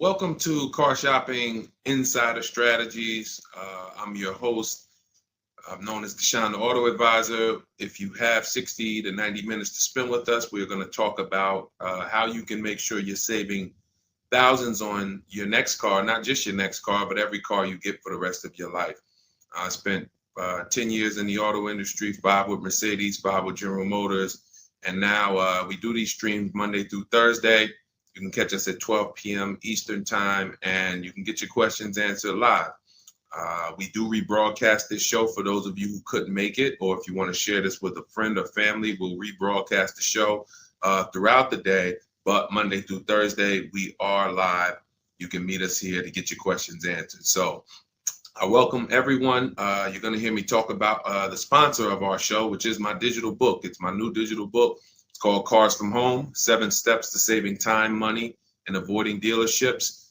Welcome to Car Shopping Insider Strategies. I'm your host. I'm known as Deshone the Auto Advisor. If you have 60 to 90 minutes to spend with us, we're going to talk about how you can make sure you're saving thousands on your next car, not just your next car, but every car you get for the rest of your life. I spent 10 years in the auto industry, 5 with Mercedes, 5 with General Motors, and now we do these streams Monday through Thursday. You can catch us at 12 p.m. Eastern time, and you can get your questions answered live. We do rebroadcast this show for those of you who couldn't make it, or if you want to share this with a friend or family, we'll rebroadcast the show throughout the day. But Monday through Thursday, we are live. You can meet us here to get your questions answered. So I welcome everyone. You're going to hear me talk about the sponsor of our show, which is my digital book. It's my new digital book. It's called Cars from Home, 7 Steps to Saving Time, Money, and Avoiding Dealerships.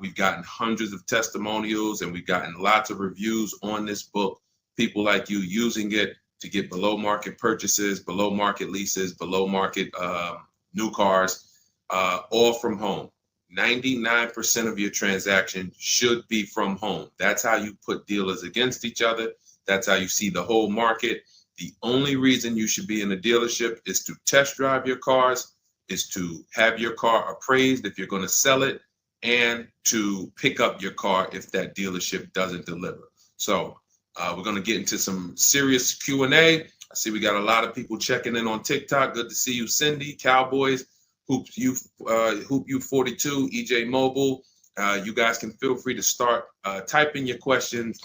We've gotten hundreds of testimonials and we've gotten lots of reviews on this book. People like you using it to get below market purchases, below market leases, below market new cars, all from home. 99% of your transaction should be from home. That's how you put dealers against each other. That's how you see the whole market. The only reason you should be in a dealership is to test drive your cars, is to have your car appraised if you're going to sell it, and to pick up your car if that dealership doesn't deliver. So we're going to get into some serious Q&A. I see we got a lot of people checking in on TikTok. Good to see you, Cindy, Cowboys, Hoop you 42, EJ Mobile. You guys can feel free to start typing your questions.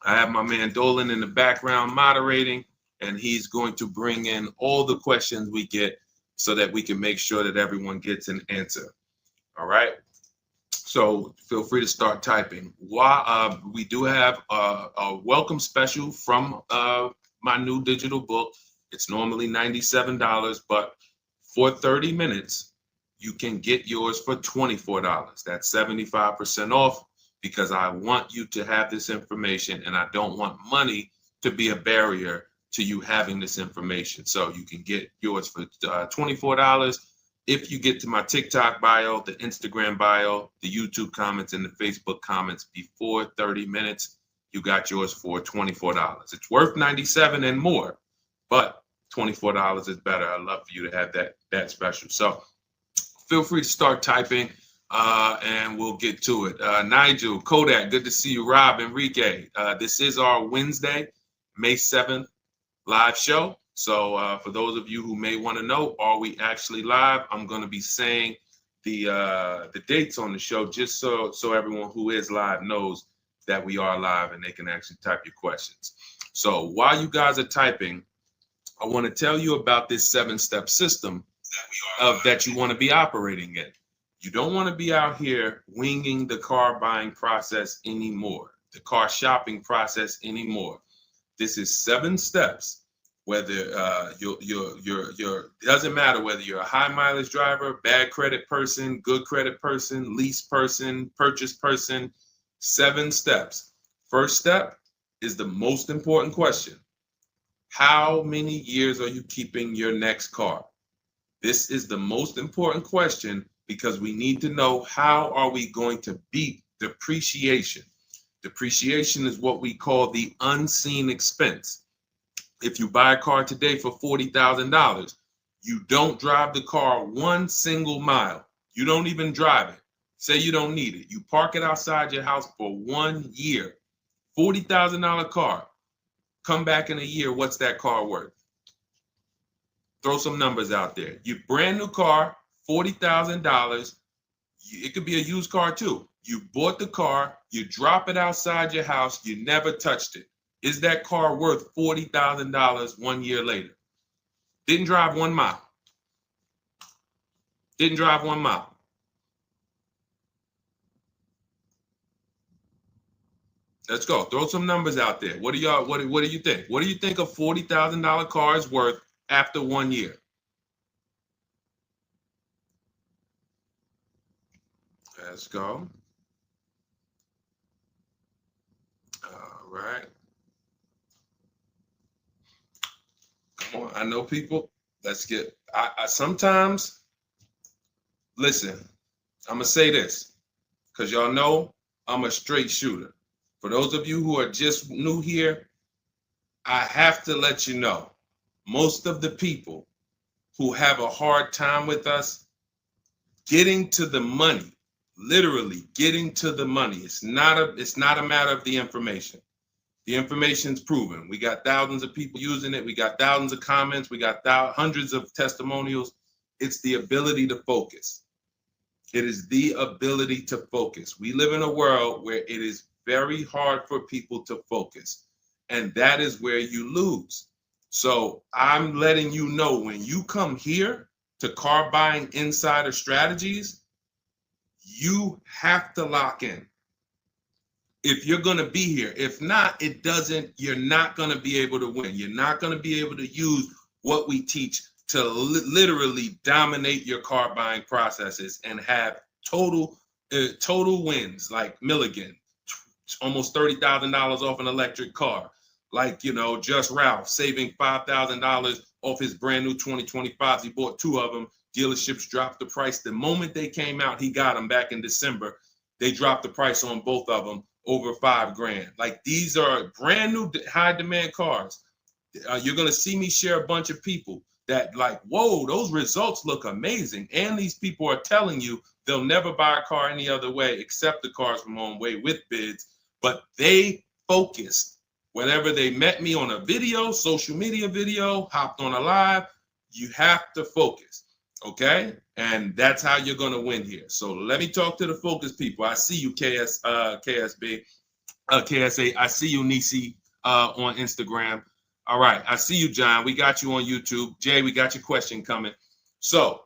I have my man Dolan in the background moderating, and he's going to bring in all the questions we get so that we can make sure that everyone gets an answer. All right. So feel free to start typing. We do have a welcome special from my new digital book. It's normally $97, but for 30 minutes, you can get yours for $24. That's 75% off because I want you to have this information and I don't want money to be a barrier to you having this information. So you can get yours for $24. If you get to my TikTok bio, the Instagram bio, the YouTube comments, and the Facebook comments before 30 minutes, you got yours for $24. It's worth $97 and more, but $24 is better. I'd love for you to have that special. So feel free to start typing and we'll get to it. Nigel, Kodak, good to see you. Rob, Enrique, this is our Wednesday, May 7th live show. So for those of you who may want to know, are we actually live? I'm going to be saying the dates on the show just so everyone who is live knows that we are live and they can actually type your questions. So while you guys are typing, I want to tell you about this 7-step system that you want to be operating in. You don't want to be out here winging the car buying process anymore, the car shopping process anymore. This is 7 steps. Whether it doesn't matter whether you're a high mileage driver, bad credit person, good credit person, lease person, purchase person. 7 steps. First step is the most important question. How many years are you keeping your next car? This is the most important question because we need to know how are we going to beat depreciation. Depreciation is what we call the unseen expense. If you buy a car today for $40,000, you don't drive the car one single mile. You don't even drive it. Say you don't need it. You park it outside your house for 1 year. $40,000 car. Come back in a year, what's that car worth? Throw some numbers out there. Your brand new car, $40,000. It could be a used car too. You bought the car, you drop it outside your house, you never touched it. Is that car worth $40,000 1 year later? Didn't drive 1 mile. Didn't drive 1 mile. Let's go. Throw some numbers out there. What do you think? What do you think a $40,000 car is worth after 1 year? Let's go. All right. Come on. I know people. Let's get. I sometimes listen. I'm going to say this because y'all know I'm a straight shooter. For those of you who are just new here, I have to let you know, most of the people who have a hard time with us getting to the money, literally getting to the money. It's not a matter of the information. The information's proven. We got thousands of people using it. We got thousands of comments. We got hundreds of testimonials. It's the ability to focus. It is the ability to focus. We live in a world where it is very hard for people to focus, and that is where you lose. So I'm letting you know, when you come here to Car Buying Insider Strategies, you have to lock in. If you're going to be here, if not, you're not going to be able to win. You're not going to be able to use what we teach to literally dominate your car buying processes and have total wins, like Milligan, almost $30,000 off an electric car. Like, Just Ralph saving $5,000 off his brand new 2025s. He bought 2 of them. Dealerships dropped the price. The moment they came out, he got them back in December. They dropped the price on both of them over $5,000. Like, these are brand new high demand cars. You're going to see me share a bunch of people that like, whoa, those results look amazing. And these people are telling you they'll never buy a car any other way except the Cars from Home way with bids. But they focused. Whenever they met me on a video, social media video, hopped on a live, you have to focus, okay? And that's how you're going to win here. So let me talk to the focus people. I see you, KSA. I see you, Nisi, on Instagram. All right, I see you, John. We got you on YouTube. Jay, we got your question coming. So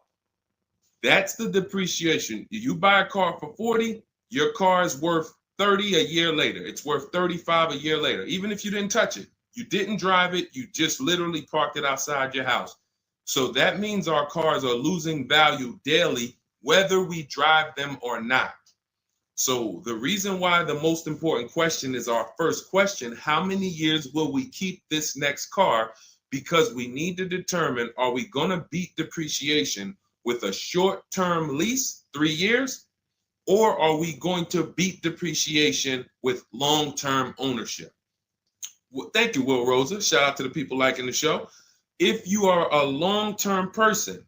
that's the depreciation. You buy a car for 40, your car is worth 30 a year later. It's worth 35 a year later. Even if you didn't touch it, you didn't drive it, you just literally parked it outside your house. So that means our cars are losing value daily, whether we drive them or not. So the reason why the most important question is our first question: how many years will we keep this next car? Because we need to determine, are we going to beat depreciation with a short-term lease, 3 years? Or are we going to beat depreciation with long-term ownership? Well, thank you, Will Rosa. Shout out to the people liking the show. If you are a long-term person,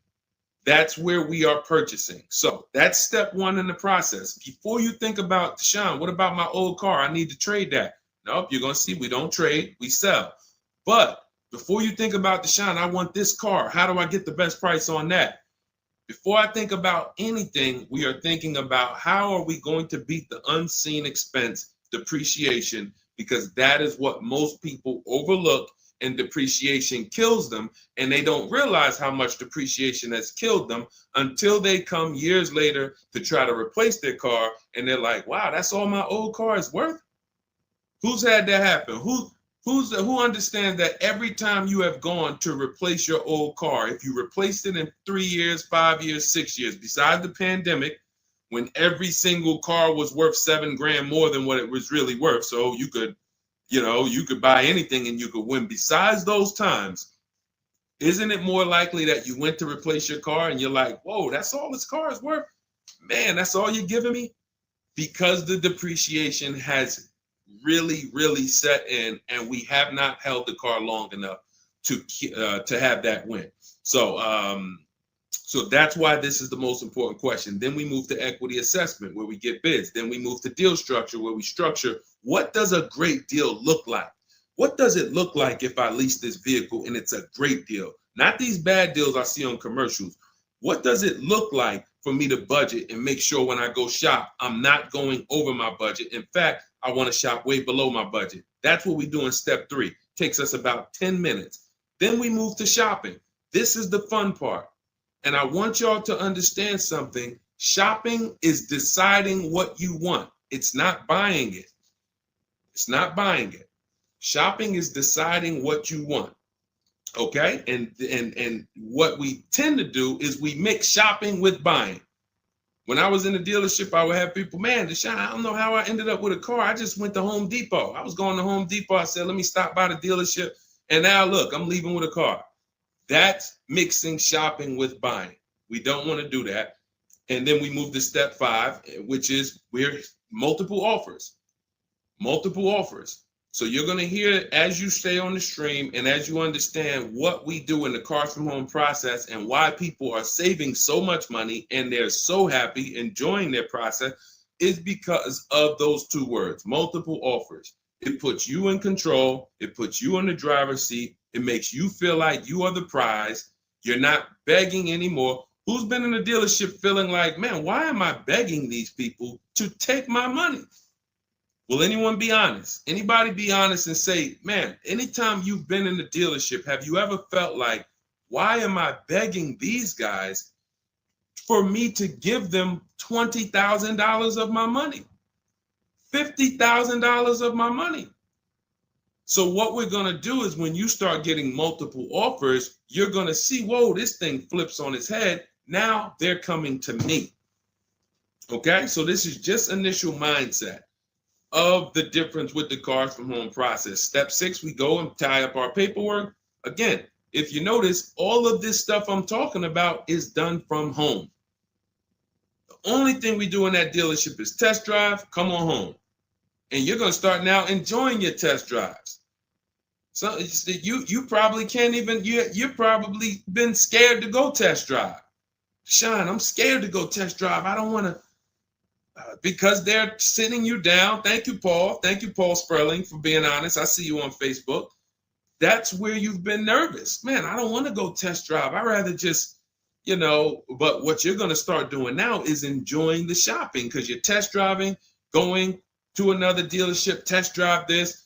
that's where we are purchasing. So that's step 1 in the process. Before you think about, Deshaun, what about my old car? I need to trade that. Nope, you're going to see we don't trade, we sell. But before you think about, Deshaun, I want this car. How do I get the best price on that? Before I think about anything, we are thinking about how are we going to beat the unseen expense, depreciation, because that is what most people overlook, and depreciation kills them, and they don't realize how much depreciation has killed them until they come years later to try to replace their car, and they're like, wow, that's all my old car is worth? Who's had that happen? Who understands that every time you have gone to replace your old car, if you replaced it in 3 years, 5 years, 6 years, besides the pandemic, when every single car was worth $7,000 more than what it was really worth, so you could buy anything and you could win. Besides those times, isn't it more likely that you went to replace your car and you're like, whoa, that's all this car is worth? Man, that's all you're giving me? Because the depreciation has really set in, and we have not held the car long enough to have that win. So that's why this is the most important question. Then we move to equity assessment, where we get bids. Then we move to deal structure, where we structure, what does a great deal look like? What does it look like if I lease this vehicle and it's a great deal? Not these bad deals I see on commercials. What does it look like for me to budget and make sure when I go shop, I'm not going over my budget? In fact, I want to shop way below my budget. That's what we do in step 3. Takes us about 10 minutes. Then we move to shopping. This is the fun part. And I want y'all to understand something. Shopping is deciding what you want. It's not buying it. It's not buying it. Shopping is deciding what you want. Okay? And what we tend to do is we mix shopping with buying. When I was in the dealership, I would have people, man, Deshaun, I don't know how I ended up with a car. I just went to Home Depot. I was going to Home Depot. I said, let me stop by the dealership. And now look, I'm leaving with a car. That's mixing shopping with buying. We don't want to do that. And then we move to step 5, which is we're multiple offers. Multiple offers. So you're going to hear as you stay on the stream and as you understand what we do in the Cars from Home process and why people are saving so much money and they're so happy enjoying their process is because of those 2 words, multiple offers. It puts you in control. It puts you in the driver's seat. It makes you feel like you are the prize. You're not begging anymore. Who's been in a dealership feeling like, man, why am I begging these people to take my money? Will anyone be honest? Anybody be honest and say, man, anytime you've been in the dealership, have you ever felt like, why am I begging these guys for me to give them $20,000 of my money? $50,000 of my money. So what we're going to do is when you start getting multiple offers, you're going to see, whoa, this thing flips on its head. Now they're coming to me. Okay, so this is just initial mindset of the difference with the Cars from Home process. Step 6, we go and tie up our paperwork. Again, if you notice, all of this stuff I'm talking about is done from home. The only thing we do in that dealership is test drive, come on home. And you're going to start now enjoying your test drives. So you probably can't even, you've probably been scared to go test drive. Sean, I'm scared to go test drive. I don't want to, because they're sitting you down. Thank you, Paul. Thank you, Paul Sperling, for being honest. I see you on Facebook. That's where you've been nervous. Man, I don't want to go test drive. I'd rather just, but what you're going to start doing now is enjoying the shopping because you're test driving, going to another dealership, test drive this.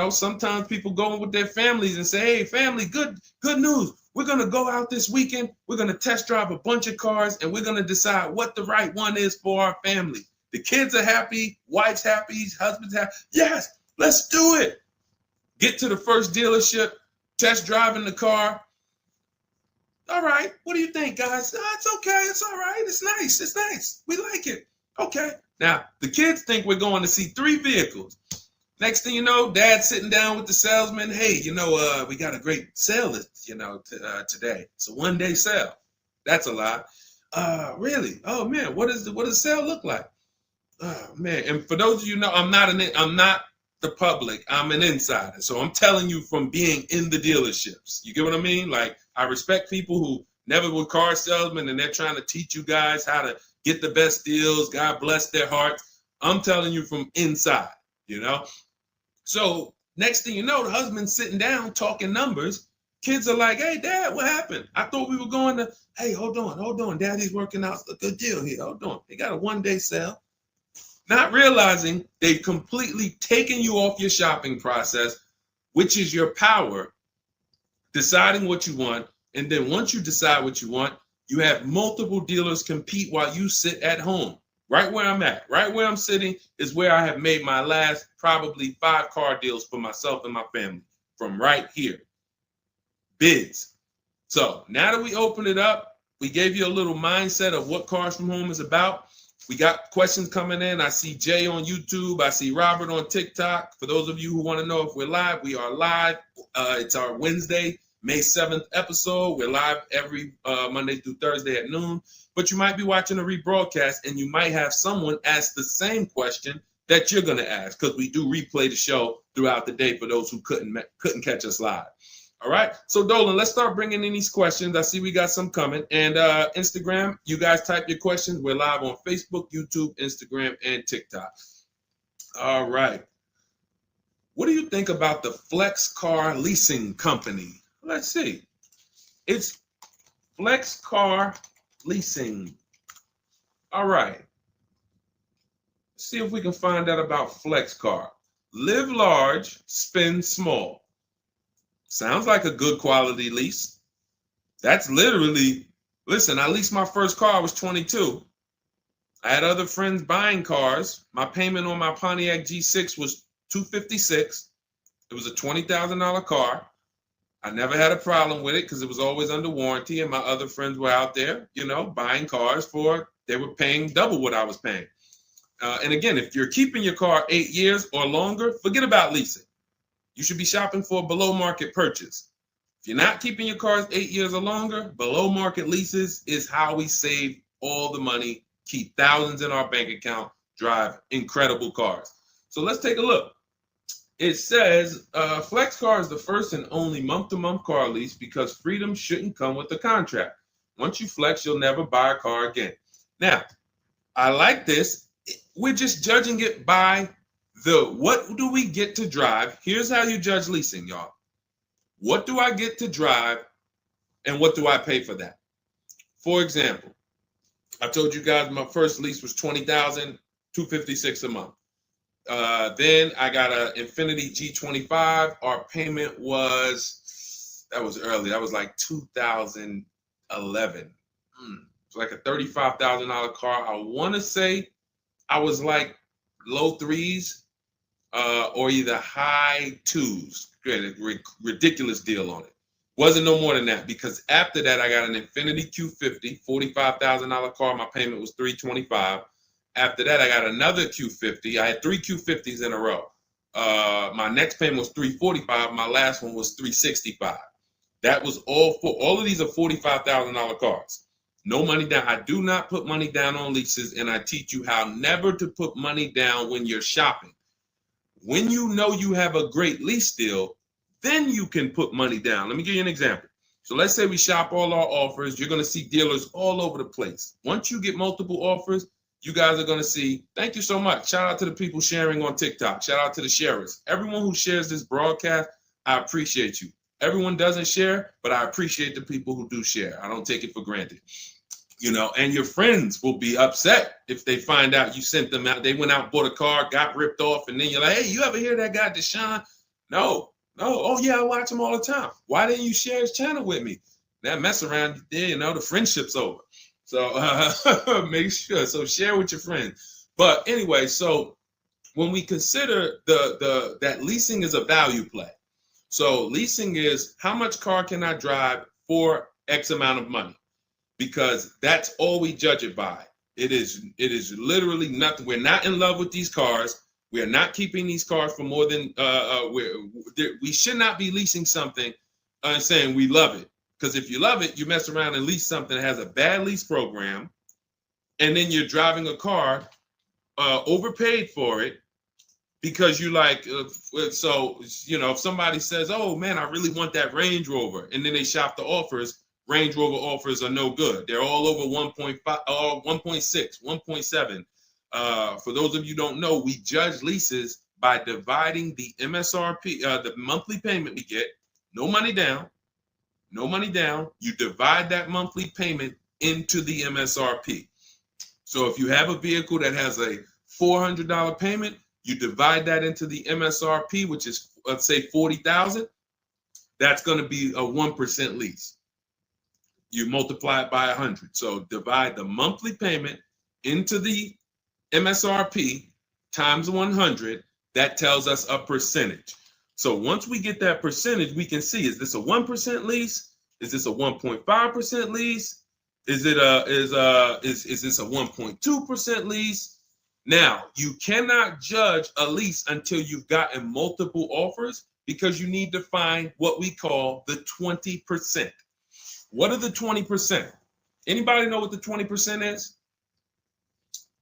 Sometimes people go with their families and say, hey, family, good news. We're going to go out this weekend. We're going to test drive a bunch of cars and we're going to decide what the right one is for our family. The kids are happy, wife's happy, husband's happy. Yes, let's do it. Get to the first dealership, test driving the car. All right, what do you think, guys? Oh, it's okay, it's all right, it's nice, we like it. Okay, now the kids think we're going to see 3 vehicles. Next thing you know, Dad's sitting down with the salesman. Hey, we got a great sale, today. It's a 1-day sale. That's a lie. Really? Oh man, what does the sale look like? Oh man, and for those of you know, I'm not the public. I'm an insider, so I'm telling you from being in the dealerships. You get what I mean? Like I respect people who never were car salesmen and they're trying to teach you guys how to get the best deals. God bless their hearts. I'm telling you from inside. So next thing you know, the husband's sitting down talking numbers. Kids are like, hey, Dad, what happened? I thought we were going to, hey, hold on. Daddy's working out a good deal here. Hold on. They got a 1-day sale. Not realizing they've completely taken you off your shopping process, which is your power, deciding what you want. And then once you decide what you want, you have multiple dealers compete while you sit at home. Right where I'm at, right where I'm sitting is where I have made my last probably 5 car deals for myself and my family from right here. Bids. So now that we open it up, we gave you a little mindset of what Cars from Home is about. We got questions coming in. I see Jay on YouTube. I see Robert on TikTok. For those of you who want to know if we're live, we are live. It's our Wednesday, May 7th episode. We're live every Monday through Thursday at noon. But you might be watching a rebroadcast and you might have someone ask the same question that you're going to ask because we do replay the show throughout the day for those who couldn't catch us live. All right. So Dolan, let's start bringing in these questions. I see we got some coming. And Instagram, you guys type your questions. We're live on Facebook, YouTube, Instagram, and TikTok. All right. What do you think about the Flex Car Leasing Company? Let's see. It's Flex Car Leasing. All right. Let's see if we can find out about Flex Car. Live large, spend small. Sounds like a good quality lease. That's literally, listen, I leased my first car, I was 22. I had other friends buying cars. My payment on my Pontiac G6 was $256. It was a $20,000 car. I never had a problem with it because it was always under warranty and my other friends were out there, buying cars they were paying double what I was paying. And again, if you're keeping your car 8 years or longer, forget about leasing. You should be shopping for a below market purchase. If you're not keeping your cars 8 years or longer, below market leases is how we save all the money keep thousands in our bank account, drive incredible cars. So let's take a look. It says Flex Car is the first and only month-to-month car lease because freedom shouldn't come with a contract. Once you flex, you'll never buy a car again. Now, I like this. We're just judging it by what do we get to drive? Here's how you judge leasing, y'all. What do I get to drive and what do I pay for that? For example, I told you guys my first lease was $20,256 a month. Then I got an Infiniti G25. Our payment was, that was early. That was like 2011. It's like a $35,000 car. I want to say I was like low threes or either high twos. Ridiculous deal on it. Wasn't no more than that because after that I got an Infiniti Q50, $45,000 car. My payment was $325. After that I got another Q50. I had 3 Q50s in a row. My next payment was $345. My last one was $365. That was all of these are $45,000 cars. No money down. I do not put money down on leases, and I teach you how never to put money down when you're shopping. When you know you have a great lease deal, then you can put money down. Let me give you an example. So let's say we shop all our offers. You're going to see dealers all over the place. Once you get multiple offers, you guys are going to see, thank you so much. Shout out to the people sharing on TikTok. Shout out to the sharers. Everyone who shares this broadcast, I appreciate you. Everyone doesn't share, but I appreciate the people who do share. I don't take it for granted. You know, and your friends will be upset if they find out you sent them out. They went out, bought a car, got ripped off, and then you're like, hey, you ever hear that guy, Deshone? No. Oh, yeah, I watch him all the time. Why didn't you share his channel with me? That mess around, you know, the friendship's over. So make sure. So share with your friends. But anyway, so when we consider that leasing is a value play. So leasing is how much car can I drive for X amount of money? Because that's all we judge it by. It is literally nothing. We're not in love with these cars. We are not keeping these cars for more than we should not be leasing something and saying we love it. Because if you love it, you mess around and lease something that has a bad lease program, and then you're driving a car overpaid for it because you like. So you know, if somebody says, "Oh man, I really want that Range Rover," and then they shop the offers. Range Rover offers are no good. They're all over 1.5, 1.6, 1.7. For those of you who don't know, we judge leases by dividing the MSRP, the monthly payment we get, no money down. You divide that monthly payment into the MSRP. So if you have a vehicle that has a $400 payment, you divide that into the MSRP, which is, let's say, $40,000. That's going to be a 1% lease. You multiply it by 100. So divide the monthly payment into the MSRP times 100. That tells us a percentage. So once we get that percentage, we can see, is this a 1% lease? Is this a 1.5% lease? Is this a 1.2% lease? Now, you cannot judge a lease until you've gotten multiple offers because you need to find what we call the 20%. What are the 20%? Anybody know what the 20% is?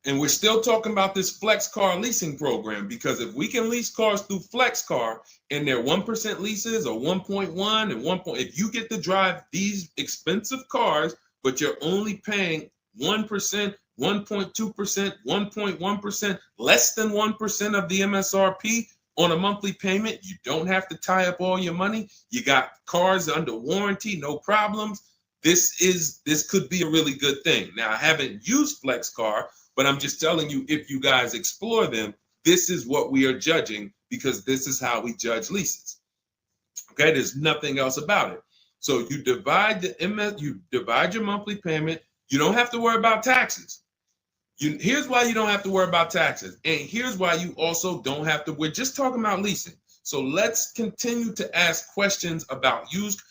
And we're still talking about this Flex Car leasing program because if we can lease cars through Flex Car and they're 1% leases or 1.1 and 1. If you get to drive these expensive cars, but you're only paying 1%, 1.2%, 1.1%, less than 1% of the MSRP on a monthly payment, you don't have to tie up all your money. You got cars under warranty, no problems. This could be a really good thing. Now, I haven't used Flex Car, but I'm just telling you, if you guys explore them, this is what we are judging because this is how we judge leases. Okay, there's nothing else about it. So you divide your monthly payment. You don't have to worry about taxes. Here's why you don't have to worry about taxes. And here's why you also don't have to. We're just talking about leasing. So let's continue to ask questions about used.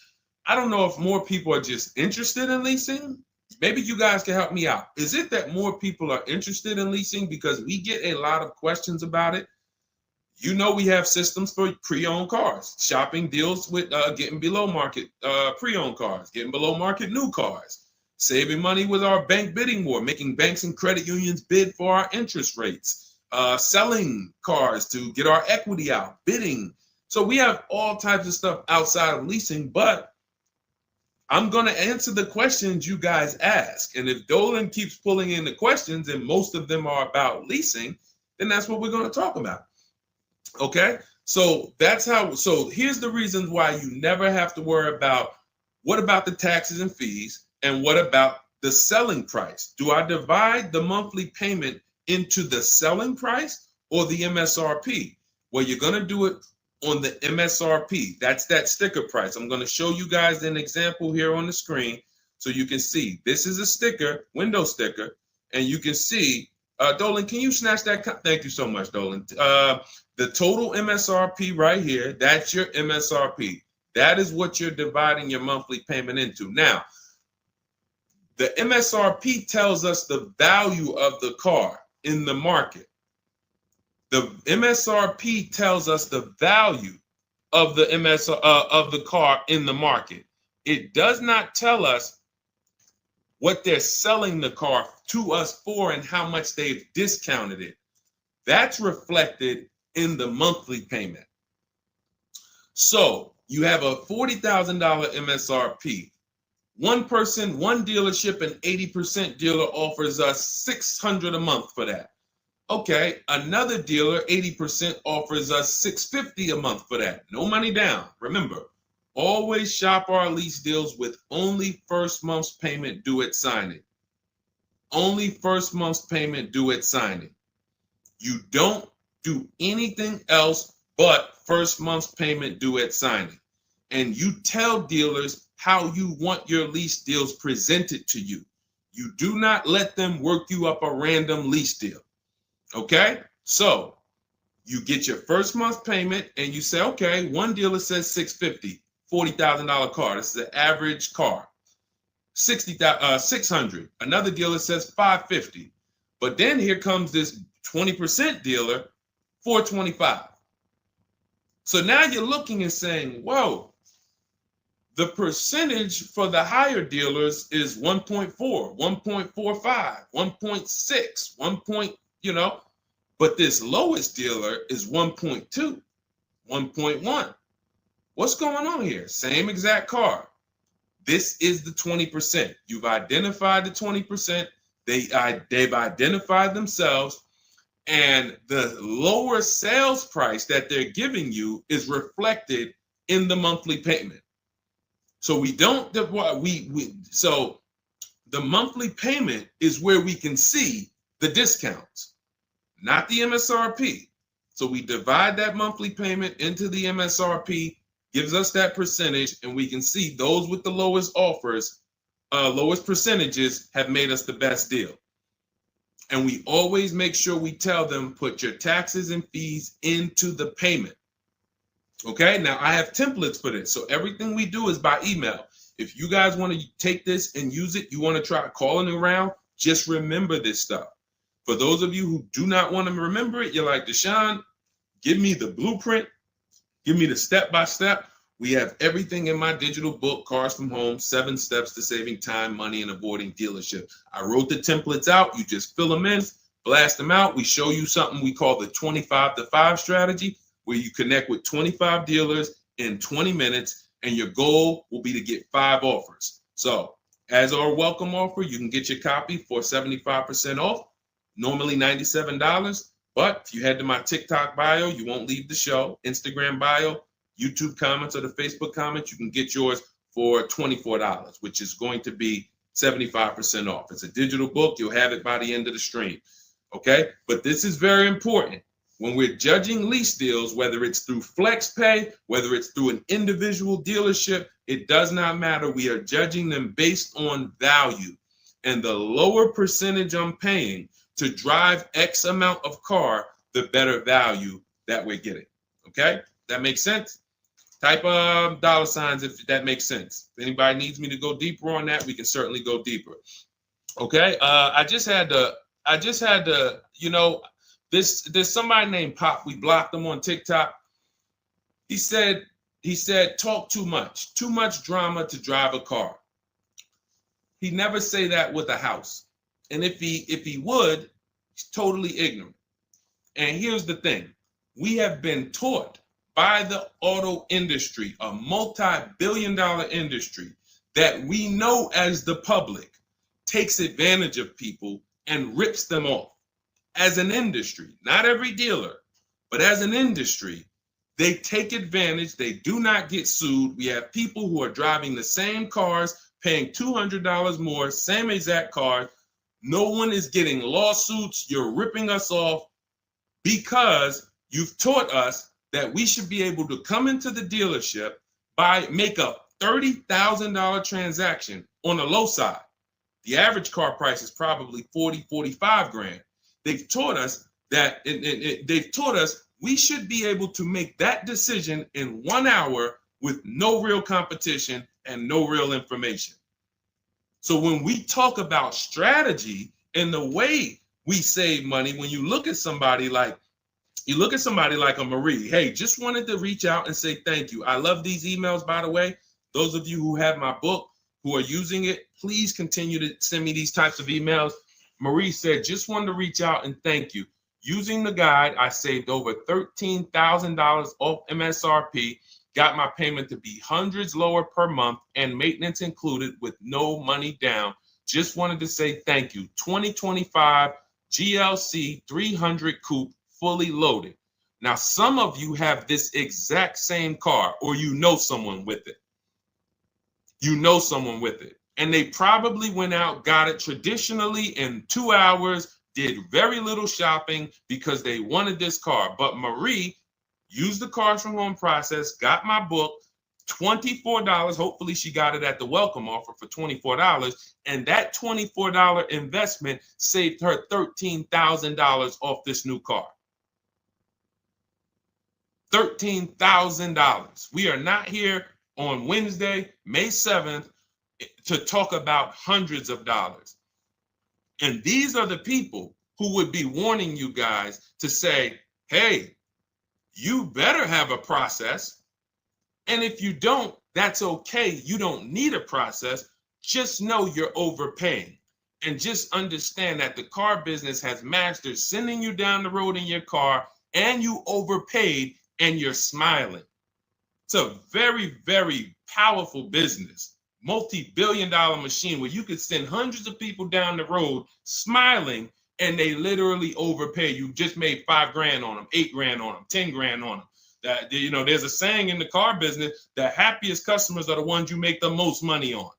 I don't know if more people are just interested in leasing. Maybe you guys can help me out. Is it that more people are interested in leasing because we get a lot of questions about it? You know, we have systems for pre-owned cars. Shopping deals with getting below market pre-owned cars, getting below market new cars. saving money with our bank bidding war, making banks and credit unions bid for our interest rates, selling cars to get our equity out, bidding. So we have all types of stuff outside of leasing, but I'm going to answer the questions you guys ask. And if Dolan keeps pulling in the questions and most of them are about leasing, then that's what we're going to talk about. Okay? So so here's the reasons why you never have to worry about what about the taxes and fees and what about the selling price? Do I divide the monthly payment into the selling price or the MSRP? Well, you're going to do it on the MSRP. That's that sticker price. I'm going to show you guys an example here on the screen so you can see. This is a sticker, window sticker, and you can see, Dolan, can you snatch that? Thank you so much, Dolan. The total MSRP right here, that's your MSRP. That is what you're dividing your monthly payment into. Now, the MSRP tells us the value of the car in the market. The MSRP tells us the value of the of the car in the market. It does not tell us what they're selling the car to us for and how much they've discounted it. That's reflected in the monthly payment. So you have a $40,000 MSRP. One person, one dealership, an 80% dealer offers us $600 a month for that. Okay, another dealer, 80%, offers us $650 a month for that. No money down. Remember, always shop our lease deals with only first month's payment due at signing. Only first month's payment due at signing. You don't do anything else but first month's payment due at signing. And you tell dealers how you want your lease deals presented to you. You do not let them work you up a random lease deal. Okay, so you get your first month payment and you say, okay, one dealer says $650, $40,000 car. This is an average car. $600. Another dealer says $550. But then here comes this 20% dealer, $425. So now you're looking and saying, whoa, the percentage for the higher dealers is 1.4, 1.45, 1.6, but this lowest dealer is 1.2, 1.1. What's going on here? Same exact car. This is the 20%. You've identified the 20%. They've identified themselves, and the lower sales price that they're giving you is reflected in the monthly payment. So so the monthly payment is where we can see the discounts, not the MSRP. So we divide that monthly payment into the MSRP, gives us that percentage, and we can see those with the lowest offers, lowest percentages have made us the best deal. And we always make sure we tell them, put your taxes and fees into the payment. Okay, now I have templates for this. So everything we do is by email. If you guys want to take this and use it, you want to try calling around, just remember this stuff. For those of you who do not want to remember it, you're like, Deshone, give me the blueprint, give me the step-by-step. We have everything in my digital book, Cars from Home, 7 Steps to Saving Time, Money, and Avoiding Dealership. I wrote the templates out. You just fill them in, blast them out. We show you something we call the 25-to-5 strategy, where you connect with 25 dealers in 20 minutes, and your goal will be to get 5 offers. So as our welcome offer, you can get your copy for 75% off, normally $97. But if you head to my TikTok bio, you won't leave the show, Instagram bio, YouTube comments, or the Facebook comments, you can get yours for $24, which is going to be 75% off. It's a digital book. You'll have it by the end of the stream. Okay? But this is very important. When we're judging lease deals, whether it's through FlexPay, whether it's through an individual dealership, it does not matter. We are judging them based on value. And the lower percentage I'm paying to drive X amount of car, the better value that we're getting. Okay? That makes sense? Type dollar signs if that makes sense. If anybody needs me to go deeper on that, we can certainly go deeper. Okay? I just had to, there's somebody named Pop. We blocked him on TikTok. He said, talk too much drama to drive a car. He never say that with a house. And if he would, he's totally ignorant. And here's the thing. We have been taught by the auto industry, a multi-billion-dollar industry, that we know as the public takes advantage of people and rips them off. As an industry, not every dealer, but as an industry, they take advantage. They do not get sued. We have people who are driving the same cars, paying $200 more, same exact car. No one is getting lawsuits. You're ripping us off because you've taught us that we should be able to come into the dealership, make a $30,000 transaction on the low side. The average car price is probably 40, 45 grand. They've taught us that they've taught us we should be able to make that decision in 1 hour with no real competition and no real information. So when we talk about strategy and the way we save money, when you look at somebody like a Marie, hey, just wanted to reach out and say thank you. I love these emails, by the way. Those of you who have my book, who are using it, please continue to send me these types of emails. Marie said, just wanted to reach out and thank you. Using the guide, I saved over $13,000 off MSRP, got my payment to be hundreds lower per month and maintenance included with no money down. Just wanted to say thank you. 2025 GLC 300 coupe, fully loaded. Now, some of you have this exact same car, or you know someone with it. You know someone with it. And they probably went out, got it traditionally in 2 hours, did very little shopping because they wanted this car. But Marie used the cars from home process, got my book, $24. Hopefully she got it at the welcome offer for $24. And that $24 investment saved her $13,000 off this new car. $13,000. We are not here on Wednesday, May 7th, to talk about hundreds of dollars. And these are the people who would be warning you guys to say, hey, you better have a process. And if you don't, that's okay. You don't need a process. Just know you're overpaying. And just understand that the car business has mastered sending you down the road in your car and you overpaid and you're smiling. It's a very, very powerful business, multi-billion-dollar machine where you could send hundreds of people down the road smiling and they literally overpay. You just made $5 grand on them, $8 grand on them, 10 grand on them. That, you know, there's a saying in the car business, the happiest customers are the ones you make the most money on.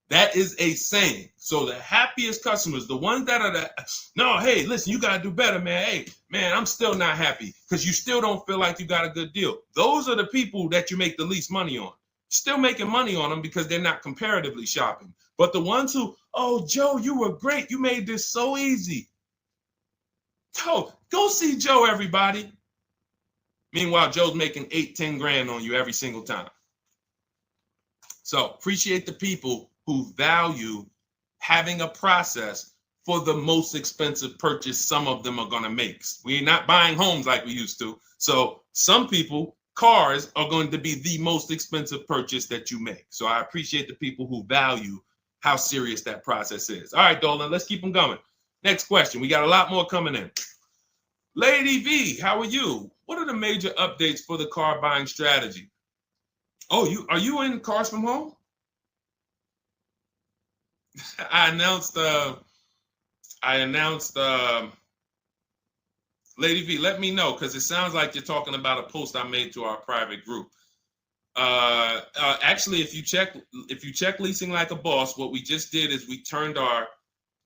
That is a saying. So the happiest customers, the ones that are no, hey, listen, you got to do better, man. Hey, man, I'm still not happy because you still don't feel like you got a good deal. Those are the people that you make the least money on. Still making money on them because they're not comparatively shopping. But the ones who, oh, Joe, you were great. You made this so easy. Go see Joe, everybody. Meanwhile, Joe's making 8, 10 grand on you every single time. So appreciate the people who value having a process for the most expensive purchase some of them are going to make. We're not buying homes like we used to. So some people, cars are going to be the most expensive purchase that you make. So I appreciate the people who value how serious that process is. All right, Dolan, let's keep them going. Next question. We got a lot more coming in. Lady V, how are you? What are the major updates for the car buying strategy? Oh, are you in Cars from Home? I announced Lady V, let me know, because it sounds like you're talking about a post I made to our private group. Actually, if you check Leasing Like a Boss, what we just did is we turned our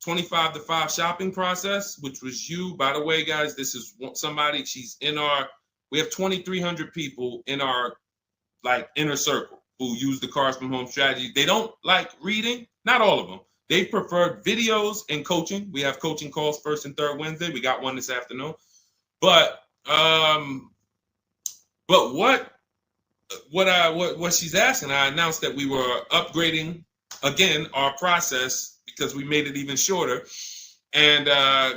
25 to 5 shopping process, which was you. By the way, guys, this is somebody, we have 2,300 people in our inner circle who use the Cars from Home strategy. They don't like reading, not all of them. They prefer videos and coaching. We have coaching calls first and third Wednesday. We got one this afternoon. But what she's asking, I announced that we were upgrading again our process because we made it even shorter. And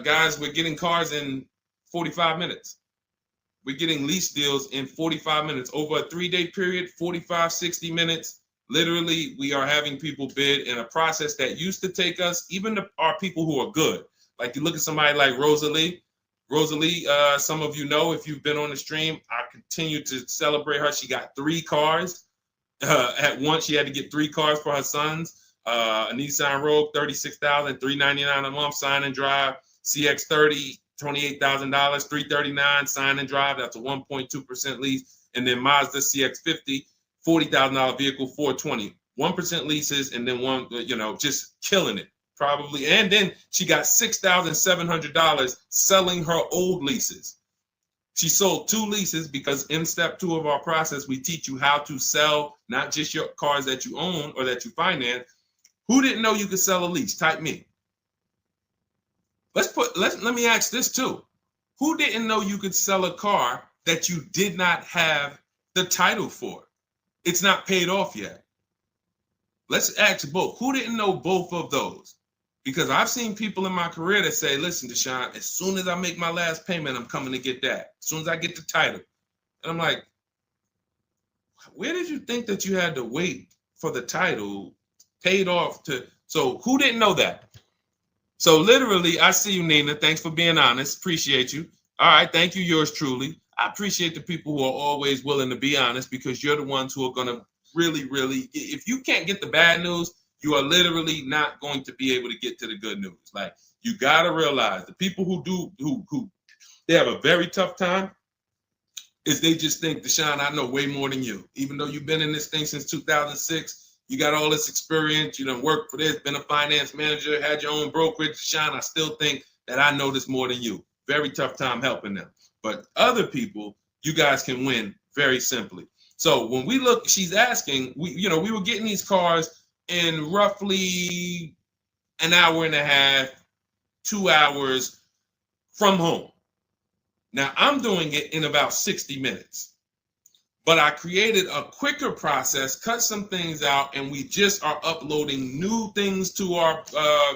guys, we're getting cars in 45 minutes. We're getting lease deals in 45 minutes over a 3-day period, 45, 60 minutes. Literally, we are having people bid in a process that used to take us, even our people who are good. Like you look at somebody like Rosalie. Rosalie, some of you know if you've been on the stream, I continue to celebrate her. She got 3 cars. At once, she had to get 3 cars for her sons. A Nissan Rogue, $36,000, $399 a month, sign and drive. CX-30, $28,000, $339 sign and drive. That's a 1.2% lease. And then Mazda CX-50, $40,000 vehicle, $420. 1% leases, and then one, just killing it. Probably. And then she got $6,700 selling her old leases. She sold 2 leases because in step 2 of our process, we teach you how to sell not just your cars that you own or that you finance. Who didn't know you could sell a lease? Type me. Let me ask this too. Who didn't know you could sell a car that you did not have the title for? It's not paid off yet. Let's ask both. Who didn't know both of those? Because I've seen people in my career that say, listen, Deshone, as soon as I make my last payment, I'm coming to get that. As soon as I get the title. And I'm like, where did you think that you had to wait for the title paid off to? So who didn't know that? So literally, I see you, Nina. Thanks for being honest. Appreciate you. All right. Thank you, yours truly. I appreciate the people who are always willing to be honest, because you're the ones who are going to really, if you can't get the bad news, you are literally not going to be able to get to the good news. Like, you got to realize the people who they have a very tough time is they just think, Deshone, I know way more than you. Even though you've been in this thing since 2006, you got all this experience, you done worked for this, been a finance manager, had your own brokerage. Deshone, I still think that I know this more than you. Very tough time helping them. But other people, you guys can win very simply. So when we look, she's asking, we were getting these cars in roughly an hour and a half, 2 hours from home. Now I'm doing it in about 60 minutes, but I created a quicker process, cut some things out, and we just are uploading new things to our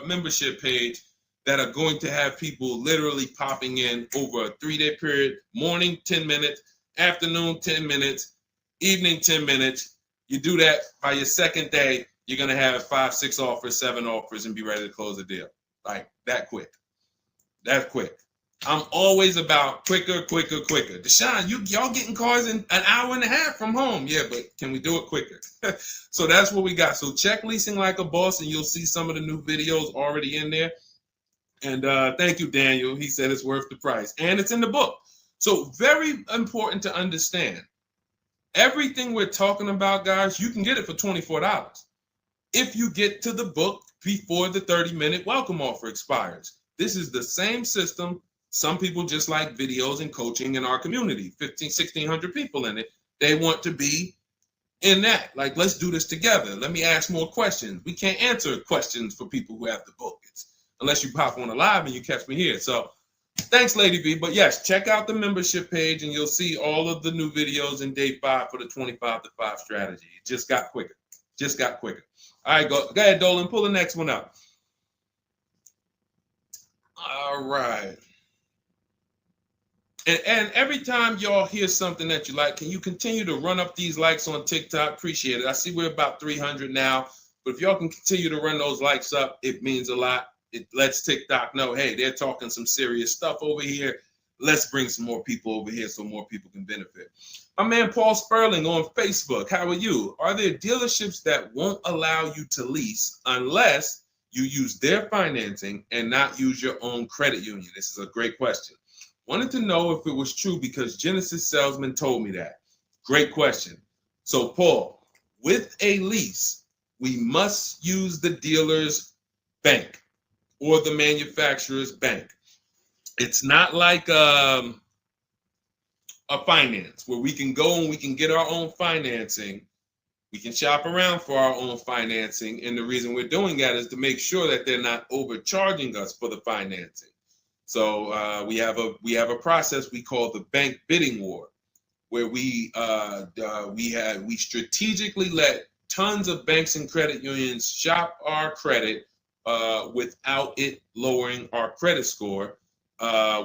membership page that are going to have people literally popping in over a 3-day period. Morning, 10 minutes, afternoon, 10 minutes, evening, 10 minutes. You do that by your second day, you're going to have 5, 6 offers, 7 offers, and be ready to close the deal. Like that quick. That quick. I'm always about quicker. Deshone, y'all getting cars in an hour and a half from home. Yeah, but can we do it quicker? So that's what we got. So check Leasing Like a Boss, and you'll see some of the new videos already in there. And thank you, Daniel. He said it's worth the price. And it's in the book. So very important to understand. Everything we're talking about, guys, you can get it for $24 if you get to the book before the 30-minute welcome offer expires. This is the same system. Some people just like videos and coaching in our community, 1,600 people in it. They want to be in that. Like, let's do this together. Let me ask more questions. We can't answer questions for people who have the book. Unless you pop on a live and you catch me here. So thanks, Lady V. But yes, check out the membership page and you'll see all of the new videos in day 5 for the 25 to 5 strategy. It just got quicker. All right, go ahead, Dolan. Pull the next one up. All right. And every time y'all hear something that you like, can you continue to run up these likes on TikTok? Appreciate it. I see we're about 300 now. But if y'all can continue to run those likes up, it means a lot. It lets TikTok know, hey, they're talking some serious stuff over here. Let's bring some more people over here so more people can benefit. My man Paul Sperling on Facebook. How are you? Are there dealerships that won't allow you to lease unless you use their financing and not use your own credit union? This is a great question. Wanted to know if it was true because Genesis Salesman told me that. Great question. So Paul, with a lease, we must use the dealer's bank or the manufacturer's bank. It's not like a finance where we can go and we can get our own financing. We can shop around for our own financing. And the reason we're doing that is to make sure that they're not overcharging us for the financing. So we have a process we call the bank bidding war, where we strategically let tons of banks and credit unions shop our credit without it lowering our credit score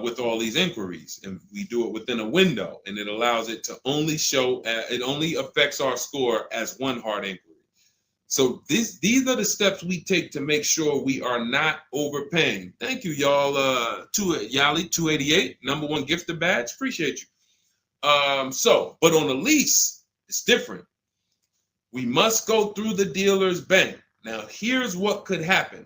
with all these inquiries. And we do it within a window, and it allows it to only show, it only affects our score as one hard inquiry. So these are the steps we take to make sure we are not overpaying. Thank you, y'all. Yali 288, #1 gifted badge. Appreciate you. But on a lease, it's different. We must go through the dealer's bank. Now, here's what could happen.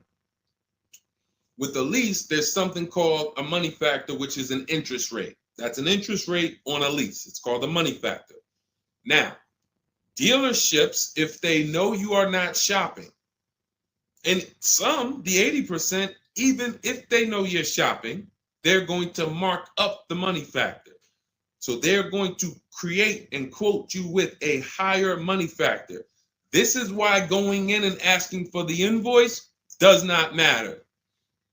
With a lease, there's something called a money factor, which is an interest rate. That's an interest rate on a lease. It's called a money factor. Now, dealerships, if they know you are not shopping, and some, the 80%, even if they know you're shopping, they're going to mark up the money factor. So they're going to create and quote you with a higher money factor. This is why going in and asking for the invoice does not matter.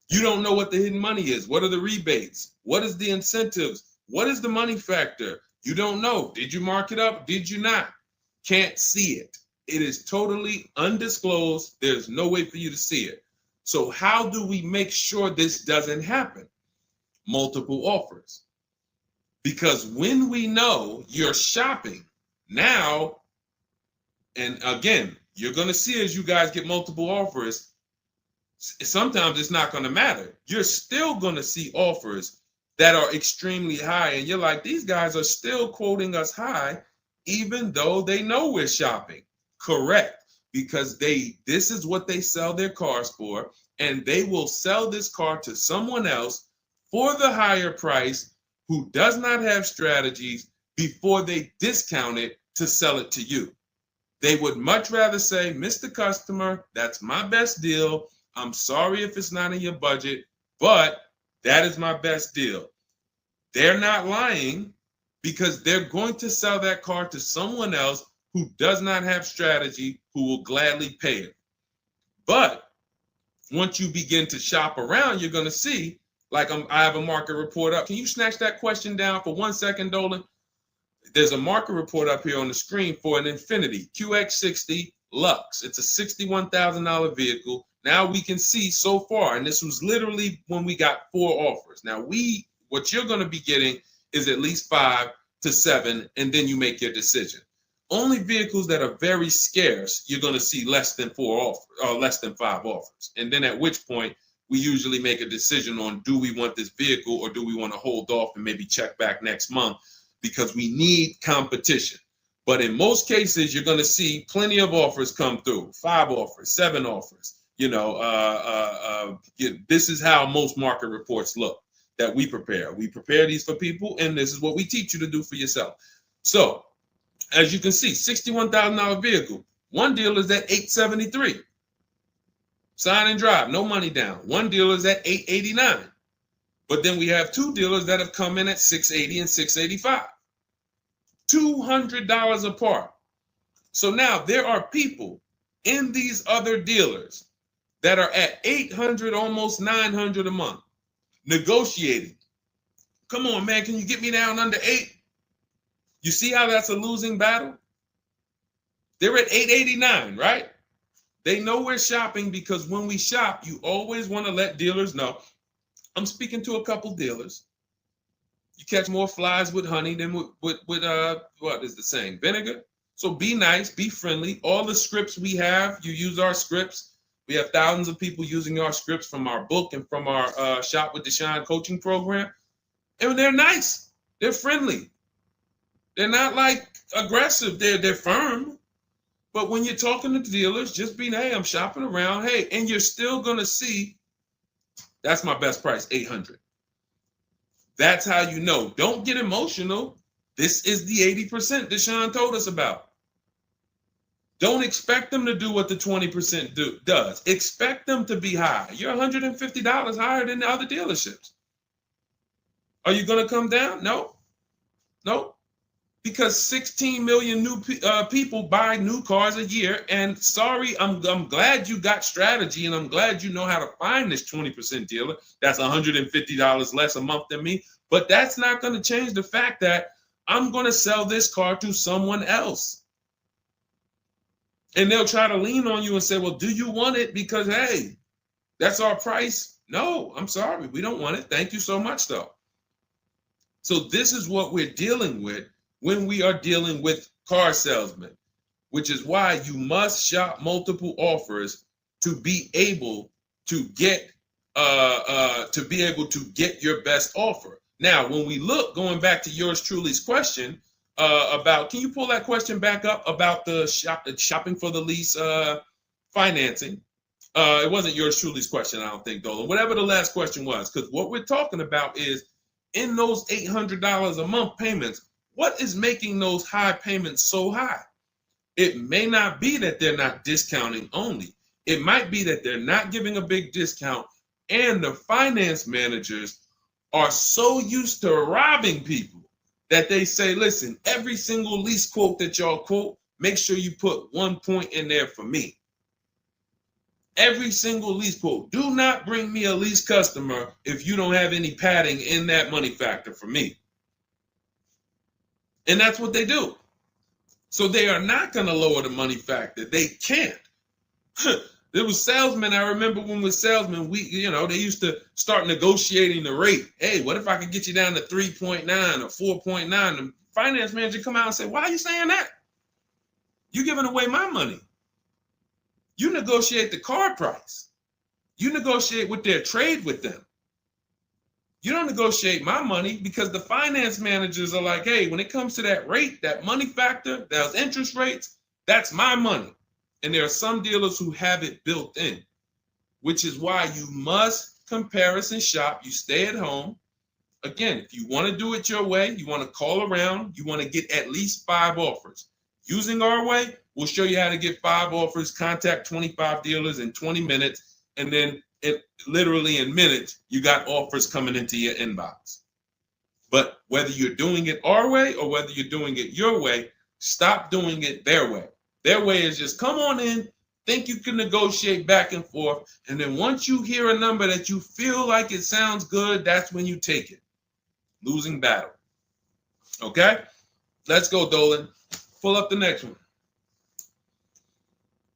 You don't know what the hidden money is. What are the rebates? What is the incentives? What is the money factor? You don't know. Did you mark it up? Did you not? Can't see it. It is totally undisclosed. There's no way for you to see it. So how do we make sure this doesn't happen? Multiple offers. Because when we know you're shopping now, and again, you're going to see as you guys get multiple offers, sometimes it's not going to matter. You're still going to see offers that are extremely high. And you're like, these guys are still quoting us high, even though they know we're shopping. Correct. Because this is what they sell their cars for. And they will sell this car to someone else for the higher price who does not have strategies before they discount it to sell it to you. They would much rather say, Mr. Customer, that's my best deal. I'm sorry if it's not in your budget, but that is my best deal. They're not lying because they're going to sell that car to someone else who does not have strategy, who will gladly pay it. But once you begin to shop around, you're going to see, like I have a market report up. Can you snatch that question down for 1 second, Dolan? There's a market report up here on the screen for an Infiniti QX60 Lux. It's a $61,000 vehicle. Now we can see so far, and this was literally when we got 4 offers. Now what you're going to be getting is at least 5 to 7, and then you make your decision. Only vehicles that are very scarce, you're going to see less than 4 offers, or less than 5 offers. And then at which point, we usually make a decision on, do we want this vehicle or do we want to hold off and maybe check back next month, because we need competition. But in most cases, you're going to see plenty of offers come through, 5 offers, 7 offers. This is how most market reports look that we prepare. We prepare these for people, and this is what we teach you to do for yourself. So as you can see, $61,000 vehicle. One deal is at $873. Sign and drive, no money down. One dealer is at $889. But then we have 2 dealers that have come in at $680 and $685. $200 apart. So now there are people in these other dealers that are at $800, almost $900 a month, negotiating. Come on, man, can you get me down under 8? You see how that's a losing battle? They're at $889, right? They know we're shopping, because when we shop, you always want to let dealers know. I'm speaking to a couple dealers. You catch more flies with honey than with what is the saying? Vinegar. So be nice, be friendly. All the scripts we have, you use our scripts. We have thousands of people using our scripts from our book and from our Shop with Deshone coaching program. And they're nice. They're friendly. They're not like aggressive. They're firm. But when you're talking to dealers, just be, hey, I'm shopping around. Hey, and you're still going to see, that's my best price, $800. That's how you know. Don't get emotional. This is the 80% Deshone told us about. Don't expect them to do what the 20% does. Expect them to be high. You're $150 higher than the other dealerships. Are you going to come down? No. No. Because 16 million new people buy new cars a year. And sorry, I'm glad you got strategy, and I'm glad you know how to find this 20% dealer that's $150 less a month than me. But that's not going to change the fact that I'm going to sell this car to someone else. And they'll try to lean on you and say, well, do you want it? Because, hey, that's our price. No, I'm sorry. We don't want it. Thank you so much, though. So this is what we're dealing with when we are dealing with car salesmen. which is why you must shop multiple offers to be able to get your best offer. Now, when we look, going back to yours truly's question about, can you pull that question back up about the shopping for the lease financing? It wasn't yours truly's question, I don't think, Dolan. Whatever the last question was, because what we're talking about is in those $800 a month payments, what is making those high payments so high? It may not be that they're not discounting only. It might be that they're not giving a big discount, and the finance managers are so used to robbing people that they say, listen, every single lease quote that y'all quote, make sure you put 1 point in there for me. Every single lease quote. Do not bring me a lease customer if you don't have any padding in that money factor for me. And that's what they do. So they are not going to lower the money factor. They can't. There was salesmen. I remember when we were salesmen, they used to start negotiating the rate. Hey, what if I could get you down to 3.9 or 4.9? The finance manager come out and say, why are you saying that? You're giving away my money. You negotiate the car price. You negotiate with their trade with them. You don't negotiate my money, because the finance managers are like, hey, when it comes to that rate, that money factor, those interest rates, that's my money. And there are some dealers who have it built in, which is why you must comparison shop. You stay at home. Again, if you want to do it your way, you want to call around, you want to get at least 5 offers. Using our way, we'll show you how to get 5 offers, contact 25 dealers in 20 minutes, and then literally in minutes, you got offers coming into your inbox. But whether you're doing it our way or whether you're doing it your way, stop doing it their way. Their way is just come on in, think you can negotiate back and forth, and then once you hear a number that you feel like it sounds good, that's when you take it. Losing battle. Okay? Let's go, Dolan. Pull up the next one.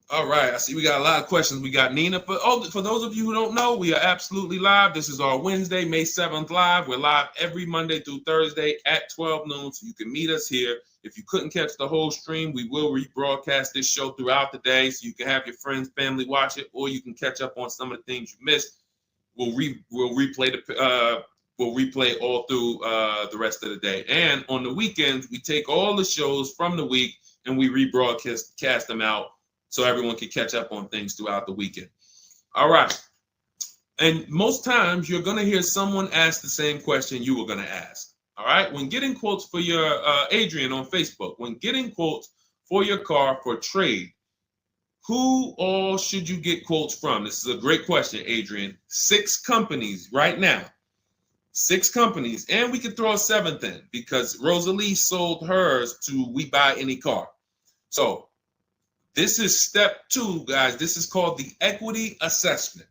All right, I see we got a lot of questions. We got Nina. For those of you who don't know, we are absolutely live. This is our Wednesday, May 7th live. We're live every Monday through Thursday at 12 noon, so you can meet us here. If you couldn't catch the whole stream, we will rebroadcast this show throughout the day, so you can have your friends, family watch it, or you can catch up on some of the things you missed. We'll replay all through the rest of the day. And on the weekends, we take all the shows from the week and we rebroadcast them out, so everyone can catch up on things throughout the weekend. All right. And most times you're going to hear someone ask the same question you were going to ask. All right. When getting quotes for your Adrian on Facebook, when getting quotes for your car for trade, who all should you get quotes from? This is a great question, Adrian. 6 companies right now. 6 companies. And we could throw a 7th in because Rosalie sold hers to We Buy Any Car. So this is step 2, guys. This is called the equity assessment,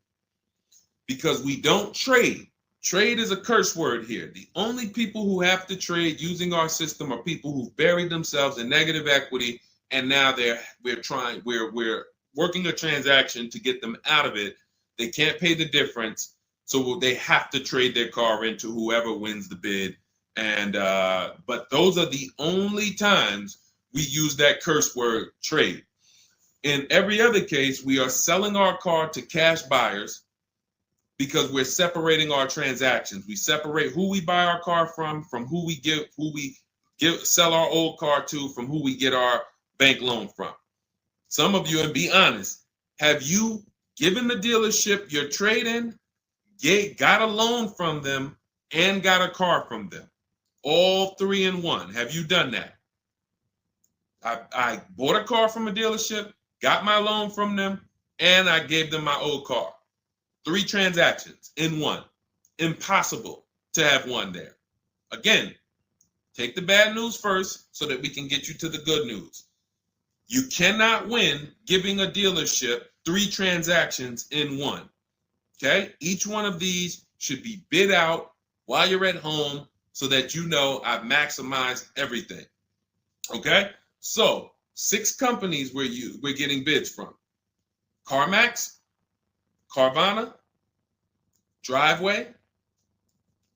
because we don't trade. Trade is a curse word here. The only people who have to trade using our system are people who've buried themselves in negative equity, and now we're working a transaction to get them out of it. They can't pay the difference, so they have to trade their car into whoever wins the bid. And but those are the only times we use that curse word, trade. In every other case, we are selling our car to cash buyers because we're separating our transactions. We separate who we buy our car from who we sell our old car to, from who we get our bank loan from. Some of you, and be honest, have you given the dealership your trade-in, got a loan from them, and got a car from them? All 3 in 1. Have you done that? I bought a car from a dealership, got my loan from them, and I gave them my old car. 3 transactions in 1. Impossible to have 1 there. Again, take the bad news first so that we can get you to the good news. You cannot win giving a dealership 3 transactions in 1. Okay? Each one of these should be bid out while you're at home so that you know I've maximized everything. Okay? So 6 companies we're getting bids from: CarMax, Carvana, Driveway,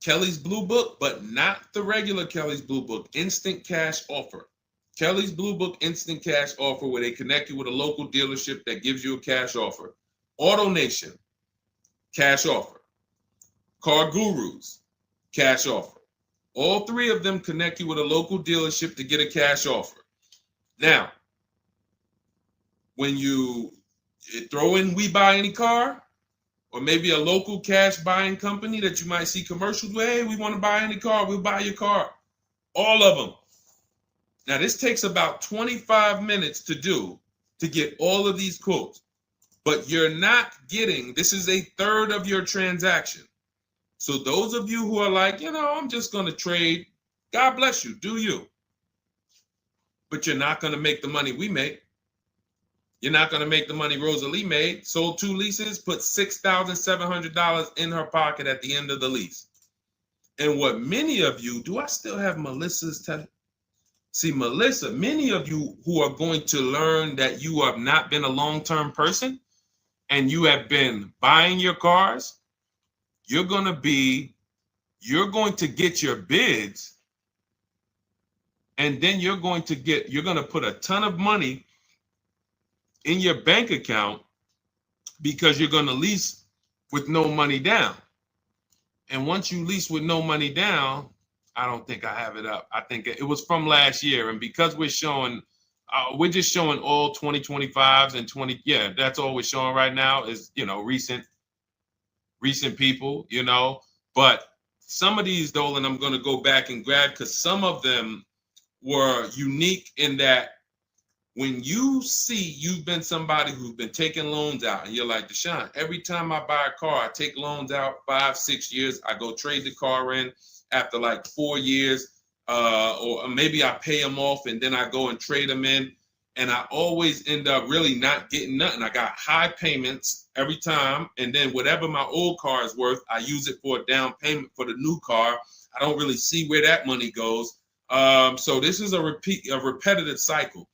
Kelly's Blue Book, but not the regular Kelly's Blue Book, Instant Cash Offer. Kelly's Blue Book Instant Cash Offer, where they connect you with a local dealership that gives you a cash offer. Auto Nation, cash offer. Car Gurus, cash offer. All three of them connect you with a local dealership to get a cash offer. Now, when you throw in We Buy Any Car, or maybe a local cash buying company that you might see commercials with, hey, we want to buy any car, we'll buy your car. All of them. Now, this takes about 25 minutes to do to get all of these quotes, but you're not getting, this is a third of your transaction. So those of you who are like, I'm just going to trade, God bless you, do you. But you're not going to make the money we make. You're not going to make the money Rosalie made. Sold 2 leases, put $6,700 in her pocket at the end of the lease. And what many of you, do I still have Melissa's test? See, Melissa, many of you who are going to learn that you have not been a long-term person and you have been buying your cars, you're going to get your bids, and then you're going to put a ton of money in your bank account because you're going to lease with no money down. And once you lease with no money down, I don't think I have it up. I think it was from last year. And because we're just showing all 2025s and 20. Yeah, that's all we're showing right now is, recent people, But some of these, Dolan, I'm going to go back and grab because some of them were unique in that when you see you've been somebody who's been taking loans out and you're like, Deshone, every time I buy a car, I take loans out 5-6 years. I go trade the car in after like 4 years, or maybe I pay them off and then I go and trade them in. And I always end up really not getting nothing. I got high payments every time. And then whatever my old car is worth, I use it for a down payment for the new car. I don't really see where that money goes. So this is a repetitive cycle.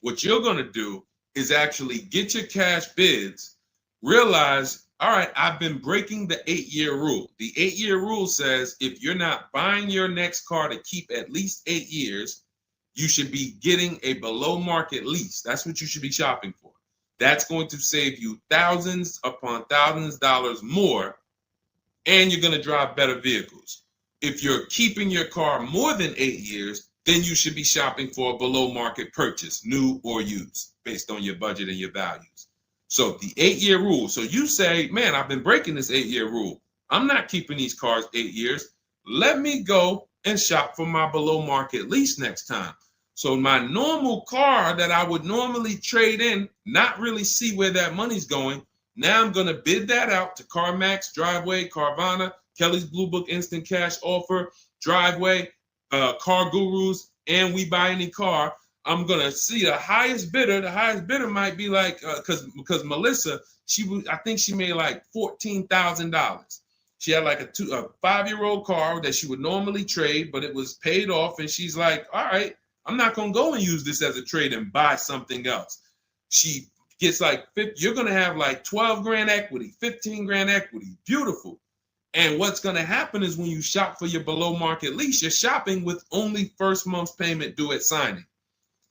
What you're going to do is actually get your cash bids, realize, all right, I've been breaking the 8-year rule. The 8-year rule says if you're not buying your next car to keep at least 8 years, you should be getting a below market lease. That's what you should be shopping for. That's going to save you thousands upon thousands of dollars more, and you're going to drive better vehicles. If you're keeping your car more than 8 years, then you should be shopping for a below market purchase, new or used, based on your budget and your values. So the 8-year rule. So you say, man, I've been breaking this 8-year rule. I'm not keeping these cars 8 years. Let me go and shop for my below market lease next time. So my normal car that I would normally trade in, not really see where that money's going. Now I'm going to bid that out to CarMax, Driveway, Carvana, Kelly's Blue Book Instant Cash Offer, Driveway, Car Gurus, and We Buy Any Car. I'm gonna see the highest bidder. The highest bidder might be like because Melissa, I think she made like $14,000. She had like a 5-year-old car that she would normally trade, but it was paid off, and she's like, all right, I'm not gonna go and use this as a trade and buy something else. She gets like you're gonna have like 12 grand equity, 15 grand equity, beautiful. And what's going to happen is when you shop for your below market lease, you're shopping with only first month's payment due at signing.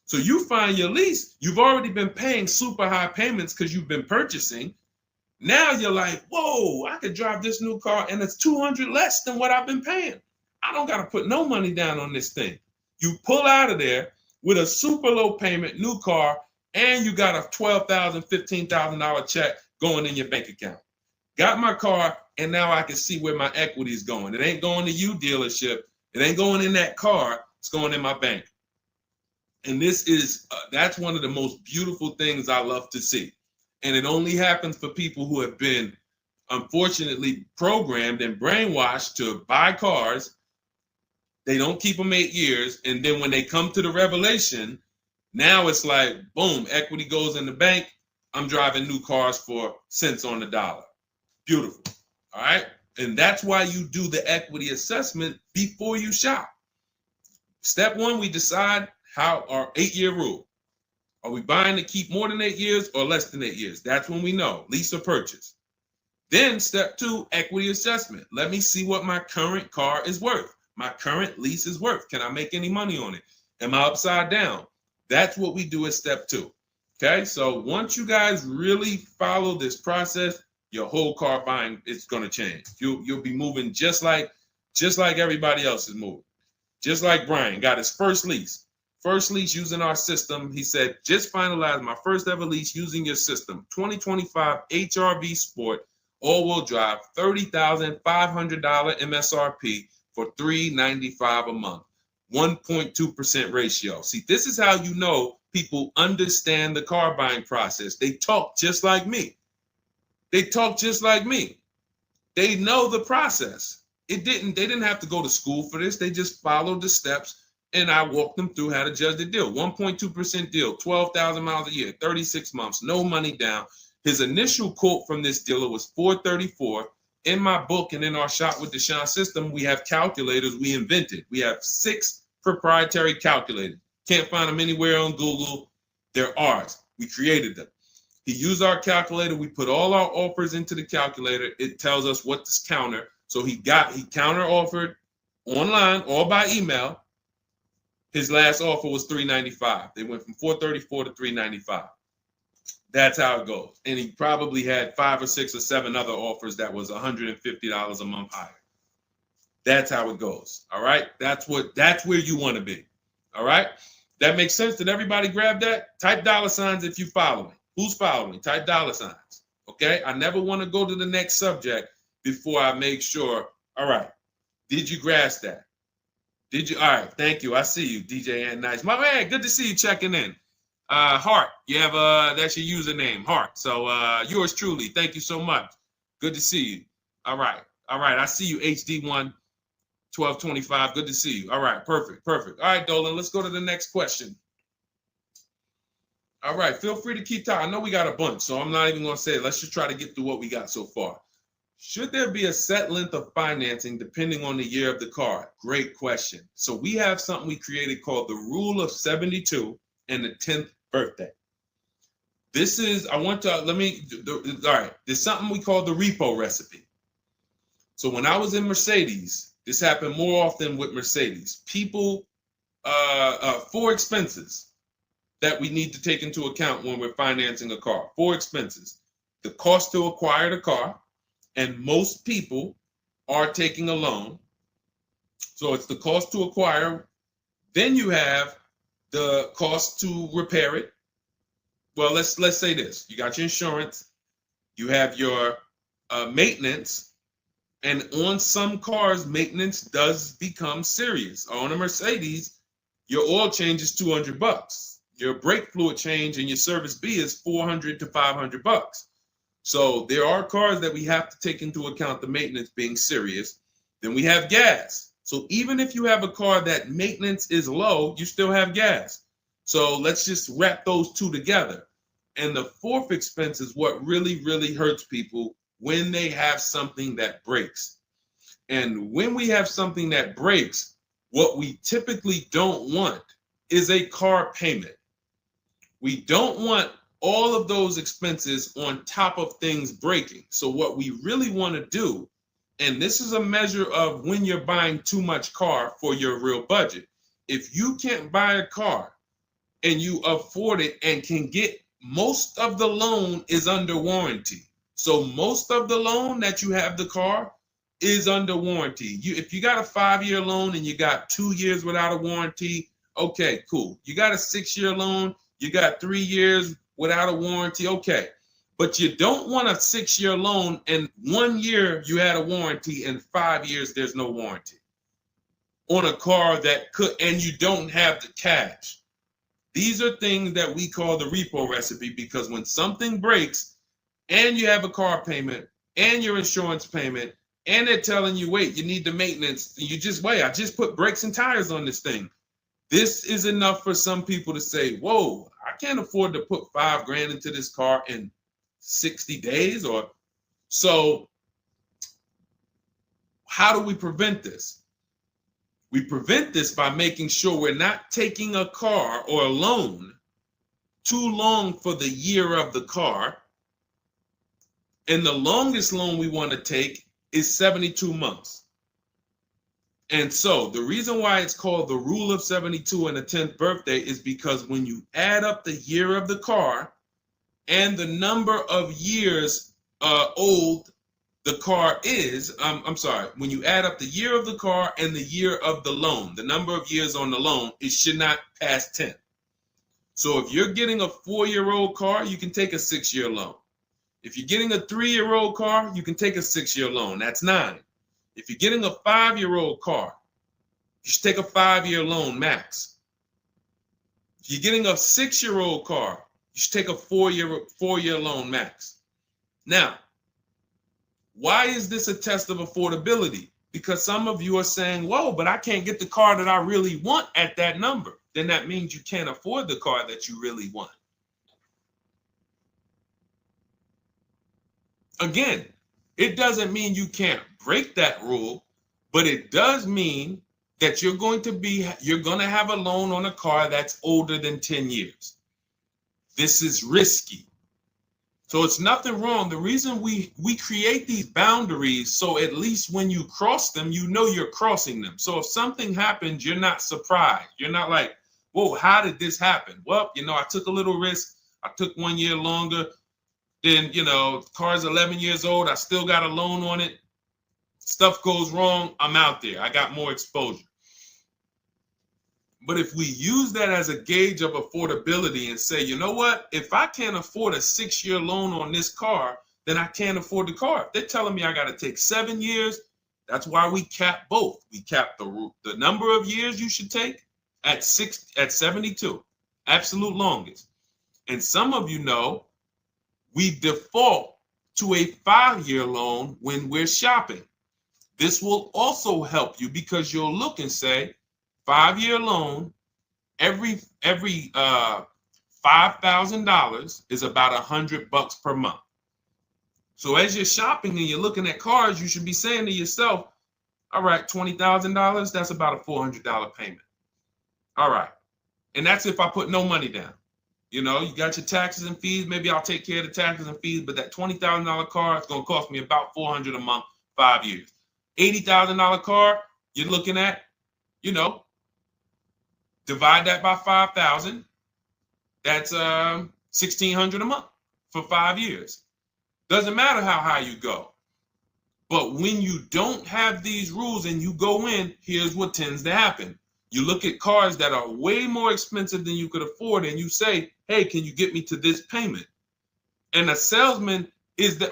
So you find your lease, you've already been paying super high payments because you've been purchasing. Now you're like, whoa, I could drive this new car and it's $200 less than what I've been paying. I don't got to put no money down on this thing. You pull out of there with a super low payment new car, and you got a $12,000, $15,000 check going in your bank account. Got my car, and now I can see where my equity is going. It ain't going to you, dealership. It ain't going in that car. It's going in my bank. And this is, that's one of the most beautiful things I love to see. And it only happens for people who have been, unfortunately, programmed and brainwashed to buy cars. They don't keep them 8 years. And then when they come to the revelation, now it's like, boom, equity goes in the bank. I'm driving new cars for cents on the dollar. Beautiful. All right. And that's why you do the equity assessment before you shop. Step one, we decide how our 8-year rule. Are we buying to keep more than 8 years or less than 8 years? That's when we know, lease or purchase. Then step two, equity assessment. Let me see what my current car is worth. My current lease is worth. Can I make any money on it? Am I upside down? That's what we do at step 2. Okay, so once you guys really follow this process, your whole car buying is going to change. You'll be moving just like everybody else is moving. Just like Brian got his first lease. First lease using our system. He said, just finalized my first ever lease using your system. 2025 HRV Sport, all-wheel drive, $30,500 MSRP for $395 a month. 1.2% ratio. See, this is how you know people understand the car buying process. They talk just like me. They talk just like me. They know the process. They didn't have to go to school for this. They just followed the steps, and I walked them through how to judge the deal. 1.2% deal, 12,000 miles a year, 36 months, no money down. His initial quote from this dealer was $434. In my book and in our Shop with Deshone system, we have calculators we invented. We have 6 proprietary calculators. Can't find them anywhere on Google. They're ours. We created them. He used our calculator. We put all our offers into the calculator. It tells us what to counter. So he counter offered online or by email. His last offer was $395. They went from $434 to $395. That's how it goes. And he probably had 5 or 6 or 7 other offers that was $150 a month higher. That's how it goes. All right. That's where you want to be. All right. That makes sense. Did everybody grab that? Type $ if you follow me. Who's following? Type $. Okay. I never want to go to the next subject before I make sure. All right. Did you grasp that? Did you? All right. Thank you. I see you, DJ and Nice. My man, good to see you checking in. Hart, you have that's your username, Hart. So yours truly. Thank you so much. Good to see you. All right. I see you, HD1 1225. Good to see you. All right, perfect. All right, Dolan, let's go to the next question. All right, feel free to keep talking. I know we got a bunch, so I'm not even gonna say it. Let's just try to get through what we got so far. Should there be a set length of financing depending on the year of the car? Great question. So we have something we created called the Rule of 72 and the 10th birthday. This is, all right, there's something we call the repo recipe. So when I was in Mercedes, this happened more often with Mercedes. People, 4 expenses that we need to take into account when we're financing a car. 4 expenses. The cost to acquire the car, and most people are taking a loan. So it's the cost to acquire. Then you have the cost to repair it. Well, let's say this. You got your insurance. You have your maintenance. And on some cars, maintenance does become serious. On a Mercedes, your oil change is $200. Your brake fluid change and your service B is $400 to $500. So there are cars that we have to take into account the maintenance being serious. Then we have gas. So even if you have a car that maintenance is low, you still have gas. So let's just wrap those 2 together. And the 4th expense is what really, really hurts people when they have something that breaks. And when we have something that breaks, what we typically don't want is a car payment. We don't want all of those expenses on top of things breaking. So what we really want to do, and this is a measure of when you're buying too much car for your real budget. If you can't buy a car and you afford it and can get, most of the loan is under warranty. So most of the loan that you have the car is under warranty. If you got a 5-year loan and you got 2 years without a warranty, okay, cool. You got a 6-year loan, you got 3 years without a warranty, okay. But you don't want a 6-year loan and 1 year you had a warranty and 5 years there's no warranty on a car that could, and you don't have the cash. These are things that we call the repo recipe, because when something breaks and you have a car payment and your insurance payment and they're telling you, wait, you need the maintenance, you just wait, I just put brakes and tires on this thing. This is enough for some people to say, whoa, I can't afford to put $5,000 into this car in 60 days. Or so how do we prevent this? We prevent this by making sure we're not taking a car or a loan too long for the year of the car. And the longest loan we want to take is 72 months. And so the reason why it's called the rule of 72 and the 10th birthday is because when you add up the year of the car and the number of years old the car is, I'm sorry, when you add up the year of the car and the year of the loan, the number of years on the loan, it should not pass 10. So if you're getting a 4-year-old car, you can take a 6-year loan. If you're getting a 3-year-old car, you can take a 6-year loan. That's 9. If you're getting a 5-year-old car, you should take a 5-year loan max. If you're getting a 6-year-old car, you should take a 4-year loan max. Now, why is this a test of affordability? Because some of you are saying, whoa, but I can't get the car that I really want at that number. Then that means you can't afford the car that you really want. Again, it doesn't mean you can't break that rule, but it does mean that you're going to have a loan on a car that's older than 10 years. This is risky. So it's nothing wrong. The reason we create these boundaries, so at least when you cross them, you know you're crossing them. So if something happens, you're not surprised. You're not like, whoa, how did this happen? Well, I took a little risk. I took 1 year longer. Then, the car's 11 years old. I still got a loan on it. Stuff goes wrong. I'm out there. I got more exposure. But if we use that as a gauge of affordability and say, you know what, if I can't afford a 6-year loan on this car, then I can't afford the car. If they're telling me I got to take 7 years, that's why we cap both. We cap the number of years you should take at 72, absolute longest. And some of you know we default to a 5-year loan when we're shopping. This will also help you because you'll look and say, 5-year loan, every $5,000 is about $100 per month. So as you're shopping and you're looking at cars, you should be saying to yourself, all right, $20,000, that's about a $400 payment. All right. And that's if I put no money down. You got your taxes and fees. Maybe I'll take care of the taxes and fees, but that $20,000 car is going to cost me about $400 a month, 5 years. $80,000 car, you're looking at, divide that by 5,000. That's $1,600 a month for 5 years. Doesn't matter how high you go. But when you don't have these rules and you go in, here's what tends to happen. You look at cars that are way more expensive than you could afford, and you say, hey, can you get me to this payment? And a salesman,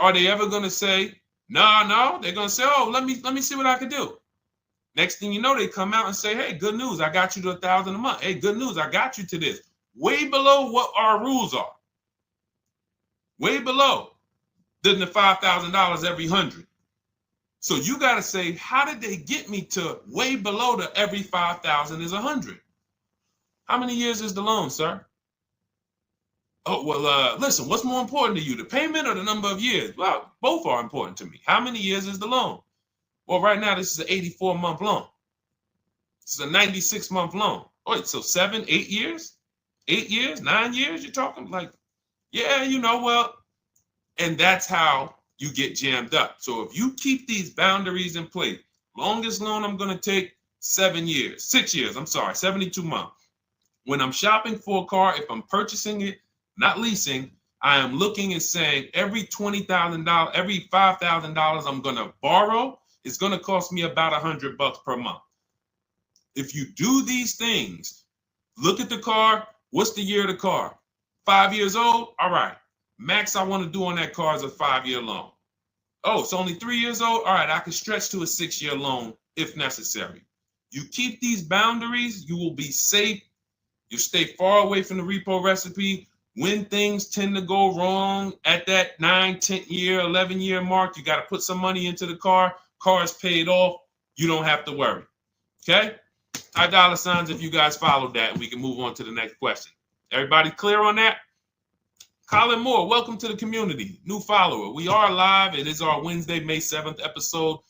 are they ever going to say, no? They're going to say, oh, let me see what I can do. Next thing you know, they come out and say, hey, good news, I got you to $1,000 a month. Hey, good news, I got you to this. Way below what our rules are. Way below than the $5,000 every 100. So you got to say, how did they get me to way below the every 5,000 is 100? How many years is the loan, sir? Oh, well, listen, what's more important to you, the payment or the number of years? Well, both are important to me. How many years is the loan? Well, right now, this is an 84-month loan. This is a 96-month loan. Wait, so 7, 8 years? 8 years, 9 years? You're talking like, yeah, well, and that's how you get jammed up. So if you keep these boundaries in place, longest loan I'm going to take 6 years, 72 months. When I'm shopping for a car, if I'm purchasing it, not leasing, I am looking and saying every $20,000, every $5,000 I'm going to borrow, it's going to cost me about $100 per month. If you do these things, look at the car. What's the year of the car? 5 years old? All right. Max I want to do on that car is a 5-year loan. Oh, it's only 3 years old? All right, I can stretch to a 6-year loan if necessary. You keep these boundaries, you will be safe. You stay far away from the repo recipe. When things tend to go wrong at that 9, 10 year, 11 year mark, you got to put some money into the car. Car is paid off. You don't have to worry. Okay? High dollar signs if you guys followed that, and we can move on to the next question. Everybody clear on that? Colin Moore, welcome to the community. New follower. We are live. It is our Wednesday, May 7th episode.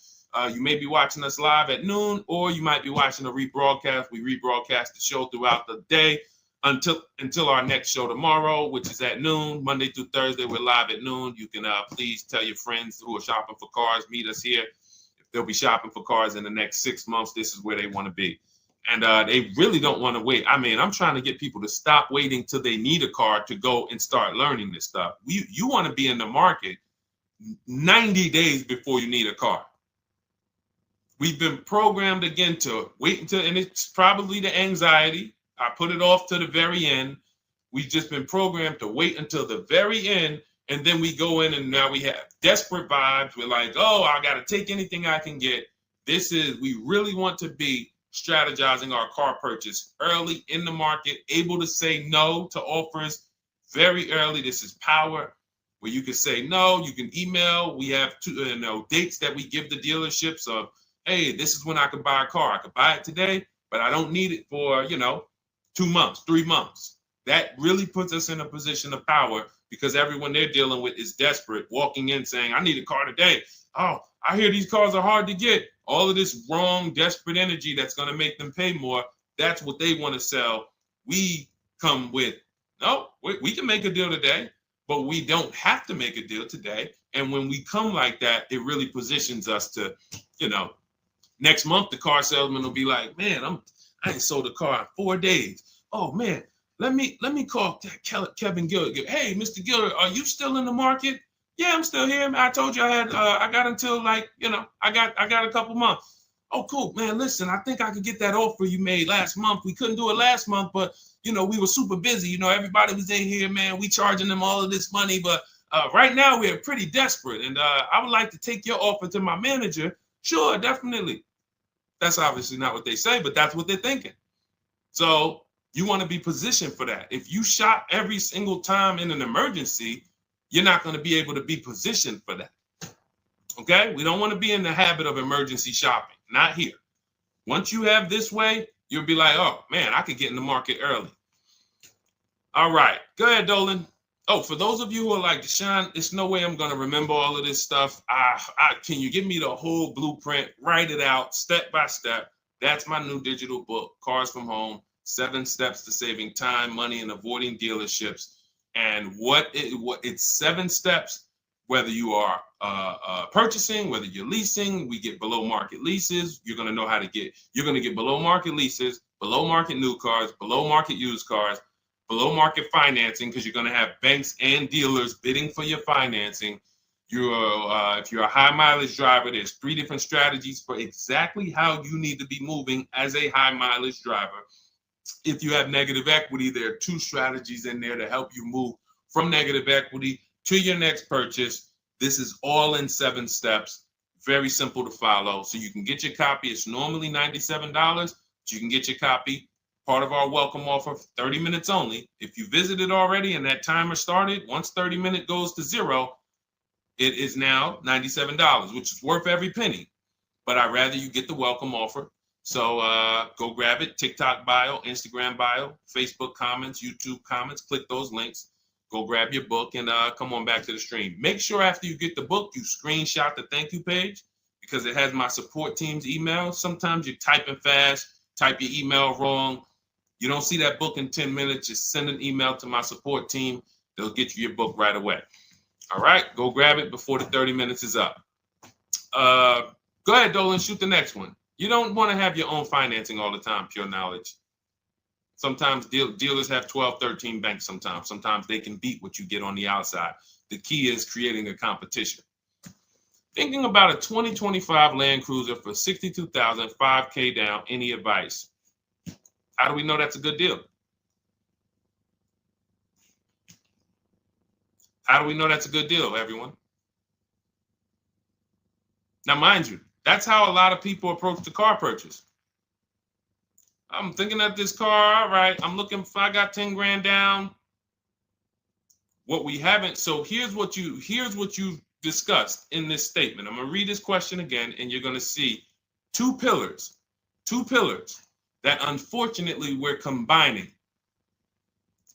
You may be watching us live at noon, or you might be watching a rebroadcast. We rebroadcast the show throughout the day until our next show tomorrow, which is at noon. Monday through Thursday, we're live at noon. You can please tell your friends who are shopping for cars, meet us here. they'll be shopping for cars in the next 6 months. This is where they want to be. And they really don't want to wait. I mean, I'm trying to get people to stop waiting till they need a car to go and start learning this stuff. You want to be in the market 90 days before you need a car. We've been programmed again to wait until, and it's probably the anxiety. I put it off to the very end. We've just been programmed to wait until the very end, and then we go in and now we have desperate vibes. We're like, oh, I got to take anything I can get. We really want to be strategizing our car purchase early in the market, able to say no to offers very early. This is power, where you can say no. You can email. We have dates that we give the dealerships of, hey, this is when I could buy a car. I could buy it today, but I don't need it for, 2 months, 3 months. That really puts us in a position of power because everyone they're dealing with is desperate, walking in saying, I need a car today. Oh, I hear these cars are hard to get. All of this wrong, desperate energy that's going to make them pay more. That's what they want to sell. We come with, no, we can make a deal today, but we don't have to make a deal today. And when we come like that, it really positions us to, next month, the car salesman will be like, man, I ain't sold a car in 4 days. Oh man, let me call Kevin Gilder. Hey, Mr. Gilder, are you still in the market? Yeah, I'm still here. I told you I got until I got a couple months. Oh, cool, man. Listen, I think I could get that offer you made last month. We couldn't do it last month, but we were super busy. Everybody was in here, man. We charging them all of this money, but right now we're pretty desperate, and I would like to take your offer to my manager. Sure, definitely. That's obviously not what they say, but that's what they're thinking. So you want to be positioned for that. If you shop every single time in an emergency, you're not going to be able to be positioned for that. Okay? We don't want to be in the habit of emergency shopping. Not here. Once you have this way, you'll be like, oh, man, I could get in the market early. All right. Go ahead, Dolan. Oh, for those of you who are like, Deshone, there's no way I'm going to remember all of this stuff. Can you give me the whole blueprint? Write it out step by step. That's my new digital book, Cars from Home, 7 Steps to Saving Time, Money, and Avoiding Dealerships. And it's 7 steps, whether you are purchasing, whether you're leasing. We get below market leases. You're going to get below market leases, below market new cars, below market used cars, below market financing, because you're going to have banks and dealers bidding for your financing. If you're a high mileage driver, there's 3 different strategies for exactly how you need to be moving as a high mileage driver. If you have negative equity, there are 2 strategies in there to help you move from negative equity to your next purchase. This is all in 7 steps. Very simple to follow. So you can get your copy. It's normally $97, but you can get your copy. Part of our welcome offer, 30 minutes only. If you visited already and that timer started, once 30 minutes goes to 0, it is now $97, which is worth every penny. But I'd rather you get the welcome offer. So go grab it. TikTok bio, Instagram bio, Facebook comments, YouTube comments. Click those links. Go grab your book and come on back to the stream. Make sure after you get the book, you screenshot the thank you page because it has my support team's email. Sometimes you're typing fast, type your email wrong. You don't see that book in 10 minutes, just send an email to my support team. They'll get you your book right away. All right, go grab it before the 30 minutes is up. Go ahead, Dolan, shoot the next one. You don't want to have your own financing all the time, pure knowledge. Sometimes dealers have 12, 13 banks sometimes. Sometimes they can beat what you get on the outside. The key is creating a competition. Thinking about a 2025 Land Cruiser for $62,000, $5K down, any advice? How do we know that's a good deal? How do we know that's a good deal, everyone? Now, mind you, that's how a lot of people approach the car purchase. I'm thinking of this car, all right, I'm looking for, I got 10 grand down. What we haven't, so here's what you discussed in this statement. I'm gonna read this question again, and you're gonna see 2 pillars that unfortunately we're combining.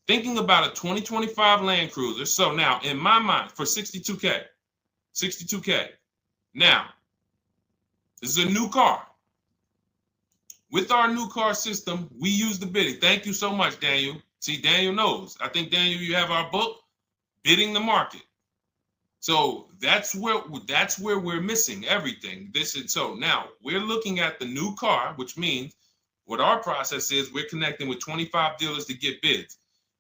Thinking about a 2025 Land Cruiser. So now in my mind for 62K. Now, this is a new car. With our new car system, we use the bidding. Thank you so much, Daniel. See, Daniel knows. I think, Daniel, you have our book, Bidding the Market. So that's where we're missing everything. So now we're looking at the new car, which means what our process is, we're connecting with 25 dealers to get bids.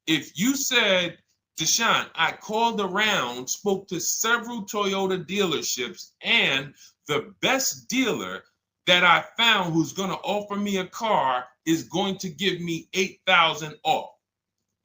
If you said, Deshone, I called around, spoke to several Toyota dealerships, and the best dealer that I found who's going to offer me a car is going to give me $8,000 off.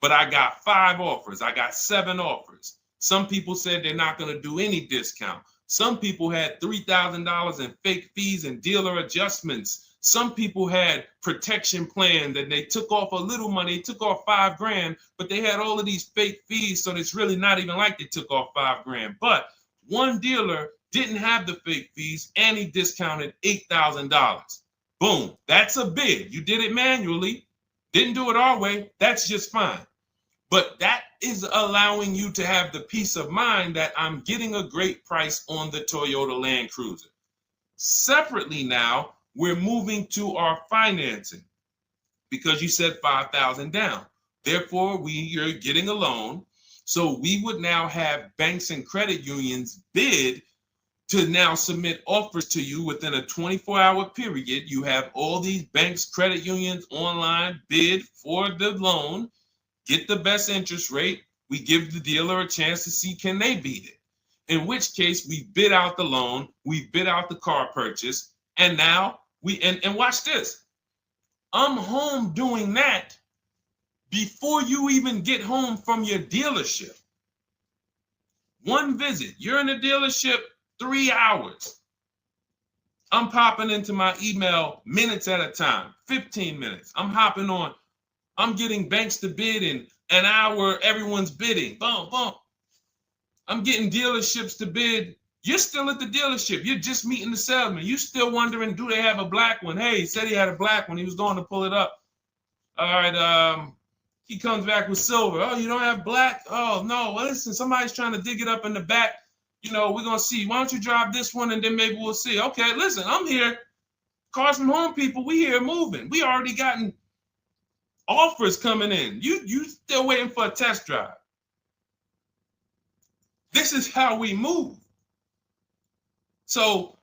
But I got 5 offers. I got 7 offers. Some people said they're not going to do any discount. Some people had $3,000 in fake fees and dealer adjustments. Some people had protection plans and they took off a little money, took off $5,000, but they had all of these fake fees. So it's really not even like they took off $5,000. But one dealer didn't have the fake fees and he discounted $8,000. Boom. That's a bid. You did it manually. Didn't do it our way. That's just fine. But that is allowing you to have the peace of mind that I'm getting a great price on the Toyota Land Cruiser. Separately now, we're moving to our financing because you said $5,000 down. Therefore, you're getting a loan. So we would now have banks and credit unions bid to now submit offers to you within a 24-hour period. You have all these banks, credit unions online bid for the loan, get the best interest rate. We give the dealer a chance to see can they beat it. In which case we bid out the loan, we bid out the car purchase, and now and watch this. I'm home doing that before you even get home from your dealership. One visit, you're in the dealership 3 hours. I'm popping into my email minutes at a time, 15 minutes. I'm hopping on. I'm getting banks to bid in an hour. Everyone's bidding. Boom, boom. I'm getting dealerships to bid. You're still at the dealership. You're just meeting the salesman. You're still wondering, do they have a black one? Hey, he said he had a black one. He was going to pull it up. All right. He comes back with silver. Oh, you don't have black? Oh, no. Well, listen, somebody's trying to dig it up in the back. We're going to see. Why don't you drive this one and then maybe we'll see. Okay, listen, I'm here. Cars from Home people, we here moving. We already gotten offers coming in. You still waiting for a test drive. This is how we move. So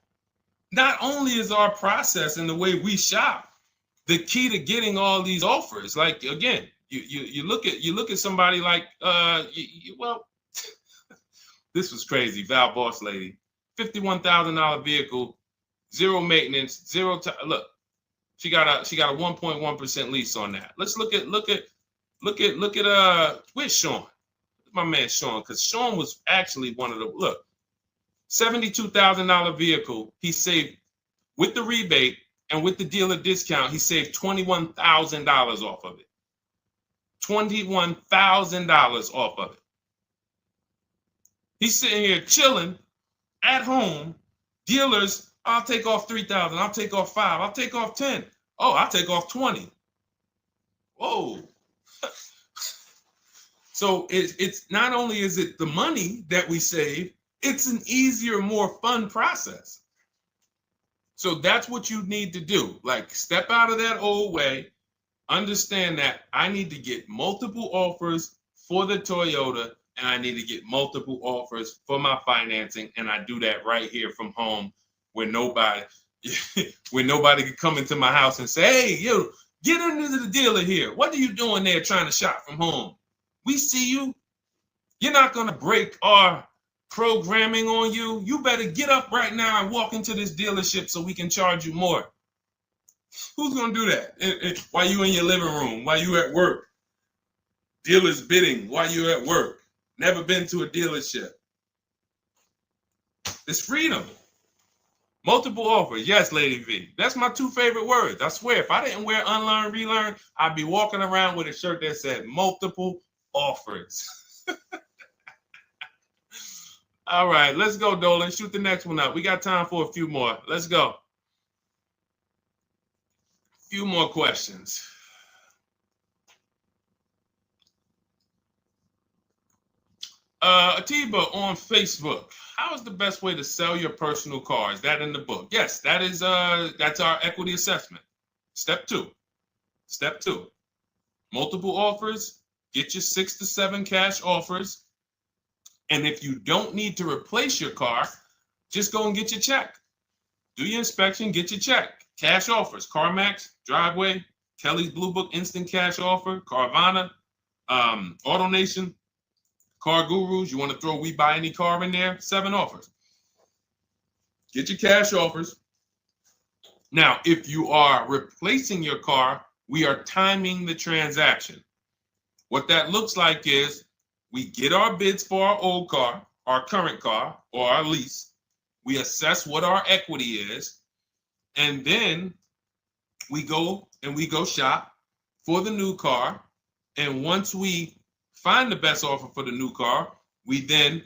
not only is our process and the way we shop the key to getting all these offers, like again, you look at somebody like this was crazy. Val Boss lady, $51,000 vehicle, zero maintenance, zero time. Look, she got a 1.1% lease on that. Let's look at where's Sean? My man Sean, because Sean was actually one of the $72,000 vehicle. He saved with the rebate and with the dealer discount. He saved $21,000 off of it. $21,000 off of it. He's sitting here chilling at home. Dealers, I'll take off $3,000. I'll take off $5,000. I'll take off $10,000. Oh, I'll take off $20,000. Whoa. So it's not only is it the money that we save, it's an easier, more fun process. So that's what you need to do. Like, step out of that old way. Understand that I need to get multiple offers for the Toyota, and I need to get multiple offers for my financing, and I do that right here from home, where nobody can come into my house and say, hey, get into the dealer here. What are you doing there trying to shop from home? We see you. You're not going to break our programming on you. You better get up right now and walk into this dealership so we can charge you more. Who's going to do that? While you in your living room, while you at work? Dealers bidding while you're at work. Never been to a dealership. It's freedom. Multiple offers. Yes, Lady V. That's my 2 favorite words. I swear, if I didn't wear unlearn, relearn, I'd be walking around with a shirt that said multiple offers. All right, let's go, Dolan. Shoot the next one up. We got time for a few more. Let's go. A few more questions. Atiba on Facebook. How is the best way to sell your personal car? Is that in the book? Yes, that's our equity assessment. Step 2. Step 2. Multiple offers. Get your 6 to 7 cash offers. And if you don't need to replace your car, just go and get your check. Do your inspection, get your check. Cash offers, CarMax, Driveway, Kelly's Blue Book Instant Cash Offer, Carvana, AutoNation, Car Gurus. You want to throw We Buy Any Car in there? 7 offers. Get your cash offers. Now, if you are replacing your car, we are timing the transaction. What that looks like is we get our bids for our old car, our current car, or our lease. We assess what our equity is, and then we go shop for the new car. And once we find the best offer for the new car, we then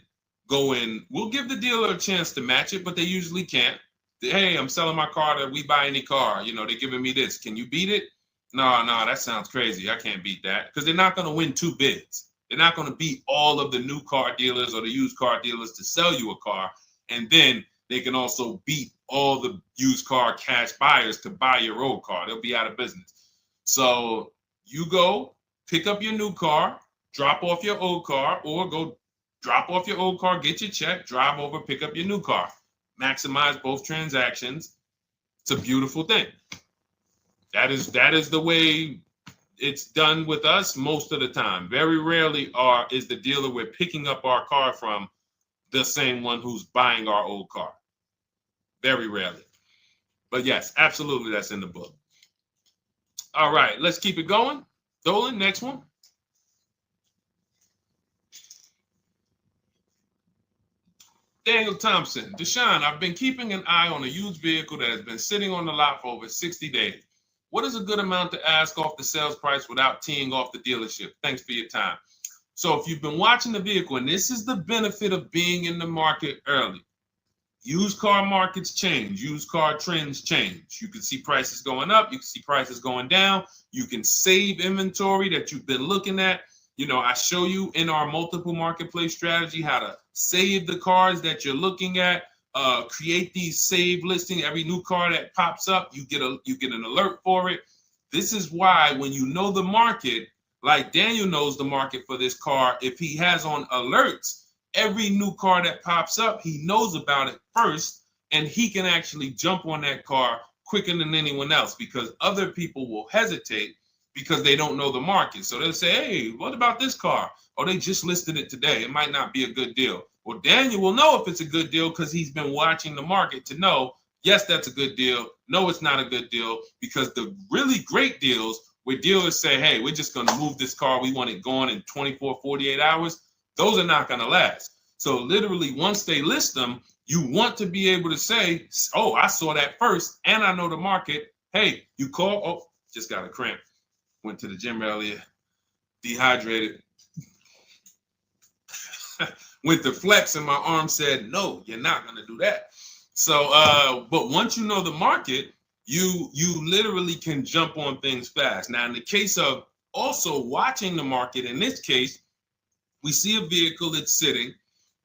go in. We'll give the dealer a chance to match it, but they usually can't. Hey, I'm selling my car to We Buy Any Car. You know, they're giving me this. Can you beat it? No, that sounds crazy. I can't beat that, because they're not going to win 2 bids. They're not going to beat all of the new car dealers or the used car dealers to sell you a car. And then they can also beat all the used car cash buyers to buy your old car. They'll be out of business. So you go pick up your new car, drop off your old car, or go drop off your old car, get your check, drive over, pick up your new car. Maximize both transactions. It's a beautiful thing. That is the way it's done with us most of the time. Very rarely is the dealer we're picking up our car from the same one who's buying our old car. Very rarely. But yes, absolutely, that's in the book. All right, let's keep it going. Dolan, next one. Daniel Thompson. Deshone, I've been keeping an eye on a used vehicle that has been sitting on the lot for over 60 days. What is a good amount to ask off the sales price without teeing off the dealership? Thanks for your time. So if you've been watching the vehicle, and this is the benefit of being in the market early, used car markets change, used car trends change. You can see prices going up, you can see prices going down, you can save inventory that you've been looking at. You know, I show you in our multiple marketplace strategy how to save the cars that you're looking at, create these save listings. Every new car that pops up, you get an alert for it. This is why when you know the market, like Daniel knows the market for this car, if he has on alerts, every new car that pops up, he knows about it first, and he can actually jump on that car quicker than anyone else, because other people will hesitate because they don't know the market. So they'll say, hey, what about this car? Oh, they just listed it today. It might not be a good deal. Well, Daniel will know if it's a good deal because he's been watching the market to know, yes, that's a good deal. No, it's not a good deal, because the really great deals where dealers say, hey, we're just going to move this car. We want it gone in 24, 48 hours. Those are not going to last. So literally, once they list them, you want to be able to say, oh, I saw that first and I know the market. Hey, you call. Oh, just got a cramp. Went to the gym earlier, dehydrated. Went to flex and my arm said, no, you're not going to do that. So, but once you know the market, you literally can jump on things fast. Now, in the case of also watching the market, in this case, we see a vehicle that's sitting.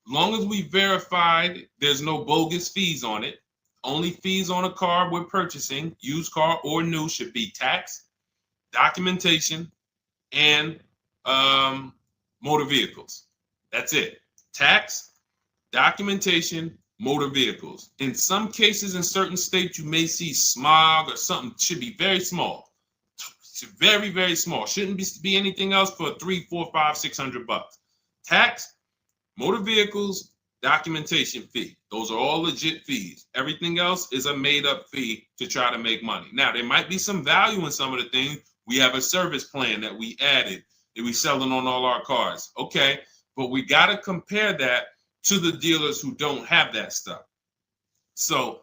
Long as we verified there's no bogus fees on it, only fees on a car we're purchasing, used car or new, should be tax, documentation, and motor vehicles. That's it. Tax, documentation, motor vehicles. In some cases, in certain states, you may see smog or something. Should be very small. Very, very small. Shouldn't be anything else for $300, $400, $500, $600. Tax, motor vehicles, documentation fee. Those are all legit fees. Everything else is a made-up fee to try to make money. Now, there might be some value in some of the things. We have a service plan that we added that we selling on all our cars. Okay, but we got to compare that to the dealers who don't have that stuff. So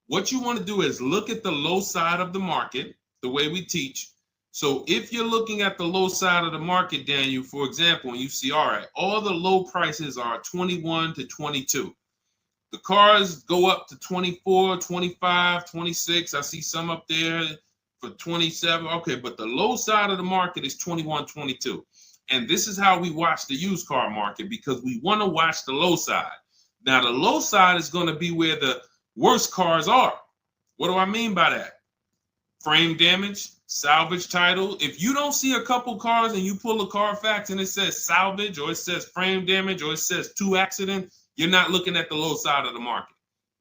what you want to do is look at the low side of the market, the way we teach. So if you're looking at the low side of the market, Daniel, for example, and you see, all right, all the low prices are 21 to 22. The cars go up to 24, 25, 26. I see some up there for 27. Okay, but the low side of the market is 21, 22. And this is how we watch the used car market, because we want to watch the low side. Now, the low side is going to be where the worst cars are. What do I mean by that? frame damage, salvage title. If you don't see a couple cars and you pull a Carfax and it says salvage or it says frame damage or it says 2 accident, you're not looking at the low side of the market.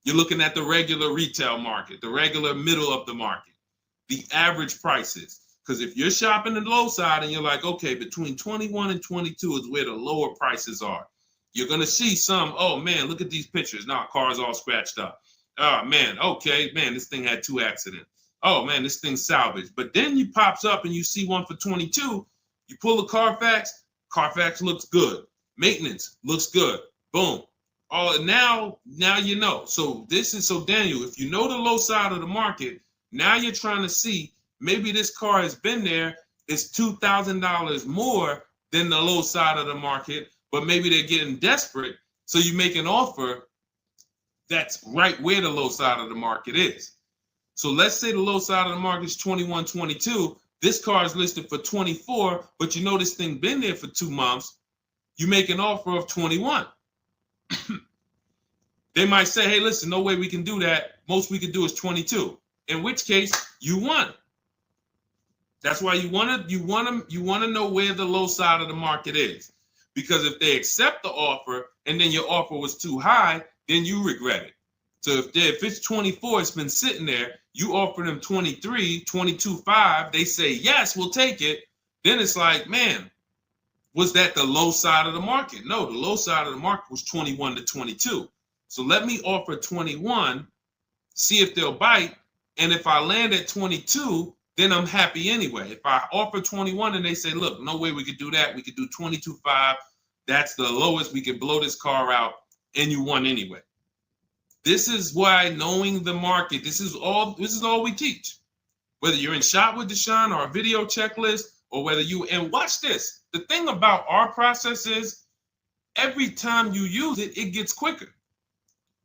You're looking at the regular retail market, the regular middle of the market, the average prices. Because if you're shopping the low side and you're like, okay, between 21 and 22 is where the lower prices are, you're going to see some, oh man, look at these pictures. Now, car's all scratched up. Oh man, okay, man, this thing had 2 accidents. Oh man, this thing's salvaged. But then you pops up and you see one for 22. You pull a Carfax. Carfax looks good. Maintenance looks good. Boom. Oh, now you know. So Daniel, if you know the low side of the market, now you're trying to see maybe this car has been there. It's $2,000 more than the low side of the market, but maybe they're getting desperate. So you make an offer that's right where the low side of the market is. So let's say the low side of the market is 21, 22. This car is listed for 24, but you know this thing been there for 2 months. You make an offer of 21. They might say, hey, listen, no way we can do that. Most we can do is 22. In which case, you won. That's why you want to know where the low side of the market is. Because if they accept the offer and then your offer was too high, then you regret it. So if it's 24, it's been sitting there, you offer them 23, 22.5, they say, yes, we'll take it. Then it's like, man, was that the low side of the market? No, the low side of the market was 21 to 22. So let me offer 21, see if they'll bite. And if I land at 22, then I'm happy anyway. If I offer 21 and they say, look, no way we could do that. We could do 22.5. That's the lowest. We can blow this car out, and you won anyway. This is why knowing the market, this is all we teach. Whether you're in Shop with Deshone or a video checklist, or whether and watch this. The thing about our process is every time you use it, it gets quicker.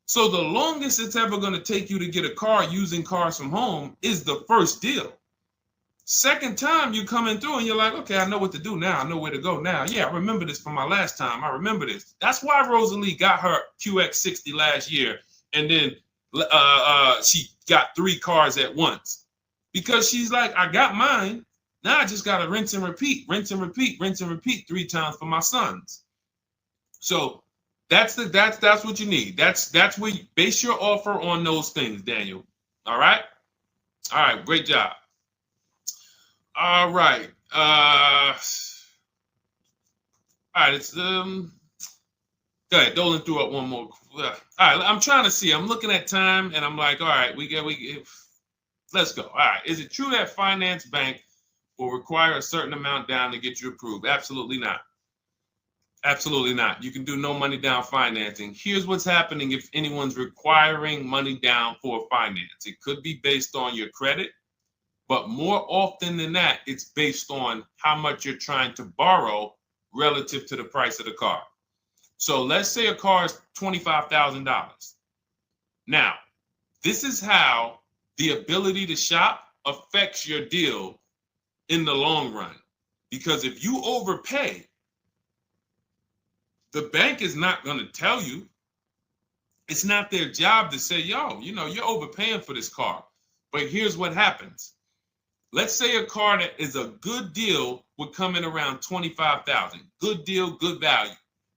So the longest it's ever going to take you to get a car using Cars from Home is the first deal. Second time you coming through and you're like, okay, I know what to do now. I know where to go now. Yeah, I remember this from my last time. I remember this. That's why Rosalie got her QX60 last year. And then she got 3 cars at once. Because she's like, I got mine. Now I just got to rinse and repeat 3 times for my sons. So that's what you need. That's where you base your offer on those things, Daniel. All right? All right, great job. All right. All right, it's go ahead, Dolan threw up one more. All right, I'm trying to see. I'm looking at time and I'm like, all right, let's go. All right. Is it true that finance bank will require a certain amount down to get you approved? Absolutely not. Absolutely not. You can do no money down financing. Here's what's happening if anyone's requiring money down for finance. It could be based on your credit, but more often than that, it's based on how much you're trying to borrow relative to the price of the car. So let's say a car is $25,000. Now, this is how the ability to shop affects your deal in the long run. Because if you overpay, the bank is not going to tell you. It's not their job to say, yo, you're overpaying for this car. But here's what happens. Let's say a car that is a good deal would come in around $25,000. Good deal, good value.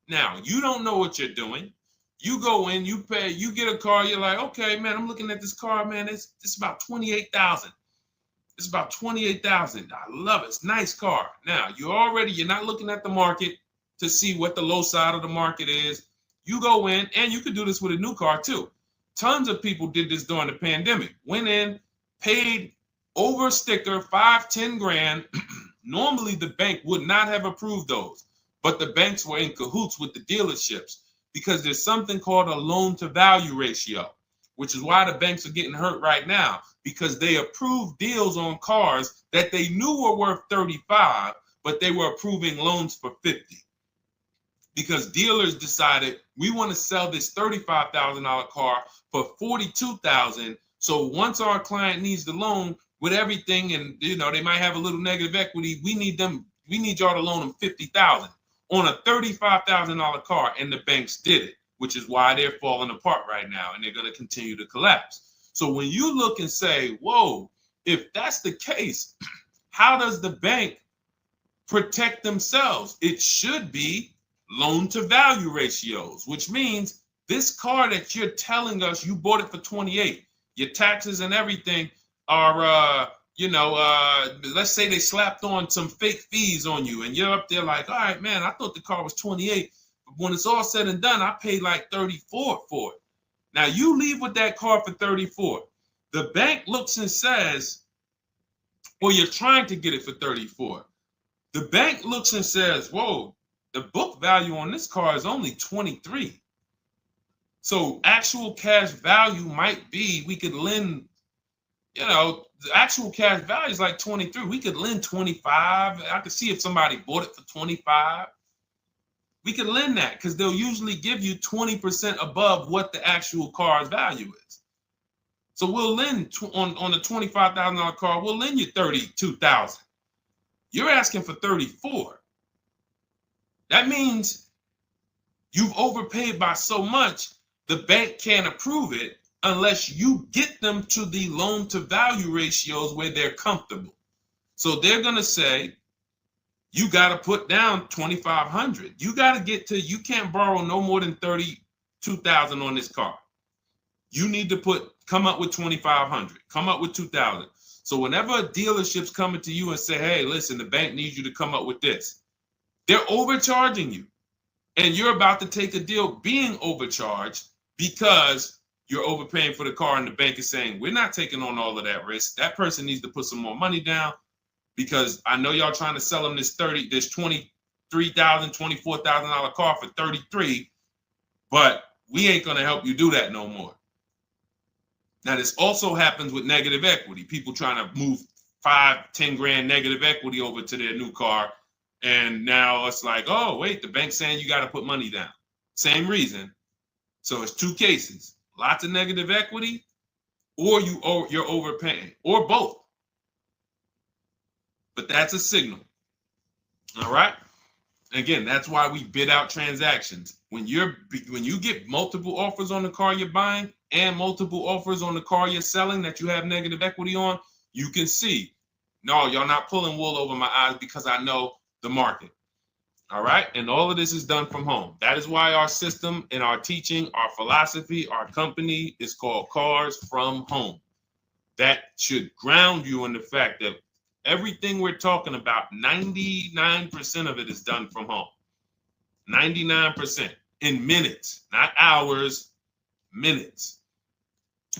Now, you don't know what you're doing. You go in, you pay, you get a car, you're like, okay, man, I'm looking at this car, man, it's about $28,000. It's about $28,000. I love it. It's a nice car. Now, you're not looking at the market to see what the low side of the market is. You go in, and you could do this with a new car too. Tons of people did this during the pandemic. Went in, paid over sticker, 5-10 grand. Normally, the bank would not have approved those, but the banks were in cahoots with the dealerships because there's something called a loan to value ratio, which is why the banks are getting hurt right now because they approved deals on cars that they knew were worth 35, but they were approving loans for 50. Because dealers decided we want to sell this $35,000 car for $42,000. So once our client needs the loan with everything, and they might have a little negative equity, we need y'all to loan them $50,000 on a $35,000 car, and the banks did it, which is why they're falling apart right now, and they're going to continue to collapse. So when you look and say, whoa, if that's the case, how does the bank protect themselves? It should be loan to value ratios, which means this car that you're telling us you bought it for 28, your taxes and everything are, let's say they slapped on some fake fees on you and you're up there like, all right, man, I thought the car was 28. But when it's all said and done, I paid like 34 for it. Now you leave with that car for 34. The bank looks and says, well, you're trying to get it for 34. The bank looks and says, whoa, the book value on this car is only 23. So actual cash value might be, we could lend, the actual cash value is like 23. We could lend 25. I could see if somebody bought it for 25. We could lend that because they'll usually give you 20% above what the actual car's value is. So we'll lend on the $25,000 car, we'll lend you $32,000. You're asking for 34. That means you've overpaid by so much, the bank can't approve it unless you get them to the loan to value ratios where they're comfortable. So they're going to say, you got to put down $2,500. You got to get to, you can't borrow no more than $32,000 on this car. You need to come up with $2,500, come up with $2,000. So whenever a dealership's coming to you and say, hey, listen, the bank needs you to come up with this, they're overcharging you. And you're about to take a deal being overcharged because you're overpaying for the car and the bank is saying, we're not taking on all of that risk. That person needs to put some more money down because I know y'all trying to sell them this $23,000, $24,000 car for 33, but we ain't going to help you do that no more. Now, this also happens with negative equity. People trying to move 5-10 grand negative equity over to their new car. And now it's like, oh, wait, the bank's saying you got to put money down. Same reason. So it's two cases, lots of negative equity or you're overpaying or both. But that's a signal. All right. Again, that's why we bid out transactions. When you get multiple offers on the car you're buying and multiple offers on the car you're selling that you have negative equity on, you can see, no, y'all not pulling wool over my eyes because I know the market. All right. And all of this is done from home. That is why our system and our teaching, our philosophy, our company is called Cars from Home. That should ground you in the fact that everything we're talking about, 99% of it is done from home. 99% in minutes, not hours, minutes.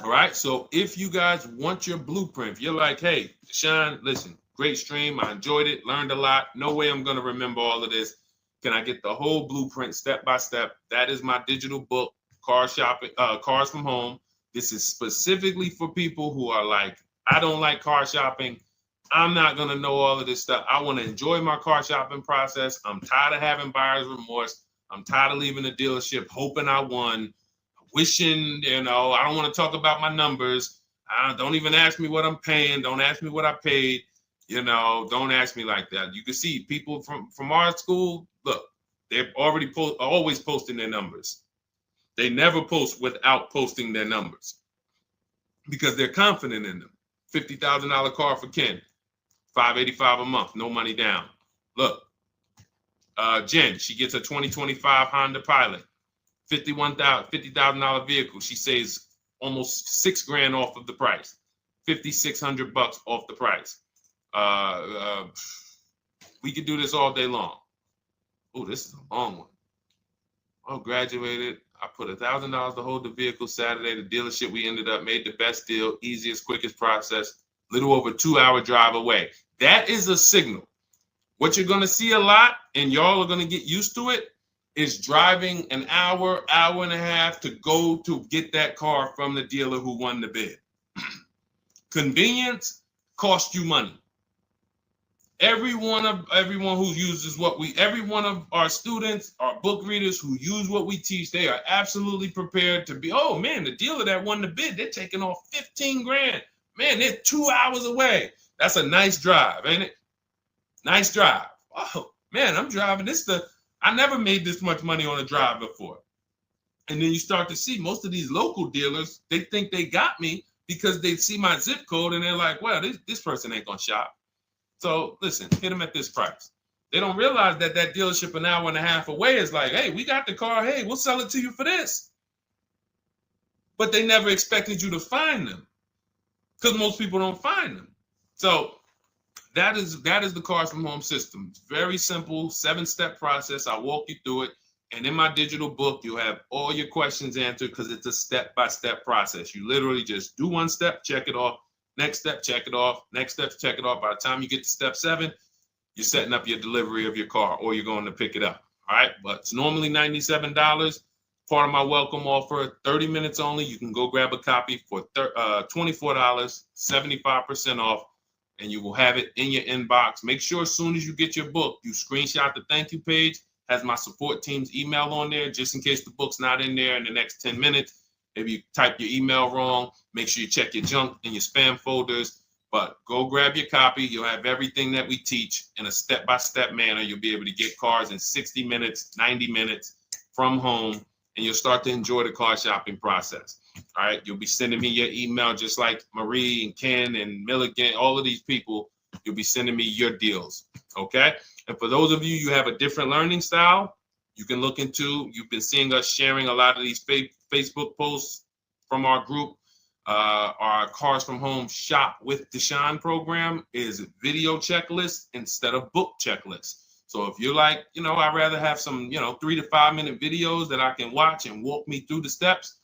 All right. So if you guys want your blueprint, if you're like, hey, Deshone, listen, great stream. I enjoyed it, learned a lot. No way I'm going to remember all of this. Can I get the whole blueprint step by step? That is my digital book, Cars from Home. This is specifically for people who are like, I don't like car shopping. I'm not going to know all of this stuff. I want to enjoy my car shopping process. I'm tired of having buyer's remorse. I'm tired of leaving the dealership hoping I won, wishing, I don't want to talk about my numbers. Don't even ask me what I'm paying. Don't ask me what I paid. Don't ask me like that. You can see people from our school, look, they're already always posting their numbers. They never post without posting their numbers because they're confident in them. $50,000 car for Ken, $585 a month, no money down. Look, Jen, she gets a 2025 Honda Pilot, $50,000 vehicle. She saves almost $6,000 off of the price, $5,600 off the price. We could do this all day long. Oh, this is a long one. Oh, graduated. I put $1,000 to hold the vehicle Saturday. The dealership we ended up made the best deal, easiest, quickest process, little over 2-hour drive away. That is a signal. What you're going to see a lot, and y'all are going to get used to it, is driving an hour, hour and a half to go to get that car from the dealer who won the bid. Convenience costs you money. Every one of our students, our book readers who use what we teach, they are absolutely prepared to be, oh man, the dealer that won the bid, they're taking off $15,000. Man, they're 2 hours away. That's a nice drive, ain't it? Nice drive. Oh man, I'm driving I never made this much money on a drive before. And then you start to see most of these local dealers, they think they got me because they see my zip code and they're like, well, this person ain't gonna shop. So listen, hit them at this price. They don't realize that that dealership an hour and a half away is like, hey, we got the car. Hey, we'll sell it to you for this. But they never expected you to find them because most people don't find them. So that is the Cars from Home system. It's very simple, 7-step process. I walk you through it. And in my digital book, you'll have all your questions answered because it's a step-by-step process. You literally just do one step, check it off. Next step, check it off. Next step, check it off. By the time you get to step 7, you're setting up your delivery of your car or you're going to pick it up. All right. But it's normally $97. Part of my welcome offer, 30 minutes only. You can go grab a copy for $24, 75% off, and you will have it in your inbox. Make sure as soon as you get your book, you screenshot the thank you page, has my support team's email on there, just in case the book's not in there in the next 10 minutes. Maybe you type your email wrong. Make sure you check your junk and your spam folders. But go grab your copy. You'll have everything that we teach in a step-by-step manner. You'll be able to get cars in 60 minutes, 90 minutes from home, and you'll start to enjoy the car shopping process. All right. You'll be sending me your email just like Marie and Ken and Milligan, all of these people. You'll be sending me your deals. Okay. And for those of you, you have a different learning style, you can look into, you've been seeing us sharing a lot of these Facebook posts from our group. Our Cars from Home Shop with Deshone program is video checklist instead of book checklist. So if you're like, I'd rather have some, 3 to 5 minute videos that I can watch and walk me through the steps,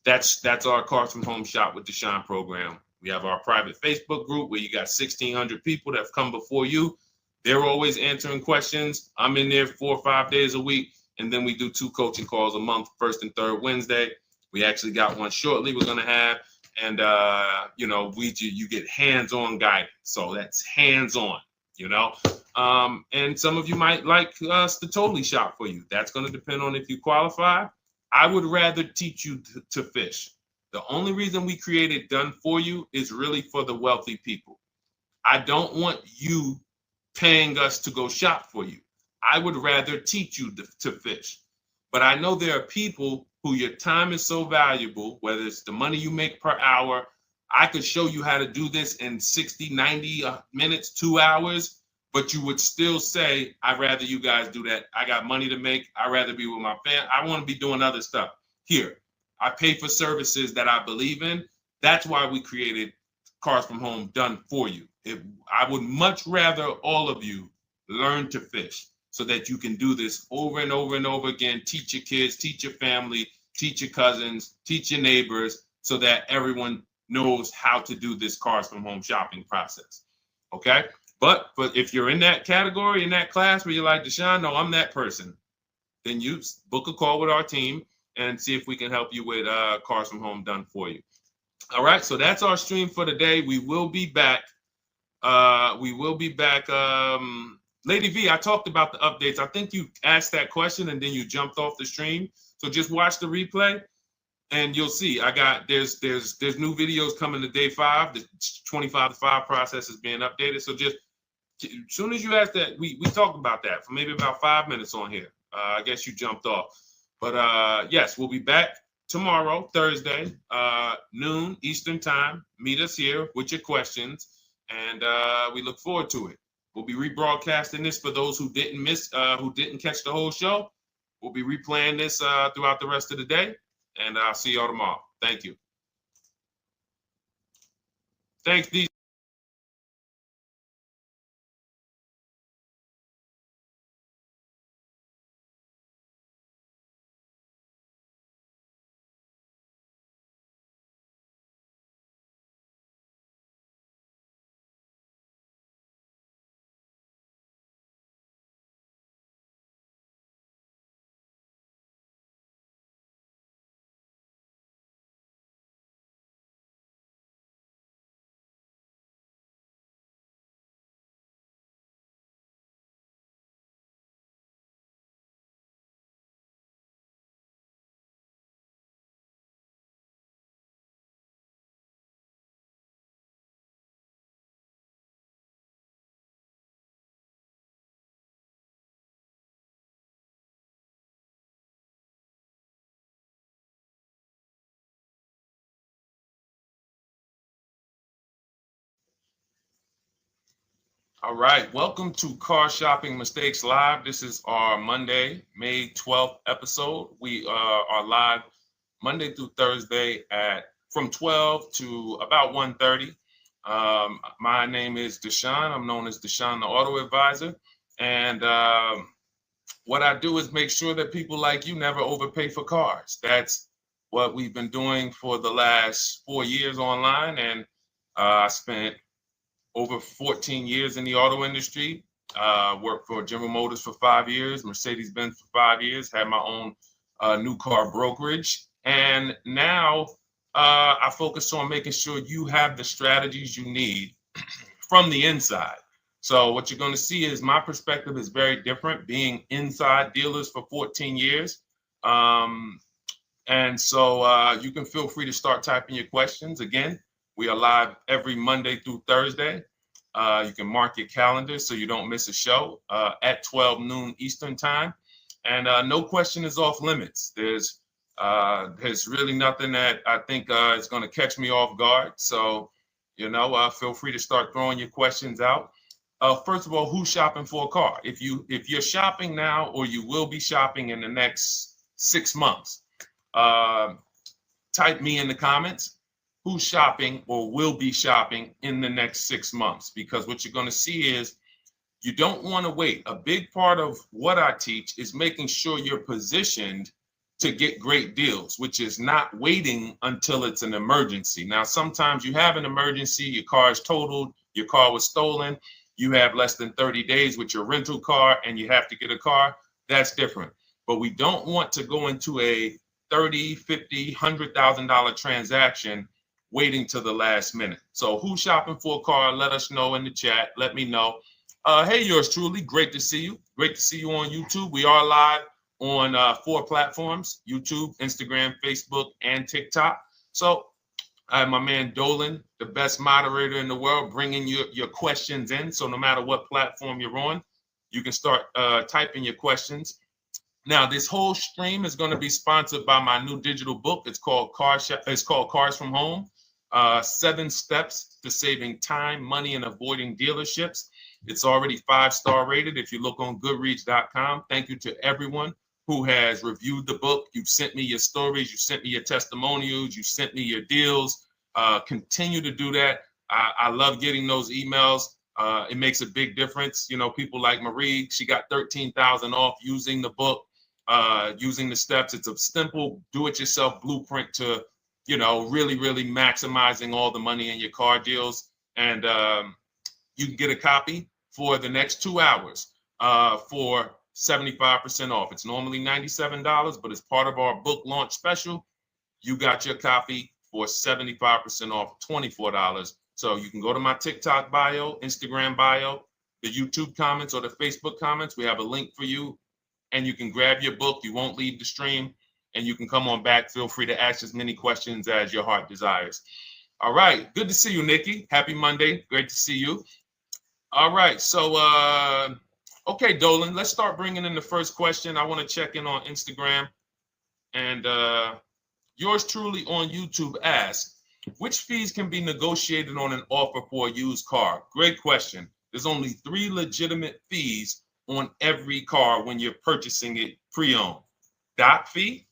that's our Cars from Home Shop with Deshone program. We have our private Facebook group where you got 1,600 people that have come before you. They're always answering questions. I'm in there 4 or 5 days a week. And then we do 2 coaching calls a month, first and third Wednesday. We actually got one shortly we're going to have. And, you get hands-on guidance. So that's hands-on, and some of you might like us to totally shop for you. That's going to depend on if you qualify. I would rather teach you to fish. The only reason we created Done For You is really for the wealthy people. I don't want you paying us to go shop for you. I would rather teach you to fish. But I know there are people who your time is so valuable, whether it's the money you make per hour. I could show you how to do this in 60, 90 minutes, 2 hours, but you would still say, I'd rather you guys do that. I got money to make. I'd rather be with my family. I want to be doing other stuff. Here, I pay for services that I believe in. That's why we created Cars from Home Done For You. I would much rather all of you learn to fish so that you can do this over and over and over again. Teach your kids, teach your family, teach your cousins, teach your neighbors, so that everyone knows how to do this Cars from Home shopping process. Okay? But if you're in that category, in that class where you're like, Deshone, no, I'm that person, then you book a call with our team and see if we can help you with Cars from Home Done For You. All right, so that's our stream for today. We will be back. Lady V, I talked about the updates. I think you asked that question and then you jumped off the stream. So just watch the replay and you'll see there's new videos coming to day 5. The 25 to 5 process is being updated. So just as soon as you asked that, we talked about that for maybe about 5 minutes on here. I guess you jumped off. But yes, we'll be back tomorrow, Thursday, noon Eastern time. Meet us here with your questions, and we look forward to it. We'll be rebroadcasting this for those who didn't catch the whole show. We'll be replaying this throughout the rest of the day, and I'll see y'all tomorrow. Thank you. Thanks, DJ. All right, welcome to Car Shopping Mistakes Live. This is our Monday, May 12th episode. We are live Monday through Thursday from 12 to about 1:30. My name is Deshone. I'm known as Deshone the Auto Advisor. And what I do is make sure that people like you never overpay for cars. That's what we've been doing for the last 4 years online. And I spent over 14 years in the auto industry. Worked for General Motors for 5 years, Mercedes-Benz for 5 years, had my own new car brokerage. And now I focus on making sure you have the strategies you need from the inside. So what you're going to see is my perspective is very different, being inside dealers for 14 years. And so you can feel free to start typing your questions. Again, we are live every Monday through Thursday. You can mark your calendar so you don't miss a show at 12 noon Eastern time. And no question is off limits. There's really nothing that I think is going to catch me off guard. So, feel free to start throwing your questions out. First of all, who's shopping for a car? If you're shopping now, or you will be shopping in the next 6 months, type me in the comments. Who's shopping or will be shopping in the next 6 months? Because what you're going to see is you don't want to wait. A big part of what I teach is making sure you're positioned to get great deals, which is not waiting until it's an emergency. Now, sometimes you have an emergency, your car is totaled, your car was stolen, you have less than 30 days with your rental car and you have to get a car. That's different. But we don't want to go into a $30,000, $50,000, $100,000 transaction waiting to the last minute. So who's shopping for a car? Let us know in the chat. Let me know. Hey, yours truly. Great to see you. Great to see you on YouTube. We are live on 4 platforms: YouTube, Instagram, Facebook, and TikTok. So I have my man Dolan, the best moderator in the world, bringing your questions in. So no matter what platform you're on, you can start typing your questions. Now, this whole stream is going to be sponsored by my new digital book. It's called Cars from Home. 7 steps to saving time, money, and avoiding dealerships. It's already 5-star rated. If you look on goodreads.com, thank you to everyone who has reviewed the book. You've sent me your stories. You sent me your testimonials. You sent me your deals. Continue to do that. I love getting those emails. It makes a big difference. People like Marie, she got 13,000 off using the book, using the steps. It's a simple do-it-yourself blueprint to really, really maximizing all the money in your car deals. And you can get a copy for the next 2 hours for 75% off. It's normally $97, but as part of our book launch special, you got your copy for 75% off, $24. So you can go to my TikTok bio, Instagram bio, the YouTube comments, or the Facebook comments. We have a link for you, and you can grab your book. You won't leave the stream. And you can come on back. Feel free to ask as many questions as your heart desires. All right. Good to see you, Nikki. Happy Monday. Great to see you. All right. So, okay, Dolan, let's start bringing in the first question. I want to check in on Instagram. And yours truly on YouTube asks, which fees can be negotiated on an offer for a used car? Great question. There's only 3 legitimate fees on every car when you're purchasing it pre-owned. Doc fee.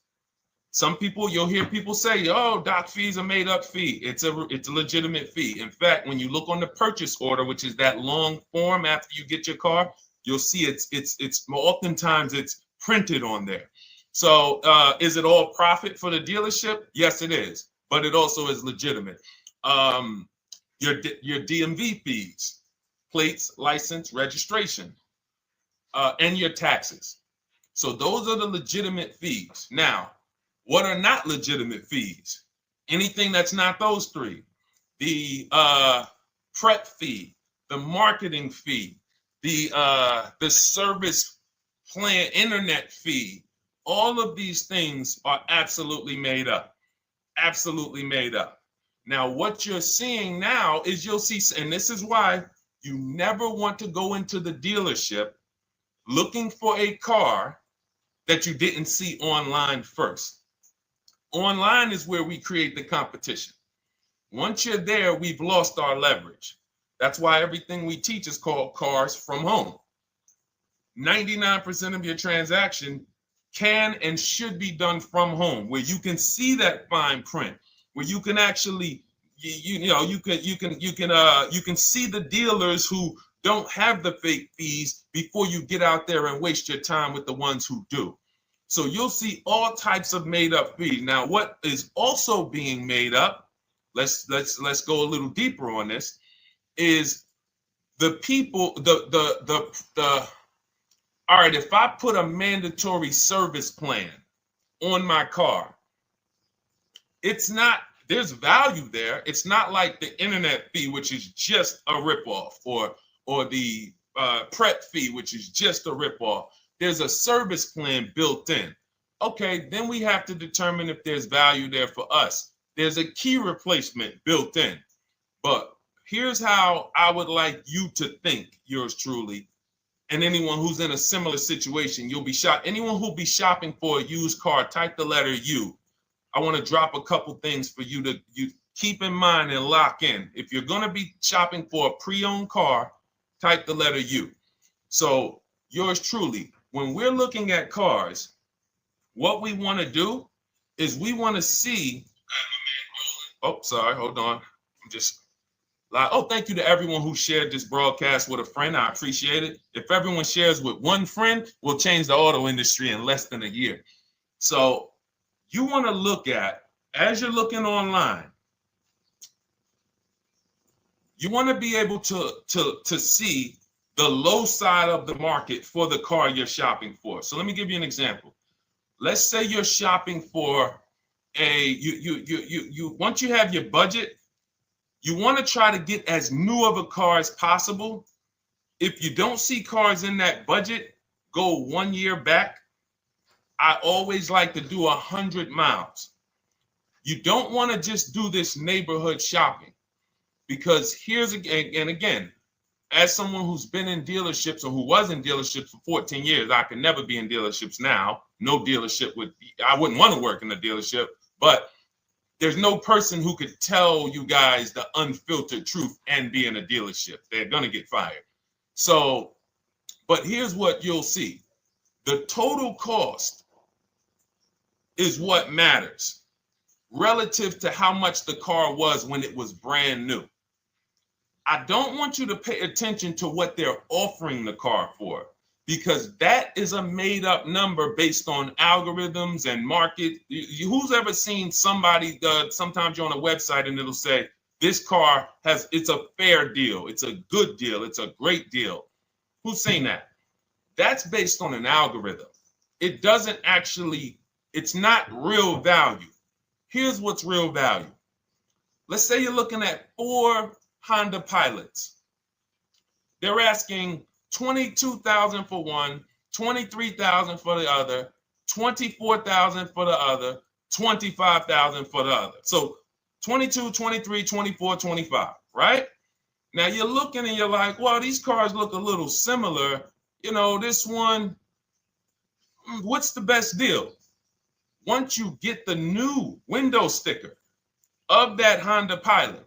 Some people, you'll hear people say, "Oh, doc fees are made up fee." It's a legitimate fee. In fact, when you look on the purchase order, which is that long form after you get your car, you'll see it's oftentimes it's printed on there. So is it all profit for the dealership? Yes, it is, but it also is legitimate. Your DMV fees, plates, license, registration, and your taxes. So those are the legitimate fees. Now, what are not legitimate fees? Anything that's not those 3. The prep fee, the marketing fee, the service plan, internet fee. All of these things are absolutely made up. Absolutely made up. Now, what you're seeing now is you'll see, and this is why you never want to go into the dealership looking for a car that you didn't see online first. Online is where we create the competition. Once you're there, we've lost our leverage. That's why everything we teach is called Cars from Home. 99% of your transaction can and should be done from home, where you can see that fine print, where you can actually you can see the dealers who don't have the fake fees before you get out there and waste your time with the ones who do. So you'll see all types of made up fees. Now, what is also being made up, let's go a little deeper on this, is the people, all right, if I put a mandatory service plan on my car, it's not, there's value there. It's not like the internet fee, which is just a ripoff, or the prep fee, which is just a ripoff. There's a service plan built in. Okay, then we have to determine if there's value there for us. There's a key replacement built in. But here's how I would like you to think, yours truly, and anyone who's in a similar situation. You'll be shocked. Anyone who'll be shopping for a used car, type the letter U. I want to drop a couple things for you to keep in mind and lock in. If you're going to be shopping for a pre-owned car, type the letter U. So yours truly, when we're looking at cars, what we want to do is we want to see. Oh, sorry, hold on. I'm just. Oh, thank you to everyone who shared this broadcast with a friend. I appreciate it. If everyone shares with one friend, we'll change the auto industry in less than a year. So you want to look at, as you're looking online, you want to be able to see the low side of the market for the car you're shopping for. So let me give you an example. Let's say you're shopping for once you have your budget, you want to try to get as new of a car as possible. If you don't see cars in that budget, go 1 year back. I always like to do 100 miles. You don't want to just do this neighborhood shopping, because here's again, as someone who's been in dealerships or who was in dealerships for 14 years, I can never be in dealerships now. No dealership I wouldn't want to work in a dealership, but there's no person who could tell you guys the unfiltered truth and be in a dealership. They're going to get fired. So, but here's what you'll see. The total cost is what matters relative to how much the car was when it was brand new. I don't want you to pay attention to what they're offering the car for, because that is a made up number based on algorithms and market. Who's ever seen somebody, sometimes you're on a website and it'll say, this car it's a fair deal. It's a good deal. It's a great deal. Who's seen that? That's based on an algorithm. It doesn't actually, it's not real value. Here's what's real value. Let's say you're looking at 4 Honda Pilots. They're asking $22,000 for one, $23,000 for the other, $24,000 for the other, $25,000 for the other. So 22, 23, 24, 25, right? Now you're looking and you're like, well, these cars look a little similar. You know, this one, what's the best deal? Once you get the new window sticker of that Honda Pilot,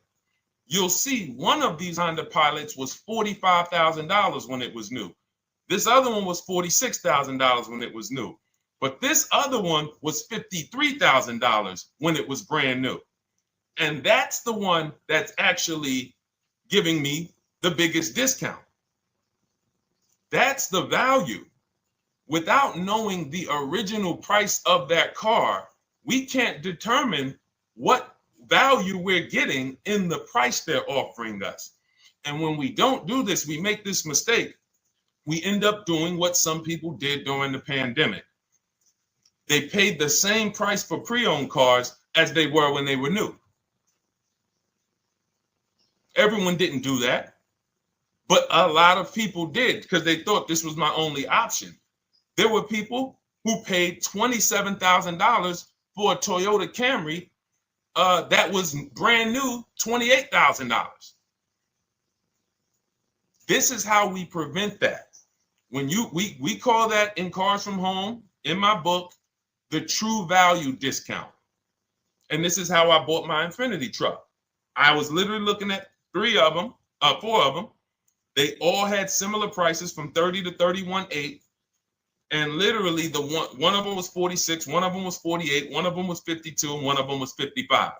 you'll see one of these Honda Pilots was $45,000 when it was new. This other one was $46,000 when it was new. But this other one was $53,000 when it was brand new. And that's the one that's actually giving me the biggest discount. That's the value. Without knowing the original price of that car, we can't determine what value we're getting in the price they're offering us. And when we don't do this, we make this mistake. We end up doing what some people did during the pandemic. They paid the same price for pre-owned cars as they were when they were new. Everyone didn't do that, but a lot of people did because they thought this was my only option. There were people who paid $27,000 for a Toyota Camry that was brand new, $28,000. This is how we prevent that. When we call that in Cars from Home, in my book, the true value discount. And this is how I bought my Infinity truck. I was literally looking at 3 of them, 4 of them. They all had similar prices from 30 to 31.8. And literally the one of them was 46, one of them was 48, one of them was 52, and one of them was 55.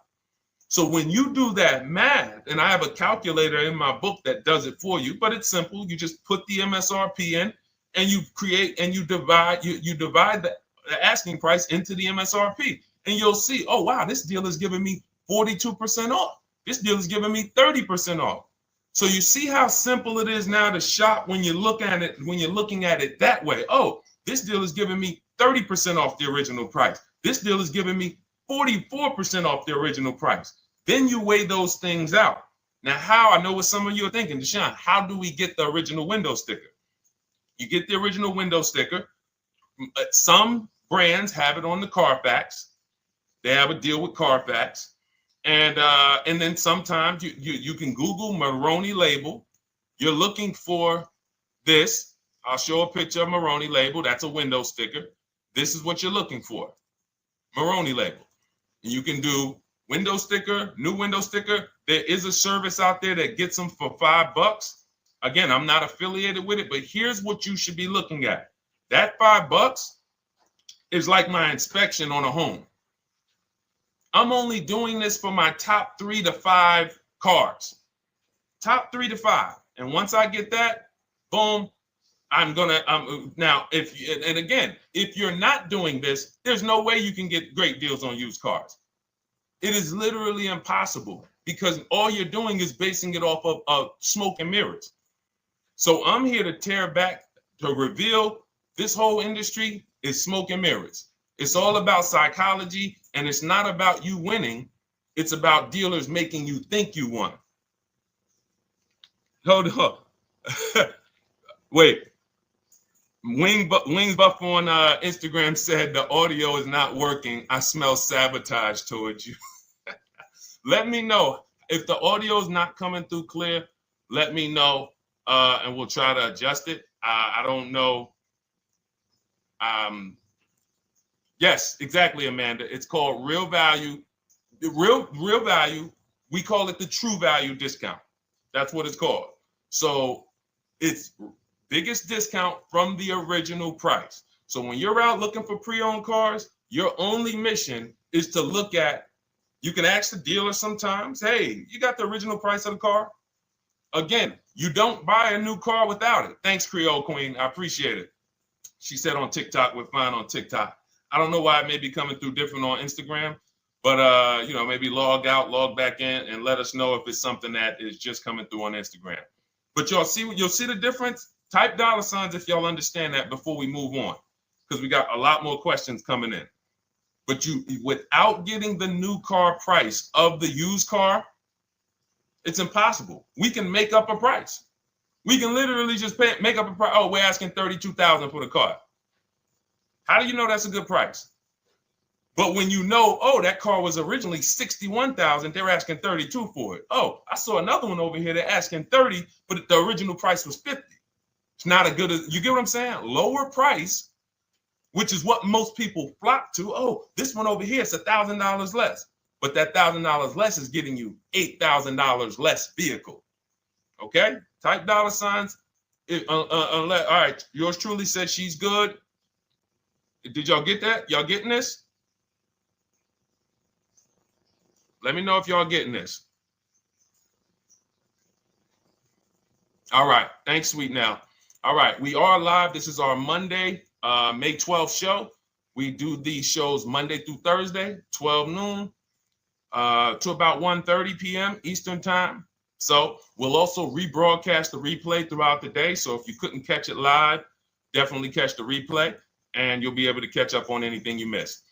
So when you do that math, and I have a calculator in my book that does it for you, but it's simple. You just put the MSRP in and you create and you divide the asking price into the MSRP. And you'll see, oh, wow, this deal is giving me 42% off. This deal is giving me 30% off. So you see how simple it is now to shop when you look at it, when you're looking at it that way. Oh, this deal is giving me 30% off the original price. This deal is giving me 44% off the original price. Then you weigh those things out. Now, how? I know what some of you are thinking, Deshone, how do we get the original window sticker? You get the original window sticker. Some brands have it on the Carfax. They have a deal with Carfax. And then sometimes you can Google Maroney label. You're looking for this. I'll show a picture of Maroney label. That's a window sticker. This is what you're looking for. Maroney label. And you can do window sticker, new window sticker. There is a service out there that gets them for $5. Again, I'm not affiliated with it, but here's what you should be looking at. That $5 is like my inspection on a home. I'm only doing this for my top 3 to 5 cars. Top 3 to 5. And once I get that, boom, now, if you're not doing this, there's no way you can get great deals on used cars. It is literally impossible because all you're doing is basing it off of smoke and mirrors. So I'm here to tear back, to reveal this whole industry is smoke and mirrors. It's all about psychology, and it's not about you winning. It's about dealers making you think you won. Hold up. Wait. Wings Buff on Instagram said the audio is not working. I smell sabotage towards you. Let me know if the audio is not coming through clear. Let me know, and we'll try to adjust it. I don't know. Yes, exactly, Amanda. It's called real value. Real value. We call it the true value discount. That's what it's called. So it's biggest discount from the original price. So when you're out looking for pre-owned cars, your only mission is to look at, you can ask the dealer sometimes, hey, you got the original price of the car? Again, you don't buy a new car without it. Thanks, Creole Queen. I appreciate it. She said on TikTok, we're fine on TikTok. I don't know why it may be coming through different on Instagram, but maybe log out, log back in, and let us know if it's something that is just coming through on Instagram. But you'll see the difference. Type $ if y'all understand that before we move on, because we got a lot more questions coming in. But without getting the new car price of the used car, it's impossible. We can make up a price. We can literally just make up a price. Oh, we're asking $32,000 for the car. How do you know that's a good price? But when you know, oh, that car was originally $61,000, they're asking $32,000 for it. Oh, I saw another one over here. They're asking $30,000, but the original price was $50,000. It's not a good, you get what I'm saying? Lower price, which is what most people flock to. Oh, this one over here is $1,000 less. But that $1,000 less is getting you $8,000 less vehicle. Okay? Type $. All right, yours truly said she's good. Did y'all get that? Y'all getting this? Let me know if y'all getting this. All right. Thanks, Sweet Now. All right. We are live. This is our Monday, May 12th show. We do these shows Monday through Thursday, 12 noon to about 1:30 p.m. Eastern time. So we'll also rebroadcast the replay throughout the day. So if you couldn't catch it live, definitely catch the replay, and you'll be able to catch up on anything you missed.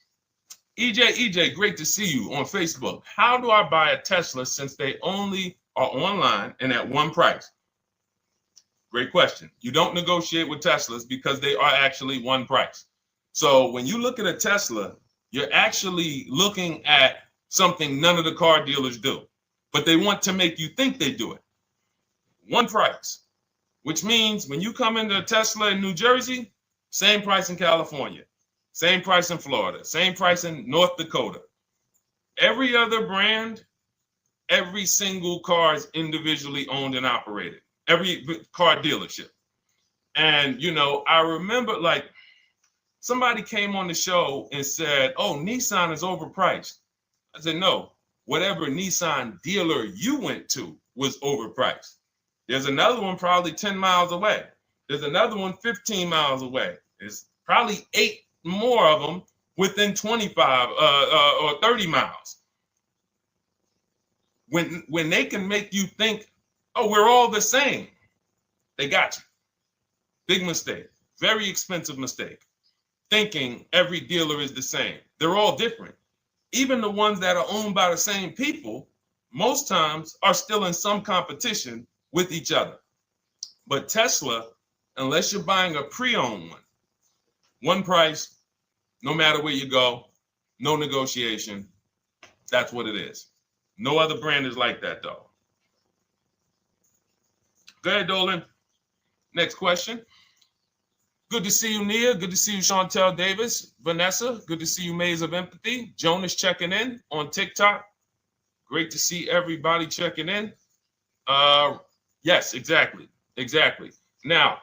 EJ, great to see you on Facebook. How do I buy a Tesla since they only are online and at one price? Great question. You don't negotiate with Teslas because they are actually one price. So when you look at a Tesla, you're actually looking at something none of the car dealers do, but they want to make you think they do it. One price, which means when you come into a Tesla in New Jersey, same price in California, same price in Florida, same price in North Dakota. Every other brand Every single car is individually owned and operated. Every car dealership. And, I remember like somebody came on the show and said, oh, Nissan is overpriced. I said, no, whatever Nissan dealer you went to was overpriced. There's another one probably 10 miles away. There's another one 15 miles away. There's probably 8 more of them within 25 or 30 miles. When they can make you think, oh, we're all the same, they got you. Big mistake. Very expensive mistake. Thinking every dealer is the same. They're all different. Even the ones that are owned by the same people, most times are still in some competition with each other. But Tesla, unless you're buying a pre-owned one price, no matter where you go, no negotiation. That's what it is. No other brand is like that, though. Go ahead, Dolan. Next question. Good to see you, Nia. Good to see you, Chantel Davis. Vanessa, good to see you, Maze of Empathy. Jonas checking in on TikTok. Great to see everybody checking in. Yes, exactly. Now,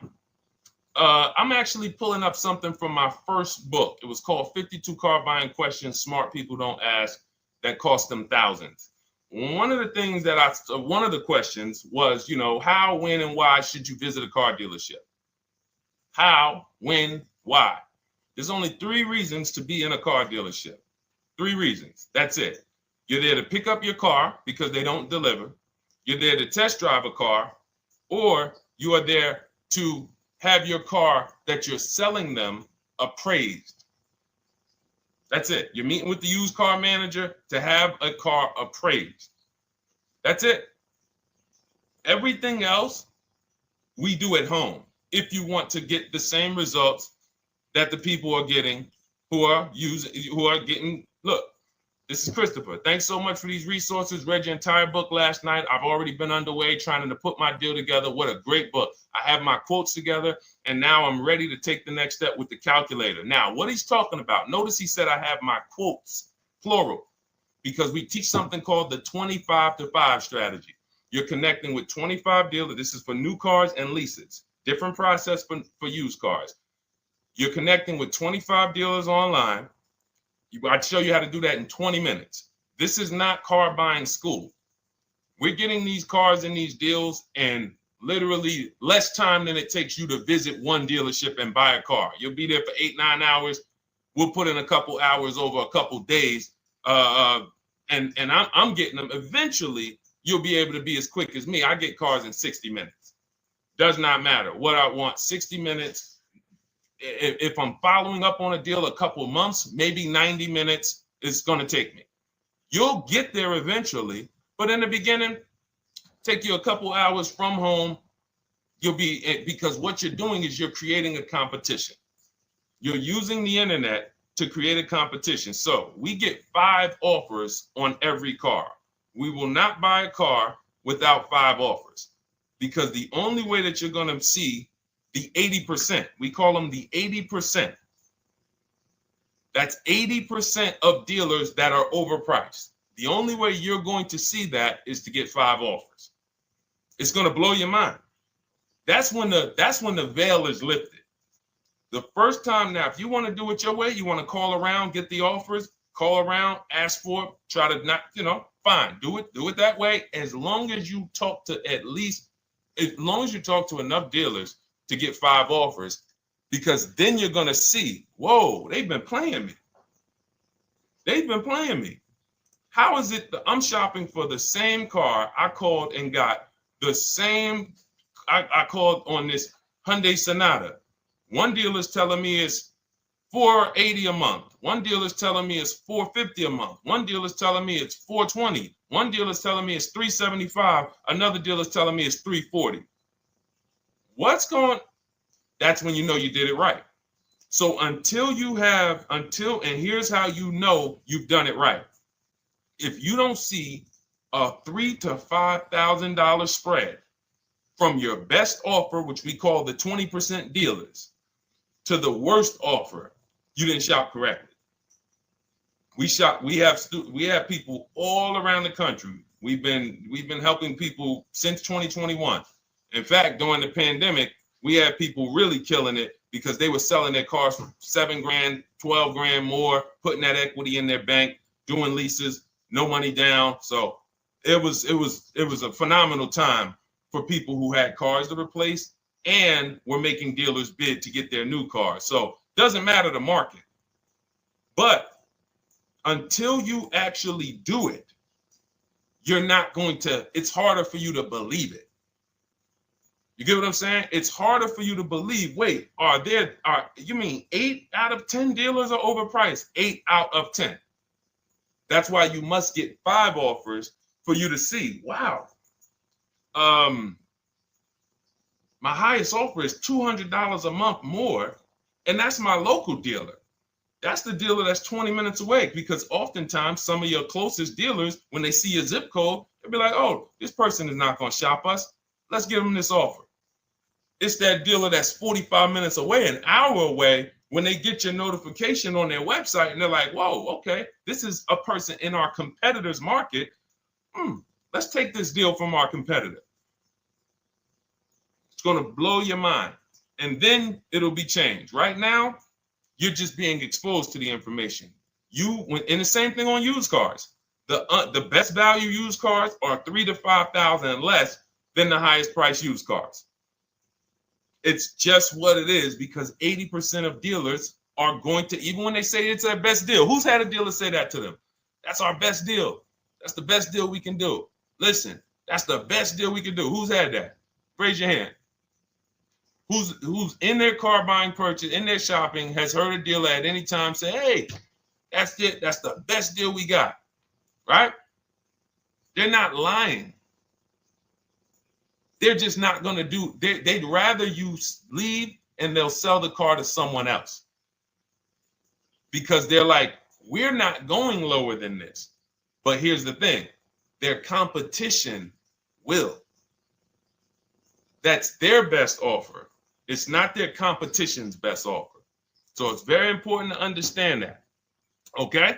I'm actually pulling up something from my first book. It was called 52 Car Buying Questions Smart People Don't Ask That Cost Them Thousands. One of the questions was, how, when, and why should you visit a car dealership? How, when, why? There's only 3 reasons to be in a car dealership. 3 reasons. That's it. You're there to pick up your car because they don't deliver. You're there to test drive a car, or you are there to have your car that you're selling them appraised. That's it. You're meeting with the used car manager to have a car appraised. That's it. Everything else we do at home if you want to get the same results that the people are getting who are getting. Look, this is Christopher. Thanks so much for these resources. Read your entire book last night. I've already been underway trying to put my deal together. What a great book. I have my quotes together, and now I'm ready to take the next step with the calculator. Now, what he's talking about, notice he said I have my quotes, plural, because we teach something called the 25 to 5 strategy. You're connecting with 25 dealers. This is for new cars and leases. Different process for used cars. You're connecting with 25 dealers online. I'd show you how to do that in 20 minutes. This is not car buying school. We're getting these cars and these deals in literally less time than it takes you to visit one dealership and buy a car. You'll be there for 8-9 hours. We'll put in a couple hours over a couple days. And I'm getting them. Eventually, you'll be able to be as quick as me. I get cars in 60 minutes. Does not matter what I want. 60 minutes. If I'm following up on a deal a couple of months, maybe 90 minutes is going to take me. You'll get there eventually, but in the beginning, take you a couple hours from home. Because what you're doing is you're creating a competition. You're using the internet to create a competition. So we get 5 offers on every car. We will not buy a car without 5 offers, because the only way that you're going to see the 80%, we call them the 80%. That's 80% of dealers that are overpriced. The only way you're going to see that is to get 5 offers. It's going to blow your mind. That's when the veil is lifted. The first time now, if you want to do it your way, you want to call around, get the offers, call around, ask for it, try to not, fine, do it that way. As long as you talk to enough dealers to get 5 offers, because then you're going to see, whoa, they've been playing me. How is it that I'm shopping for the same car? I called and got the same. I called on this Hyundai Sonata. One dealer's telling me it's $480 a month. One dealer's telling me it's $450 a month. One dealer's telling me it's $420. One dealer's telling me it's $375. Another dealer's telling me it's $340. That's when you know you did it right. So and here's how you know you've done it right. If you don't see a $3,000 to $5,000 spread from your best offer, which we call the 20% dealers, to the worst offer, you didn't shop correctly. We have people all around the country, We've been helping people since 2021. In fact, during the pandemic, we had people really killing it because they were selling their cars for 7 grand, 12 grand more, putting that equity in their bank, doing leases, no money down. So it was a phenomenal time for people who had cars to replace and were making dealers bid to get their new cars. So doesn't matter the market. But until you actually do it, you're not going to, it's harder for you to believe it. You get what I'm saying? It's harder for you to believe, wait, you mean 8 out of 10 dealers are overpriced? 8 out of 10. That's why you must get 5 offers for you to see, wow. My highest offer is $200 a month more, and that's my local dealer. That's the dealer that's 20 minutes away, because oftentimes some of your closest dealers, when they see your zip code, they'll be like, oh, this person is not going to shop us. Let's give them this offer. It's that dealer that's 45 minutes away, an hour away, when they get your notification on their website and they're like, whoa, okay, this is a person in our competitor's market. Let's take this deal from our competitor. It's going to blow your mind. And then it'll be changed. Right now, you're just being exposed to the information. And the same thing on used cars. The best value used cars are $3,000 to $5,000 less than the highest price used cars. It's just what it is, because 80% of dealers are going to, even when they say it's their best deal. Who's had a dealer say that to them? That's our best deal. That's the best deal we can do. Listen, that's the best deal we can do. Who's had that? Raise your hand. Who's in their car buying purchase, in their shopping, has heard a dealer at any time say, hey, that's it. That's the best deal we got, right? They're not lying. They're just not going to do, they'd rather you leave and they'll sell the car to someone else. Because they're like, we're not going lower than this. But here's the thing, their competition will. That's their best offer. It's not their competition's best offer. So it's very important to understand that. Okay?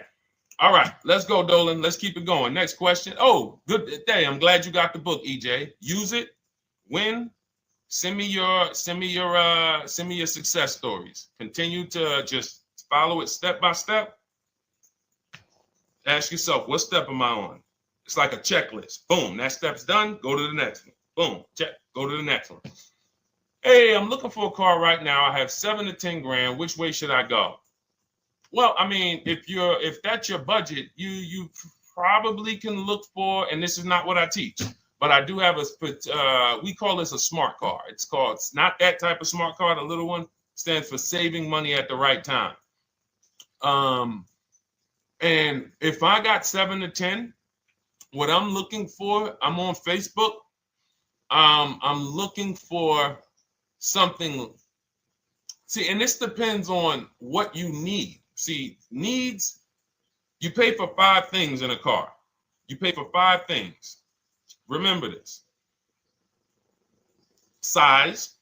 All right, let's go, Dolan. Let's keep it going. Next question. Oh, good day. I'm glad you got the book, EJ. Use it. Win. Send me your success stories. Continue to just follow it step by step. Ask yourself, what step am I on? It's like a checklist. Boom, that step's done. Go to the next one. Boom, check. Go to the next one. Hey, I'm looking for a car right now. I have 7 to 10 grand. Which way should I go? Well, I mean, if that's your budget, you probably can look for, and this is not what I teach, but I do have we call this a smart car. It's not that type of smart car. The little one stands for saving money at the right time. And if I got 7 to 10, what I'm looking for, I'm on Facebook. I'm looking for something. See, and this depends on what you need. See, needs, you pay for 5 things in a car. You pay for 5 things. Remember this. Size.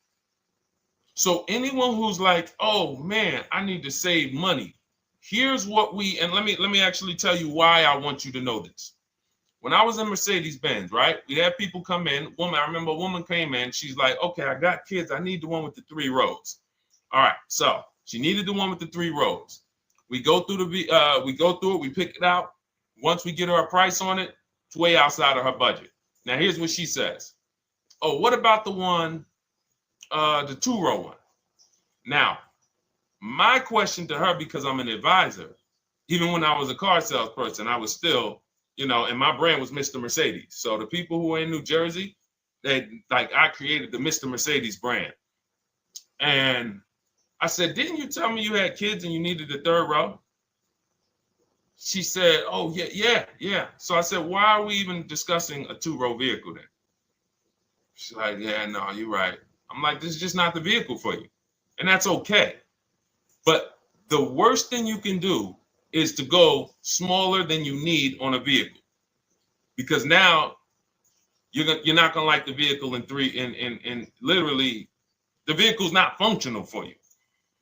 So anyone who's like, oh man, I need to save money. Here's what and let me actually tell you why I want you to know this. When I was in Mercedes-Benz, right? We had people come in. I remember a woman came in. She's like, okay, I got kids. I need the one with the 3 rows. All right. So she needed the one with the 3 rows. We go through it. We pick it out. Once we get her a price on it, it's way outside of her budget. Now, here's what she says. Oh, what about the one, the 2-row one? Now, my question to her, because I'm an advisor, even when I was a car salesperson, I was still, and my brand was Mr. Mercedes. So the people who are in New Jersey, I created the Mr. Mercedes brand. And I said, didn't you tell me you had kids and you needed the 3rd row? She said, oh, yeah. So I said, why are we even discussing a 2-row vehicle then? She's like, yeah, no, you're right. I'm like, this is just not the vehicle for you. And that's okay. But the worst thing you can do is to go smaller than you need on a vehicle, because now you're not gonna like the vehicle in literally the vehicle's not functional for you.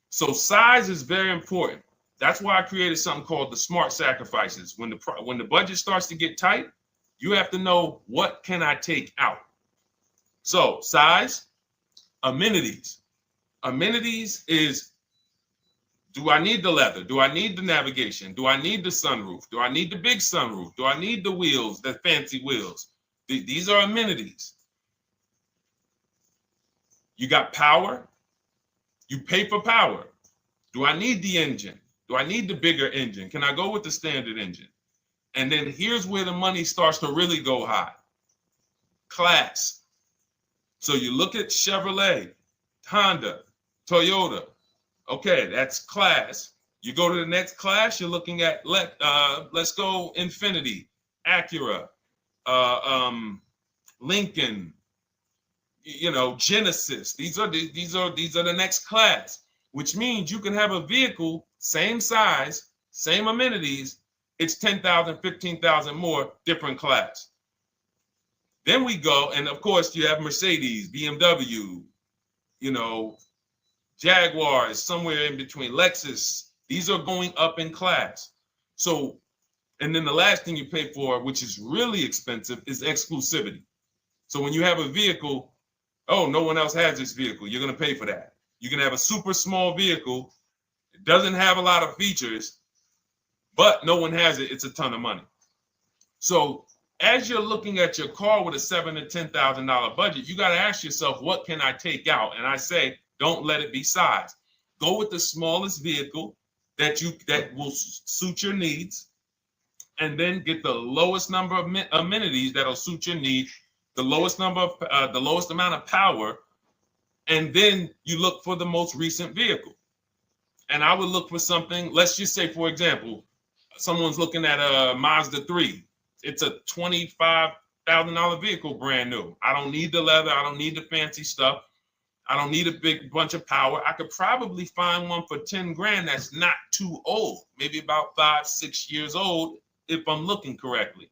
So size is very important. That's why I created something called the smart sacrifices. When the budget starts to get tight, You have to know, what can I take out? So size, amenities. Amenities is, do I need the leather? Do I need the navigation? Do I need the sunroof? Do I need the big sunroof? Do I need the wheels, the fancy wheels? These are amenities. You got power. You pay for power. Do I need the engine? Do I need the bigger engine? Can I go with the standard engine? And then here's where the money starts to really go high. Class. So you look at Chevrolet, Honda, Toyota. Okay, that's class. You go to the next class, you're looking at, let's go Infiniti, Acura, Lincoln, Genesis. These are the next class, which means you can have a vehicle, same size, same amenities. It's 10,000, 15,000 more, different class. Then we go, and of course you have Mercedes, BMW, Jaguars, somewhere in between, Lexus. These are going up in class. So, and then the last thing you pay for, which is really expensive, is exclusivity. So when you have a vehicle, oh, no one else has this vehicle, you're going to pay for that. You can have a super small vehicle. It doesn't have a lot of features, but no one has it. It's a ton of money. So as you're looking at your car with a $7,000 to $10,000 budget, you got to ask yourself, what can I take out? And I say, don't let it be size. Go with the smallest vehicle that will suit your needs, and then get the lowest number of amenities that'll suit your needs, the lowest amount of power, and then you look for the most recent vehicle. And I would look for something. Let's just say, for example, someone's looking at a Mazda 3. It's a $25,000 vehicle, brand new. I don't need the leather. I don't need the fancy stuff. I don't need a big bunch of power. I could probably find one for 10 grand that's not too old, maybe about 5-6 years old, if I'm looking correctly.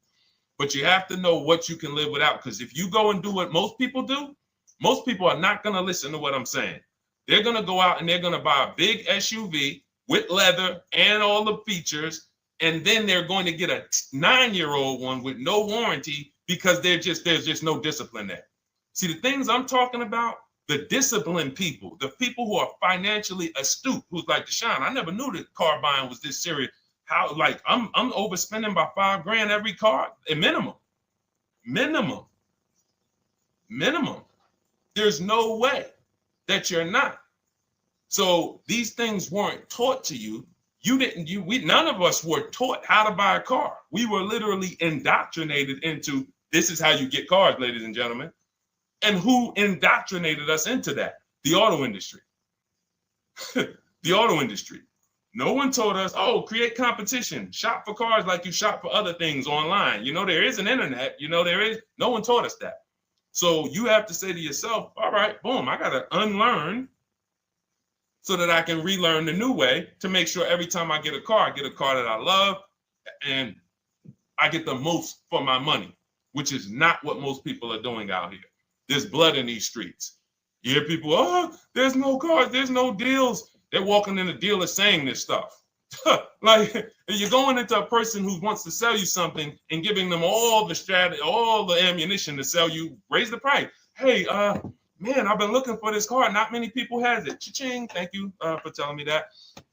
But you have to know what you can live without, because if you go and do what most people do, most people are not going to listen to what I'm saying. They're going to go out and they're going to buy a big SUV with leather and all the features, and then they're going to get a 9-year-old one with no warranty because there's just no discipline there. See, the things I'm talking about, the disciplined people, the people who are financially astute, who's like, Deshone, I never knew that car buying was this serious. How, like, I'm overspending by $5 grand every car, a minimum. There's no way that you're not. So these things weren't taught to you. None of us were taught how to buy a car. We were literally indoctrinated into, this is how you get cars, ladies and gentlemen. And who indoctrinated us into that? The auto industry. The auto industry. No one told us, oh, create competition, shop for cars like you shop for other things online. There is an internet, no one taught us that. So you have to say to yourself, all right, boom, I got to unlearn so that I can relearn the new way to make sure every time I get a car that I love and I get the most for my money, which is not what most people are doing out here. There's blood in these streets. You hear people, oh, there's no cars, there's no deals. They're walking in the dealer saying this stuff. Like, you're going into a person who wants to sell you something and giving them all the strategy, all the ammunition to sell you, raise the price. Hey, man, I've been looking for this car. Not many people has it. Cha-ching. Thank you for telling me that.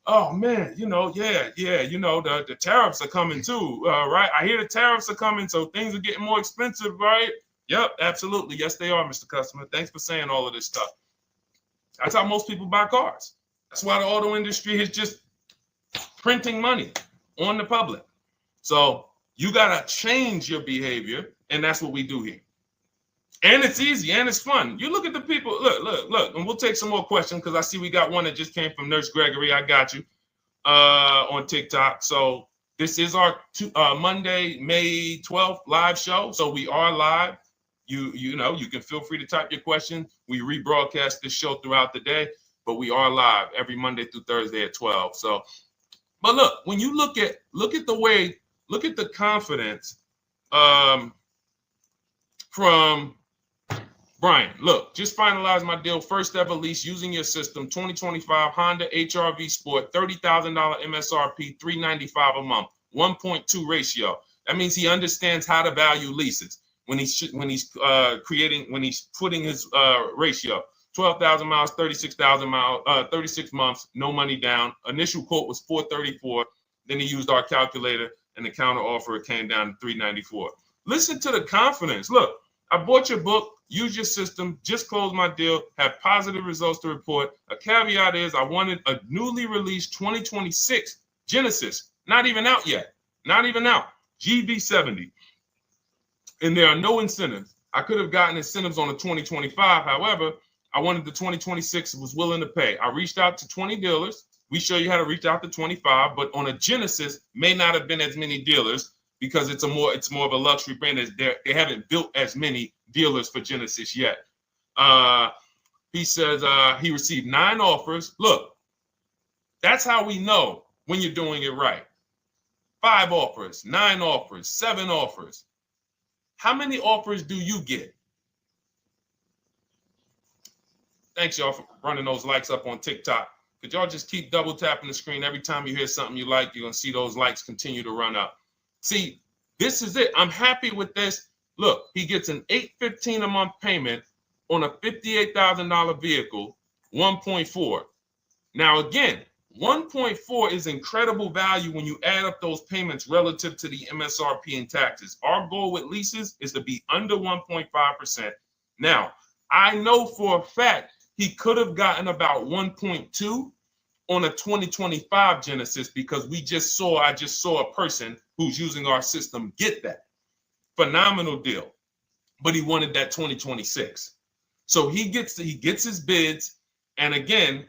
Oh man, the tariffs are coming too, right? I hear the tariffs are coming, so things are getting more expensive, right? Yep, absolutely. Yes, they are, Mr. Customer. Thanks for saying all of this stuff. That's how most people buy cars. That's why the auto industry is just printing money on the public. So you got to change your behavior, and that's what we do here. And it's easy, and it's fun. You look at the people. Look, and we'll take some more questions because I see we got one that just came from Nurse Gregory. I got you on TikTok. So this is our Monday, May 12th live show. So we are live. You can feel free to type your question. We rebroadcast this show throughout the day, but we are live every Monday through Thursday at 12. So, but look, when you look at the confidence from Brian. Look, just finalized my deal. First ever lease using your system. 2025 Honda HR-V Sport, $30,000 MSRP, $395 a month, 1.2 ratio. That means he understands how to value leases when he's putting his ratio. 12,000 miles, 36,000 miles, 36 months, no money down. Initial quote was 434. Then he used our calculator, and the counter offer came down to 394. Listen to the confidence. Look, I bought your book, use your system, just closed my deal, have positive results to report. A caveat is I wanted a newly released 2026 Genesis, not even out yet, not even out, GB70. And there are no incentives. I could have gotten incentives on the 2025. However, I wanted the 2026, was willing to pay. I reached out to 20 dealers. We show you how to reach out to 25, but on a Genesis, may not have been as many dealers because it's more of a luxury brand. They haven't built as many dealers for Genesis yet. He says he received 9 offers. Look, that's how we know when you're doing it right. 5 offers, 9 offers, 7 offers. How many offers do you get? Thanks, y'all, for running those likes up on TikTok. Could y'all just keep double tapping the screen every time you hear something you like? You're going to see those likes continue to run up. See, this is it. I'm happy with this. Look, he gets an $815 a month payment on a $58,000 vehicle, 1.4. Now, again, 1.4 is incredible value when you add up those payments relative to the MSRP and taxes. Our goal with leases is to be under 1.5%. Now, I know for a fact he could have gotten about 1.2 on a 2025 Genesis because I just saw a person who's using our system get that. Phenomenal deal. But he wanted that 2026. So he gets his bids. And again,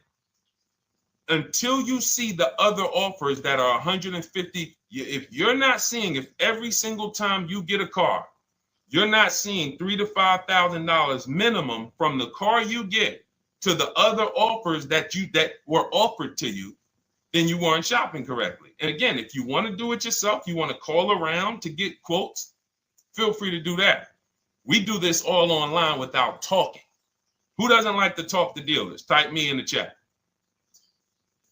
until you see the other offers that are 150, if every single time you get a car, you're not seeing $3,000 to $5,000 minimum from the car you get to the other offers that were offered to you, then you weren't shopping correctly. And again, if you want to do it yourself, you want to call around to get quotes, feel free to do that. We do this all online without talking. Who doesn't like to talk to dealers? Type me in the chat.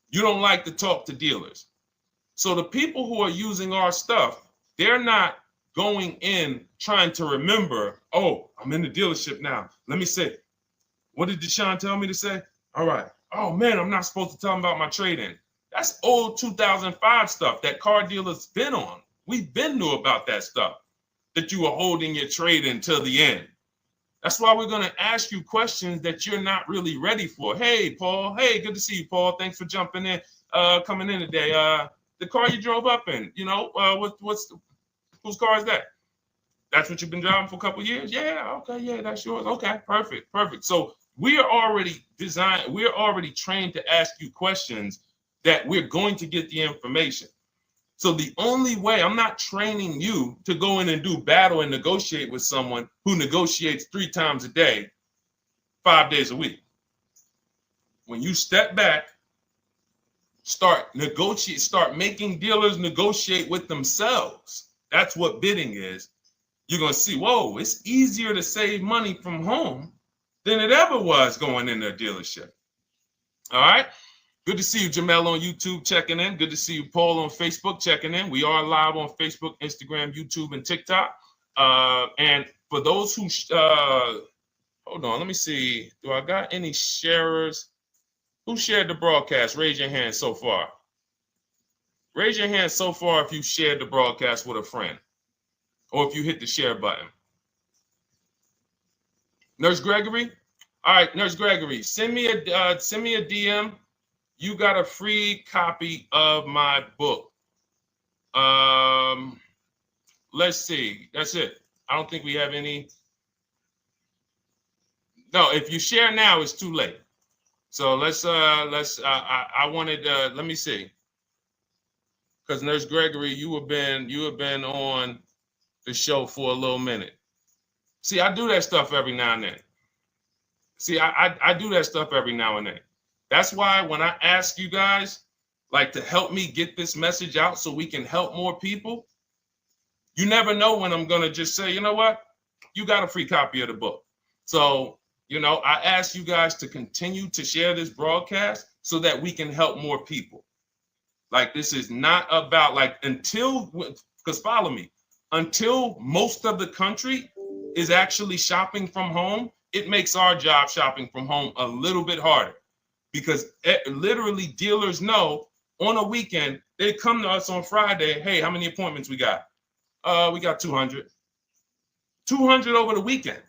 You don't like to talk to dealers. So the people who are using our stuff, they're not going in trying to remember, oh, I'm in the dealership now. Let me say, what did Deshone tell me to say? All right. Oh, man, I'm not supposed to tell them about my trade-in. That's old 2005 stuff that car dealers been on. We've been knew about that stuff, that you were holding your trade-in till the end. That's why we're going to ask you questions that you're not really ready for. Hey, Paul. Hey, good to see you, Paul. Thanks for jumping in, coming in today. The car you drove up in, whose car is that? That's what you've been driving for a couple of years? Yeah, okay, yeah, that's yours. Okay, perfect. So we are already trained to ask you questions that we're going to get the information. So the only way, I'm not training you to go in and do battle and negotiate with someone who negotiates 3 times a day, 5 days a week. When you step back, start making dealers negotiate with themselves. That's what bidding is. You're going to see, whoa, it's easier to save money from home than it ever was going into a dealership. All right. Good to see you, Jamel, on YouTube checking in. Good to see you, Paul, on Facebook checking in. We are live on Facebook, Instagram, YouTube, and TikTok. And for those who, hold on, let me see. Do I got any sharers? Who shared the broadcast? Raise your hand so far. Raise your hand so far if you shared the broadcast with a friend or if you hit the share button. Nurse Gregory? All right, Nurse Gregory, send me a DM. You got a free copy of my book. Let's see. That's it. I don't think we have any. No, if you share now, it's too late. So I wanted, let me see. Because Nurse Gregory, you have been on the show for a little minute. See, I do that stuff every now and then. I do that stuff every now and then. That's why when I ask you guys, like, to help me get this message out so we can help more people, you never know when I'm going to just say, you know what? You got a free copy of the book. So, I ask you guys to continue to share this broadcast so that we can help more people. Like, this is not about, because follow me. until most of the country is actually shopping from home, it makes our job shopping from home a little bit harder, because literally dealers know on a weekend, they come to us on Friday, hey, how many appointments we got? We got 200. 200 over the weekend.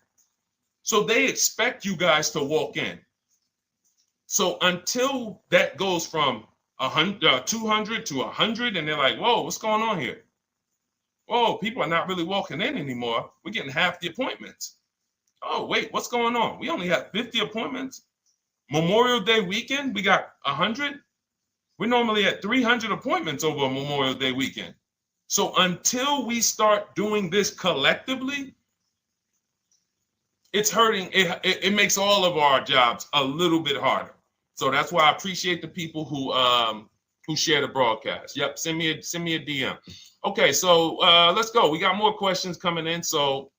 So they expect you guys to walk in. So until that goes from 200 to 100, and they're like, whoa, what's going on here? Whoa, people are not really walking in anymore. We're getting half the appointments. Oh, wait, what's going on? We only have 50 appointments. Memorial Day weekend, we got 100. We're normally at 300 appointments over a Memorial Day weekend. So until we start doing this collectively, it's hurting. It makes all of our jobs a little bit harder. So that's why I appreciate the people who share the broadcast. Yep, send me a DM. Okay, so let's go. We got more questions coming in, so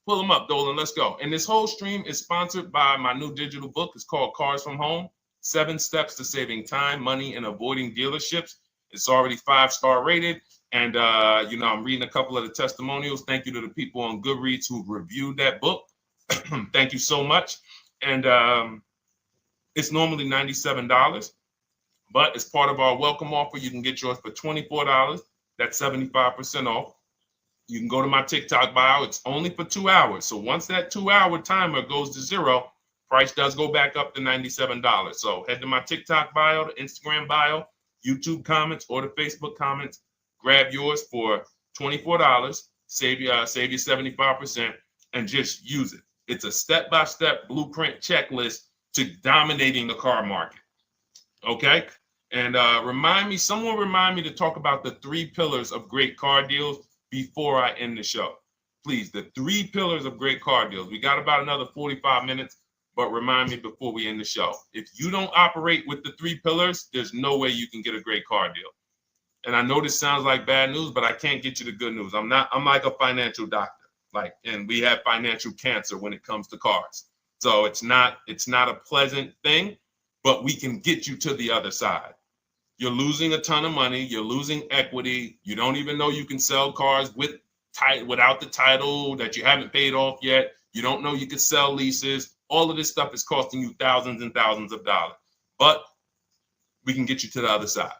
pull them up, Dolan. Let's go. And this whole stream is sponsored by my new digital book. It's called Cars from Home: 7 Steps to Saving Time, Money, and Avoiding Dealerships. It's already 5-star rated. And, I'm reading a couple of the testimonials. Thank you to the people on Goodreads who reviewed that book. Thank you so much. And it's normally $97, but as part of our welcome offer, you can get yours for $24. That's 75% off. You can go to my TikTok bio. It's only for 2 hours. So once that 2-hour timer goes to zero, price does go back up to $97. So head to my TikTok bio, the Instagram bio, YouTube comments, or the Facebook comments. Grab yours for $24. Save you 75%, and just use it. It's a step-by-step blueprint checklist to dominating the car market. Okay? And someone remind me to talk about the 3 pillars of great car deals before I end the show. Please, the 3 pillars of great car deals. We got about another 45 minutes, but remind me before we end the show. If you don't operate with the 3 pillars, there's no way you can get a great car deal. And I know this sounds like bad news, but I can't get you the good news. I'm like a financial doctor. And we have financial cancer when it comes to cars. So it's not a pleasant thing, but we can get you to the other side. You're losing a ton of money. You're losing equity. You don't even know you can sell cars without the title that you haven't paid off yet. You don't know you can sell leases. All of this stuff is costing you thousands and thousands of dollars, but we can get you to the other side.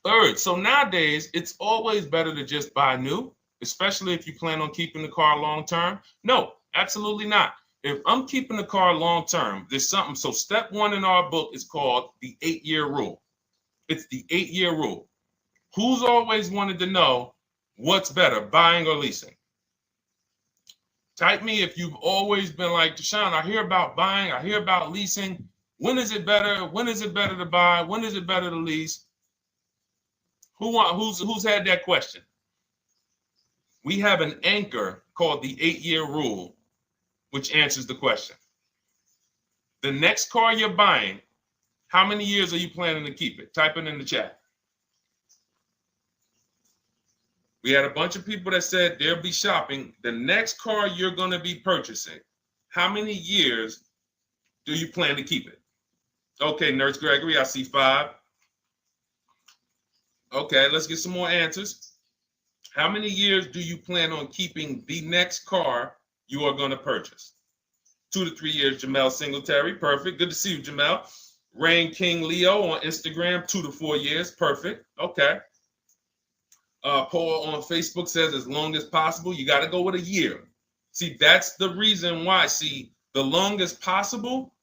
Third, so nowadays, it's always better to just buy new, especially if you plan on keeping the car long term. No, absolutely not. If I'm keeping the car long term, there's something. So step 1 in our book is called the 8-year rule. It's the 8-year rule. Who's always wanted to know what's better, buying or leasing? Type me if you've always been like, Deshone, I hear about buying, I hear about leasing. When is it better? When is it better to buy? When is it better to lease? Who's had that question? We have an anchor called the 8-year rule, which answers the question. The next car you're buying, how many years are you planning to keep it? Type it in the chat. We had a bunch of people that said they'll be shopping. The next car you're going to be purchasing, how many years do you plan to keep it? Okay, Nurse Gregory, I see 5. Okay, let's get some more answers. How many years do you plan on keeping the next car you are going to purchase? 2 to 3 years, Jamel Singletary. Perfect. Good to see you, Jamel. Rain King Leo on Instagram, 2 to 4 years. Perfect. Okay. Paul on Facebook says as long as possible. You got to go with a year. See, that's the reason why. See, the longest possible,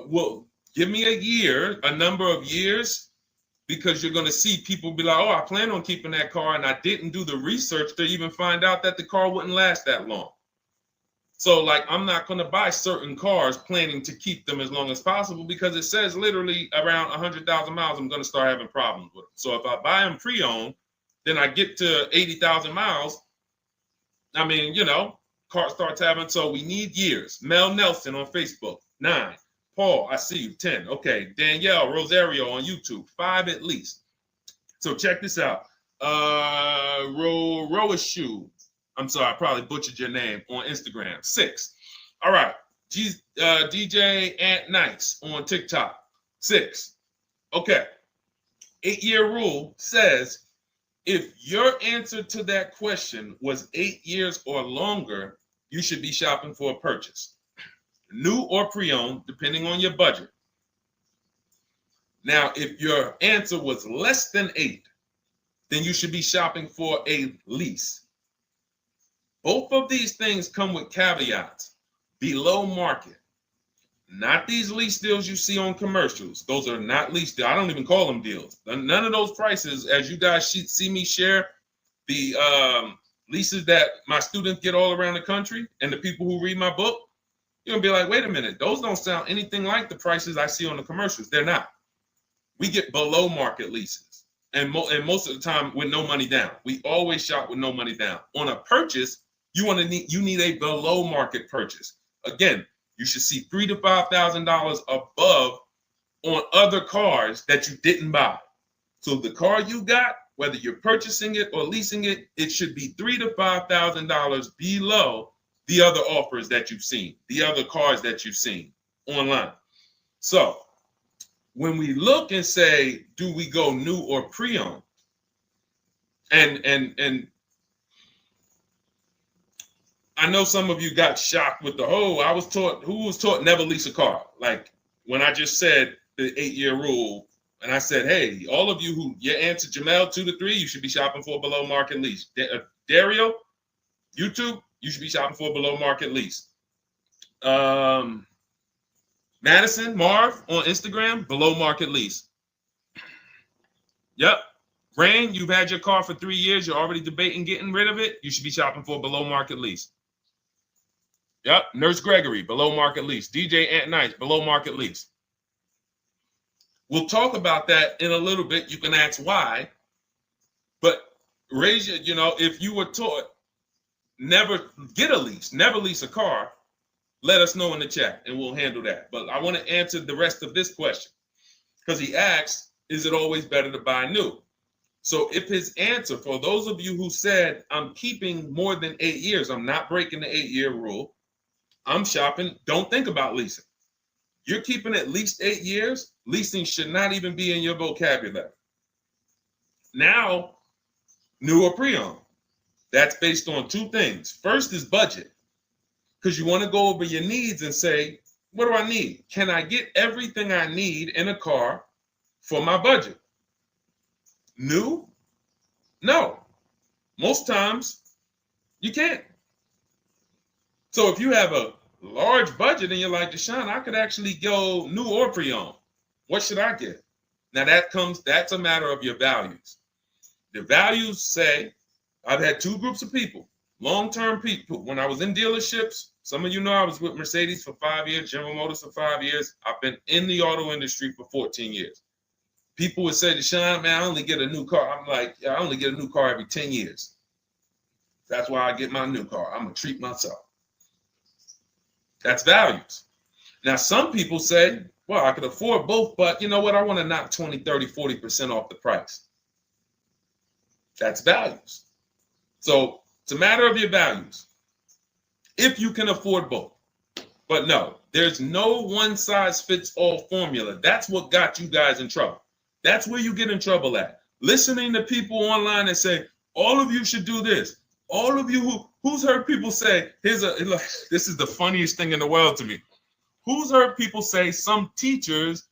well, give me a year, a number of years, because you're going to see people be like, oh, I plan on keeping that car, and I didn't do the research to even find out that the car wouldn't last that long. So, I'm not going to buy certain cars planning to keep them as long as possible, because it says literally around 100,000 miles, I'm going to start having problems with them. So if I buy them pre-owned, then I get to 80,000 miles. I mean, car starts having, so we need years. Mel Nelson on Facebook, 9. Paul, I see you, 10. Okay, Danielle Rosario on YouTube, 5 at least. So check this out. Roashu, I'm sorry, I probably butchered your name, on Instagram, 6. All right, DJ Ant Nice on TikTok, 6. Okay, 8-year rule says If your answer to that question was 8 years or longer, you should be shopping for a purchase, new or pre-owned, depending on your budget. Now, if your answer was less than 8, then you should be shopping for a lease. Both of these things come with caveats. Below market. Not these lease deals you see on commercials. Those are not lease deals. I don't even call them deals. None of those prices, as you guys see me share the leases that my students get all around the country and the people who read my book, you're going to be like, wait a minute. Those don't sound anything like the prices I see on the commercials. They're not. We get below market leases. And most of the time with no money down. We always shop with no money down. On a purchase, you need a below market purchase. Again, you should see $3,000 to $5,000 above on other cars that you didn't buy. So the car you got, whether you're purchasing it or leasing it, it should be $3,000 to $5,000 below the other offers that you've seen, the other cars that you've seen online. So when we look and say, do we go new or pre-owned? And I know some of you got shocked with who was taught never lease a car. Like when I just said the 8-year rule, and I said, hey, all of you who your answer, Jamel, 2 to 3, you should be shopping for a below market lease. Dario, YouTube, you should be shopping for a below market lease. Madison, Marv on Instagram, below market lease. Yep. Rain, you've had your car for 3 years. You're already debating getting rid of it. You should be shopping for a below market lease. Yep. Nurse Gregory, below market lease. DJ Ant Nice, below market lease. We'll talk about that in a little bit. You can ask why. But raise your, if you were taught never get a lease, never lease a car, let us know in the chat and we'll handle that. But I want to answer the rest of this question because he asked, is it always better to buy new? So if his answer, for those of you who said, I'm keeping more than 8 years, I'm not breaking the 8-year rule, I'm shopping, don't think about leasing. You're keeping at least 8 years, leasing should not even be in your vocabulary. Now, new or pre-owned. That's based on 2 things. First is budget, because you want to go over your needs and say, what do I need? Can I get everything I need in a car for my budget? New? No. Most times, you can't. So if you have a large budget and you're like, Deshone, I could actually go new or pre-owned. What should I get? Now that's a matter of your values. The values say, I've had 2 groups of people, long-term people. When I was in dealerships, some of you know I was with Mercedes for 5 years, General Motors for 5 years. I've been in the auto industry for 14 years. People would say, Deshone, man, I only get a new car. I'm like, yeah, I only get a new car every 10 years. That's why I get my new car. I'm going to treat myself. That's values. Now, some people say, well, I could afford both, but you know what? I want to knock 20, 30, 40% off the price. That's values. So it's a matter of your values. If you can afford both. But no, there's no one-size-fits-all formula. That's what got you guys in trouble. That's where you get in trouble at. Listening to people online and say, all of you should do this. All of you who's heard people say, this is the funniest thing in the world to me. Who's heard people say some teachers,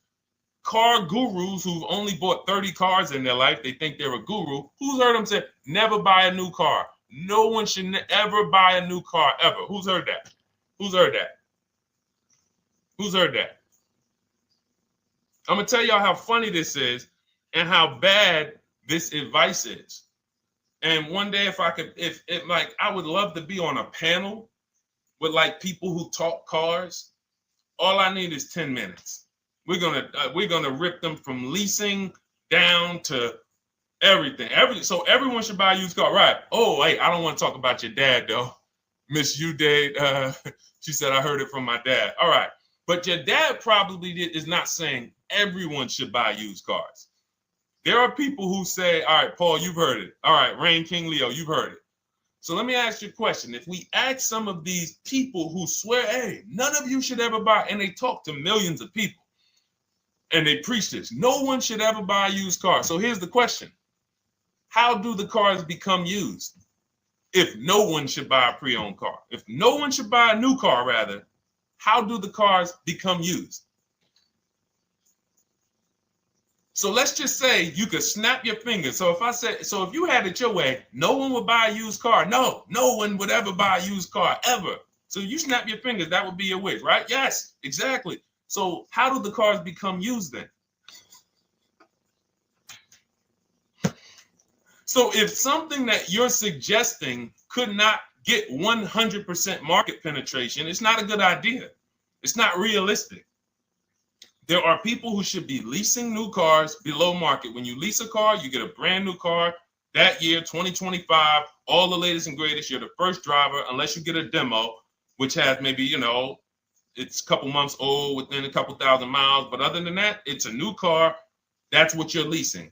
car gurus who've only bought 30 cars in their life, they think they're a guru. Who's heard them say, never buy a new car? No one should ever buy a new car ever. Who's heard that? Who's heard that? Who's heard that? I'm going to tell y'all how funny this is and how bad this advice is. And one day, I would love to be on a panel with like people who talk cars. All I need is 10 minutes. We're gonna rip them from leasing down to everything. So everyone should buy a used car, right? Oh, wait, I don't want to talk about your dad though. Miss you dad. She said I heard it from my dad. All right, but your dad probably is not saying everyone should buy used cars. There are people who say, all right, Paul, you've heard it. All right, Rain King Leo, you've heard it. So let me ask you a question. If we ask some of these people who swear, hey, none of you should ever buy, and they talk to millions of people, and they preach this, no one should ever buy a used car. So here's the question. how do the cars become used? If no one should buy a pre-owned car, if no one should buy a new car, rather, how do the cars become used? So let's just say you could snap your fingers. So if you had it your way, no one would buy a used car. No one would ever buy a used car, ever. So you snap your fingers, that would be your wish, right? Yes, exactly. So how do the cars become used then? So if something that you're suggesting could not get 100% market penetration, it's not a good idea. It's not realistic. There are people who should be leasing new cars below market. When you lease a car, you get a brand new car that year, 2025, all the latest and greatest. You're the first driver, unless you get a demo, which has maybe, it's a couple months old, within a couple thousand miles. But other than that, it's a new car. That's what you're leasing.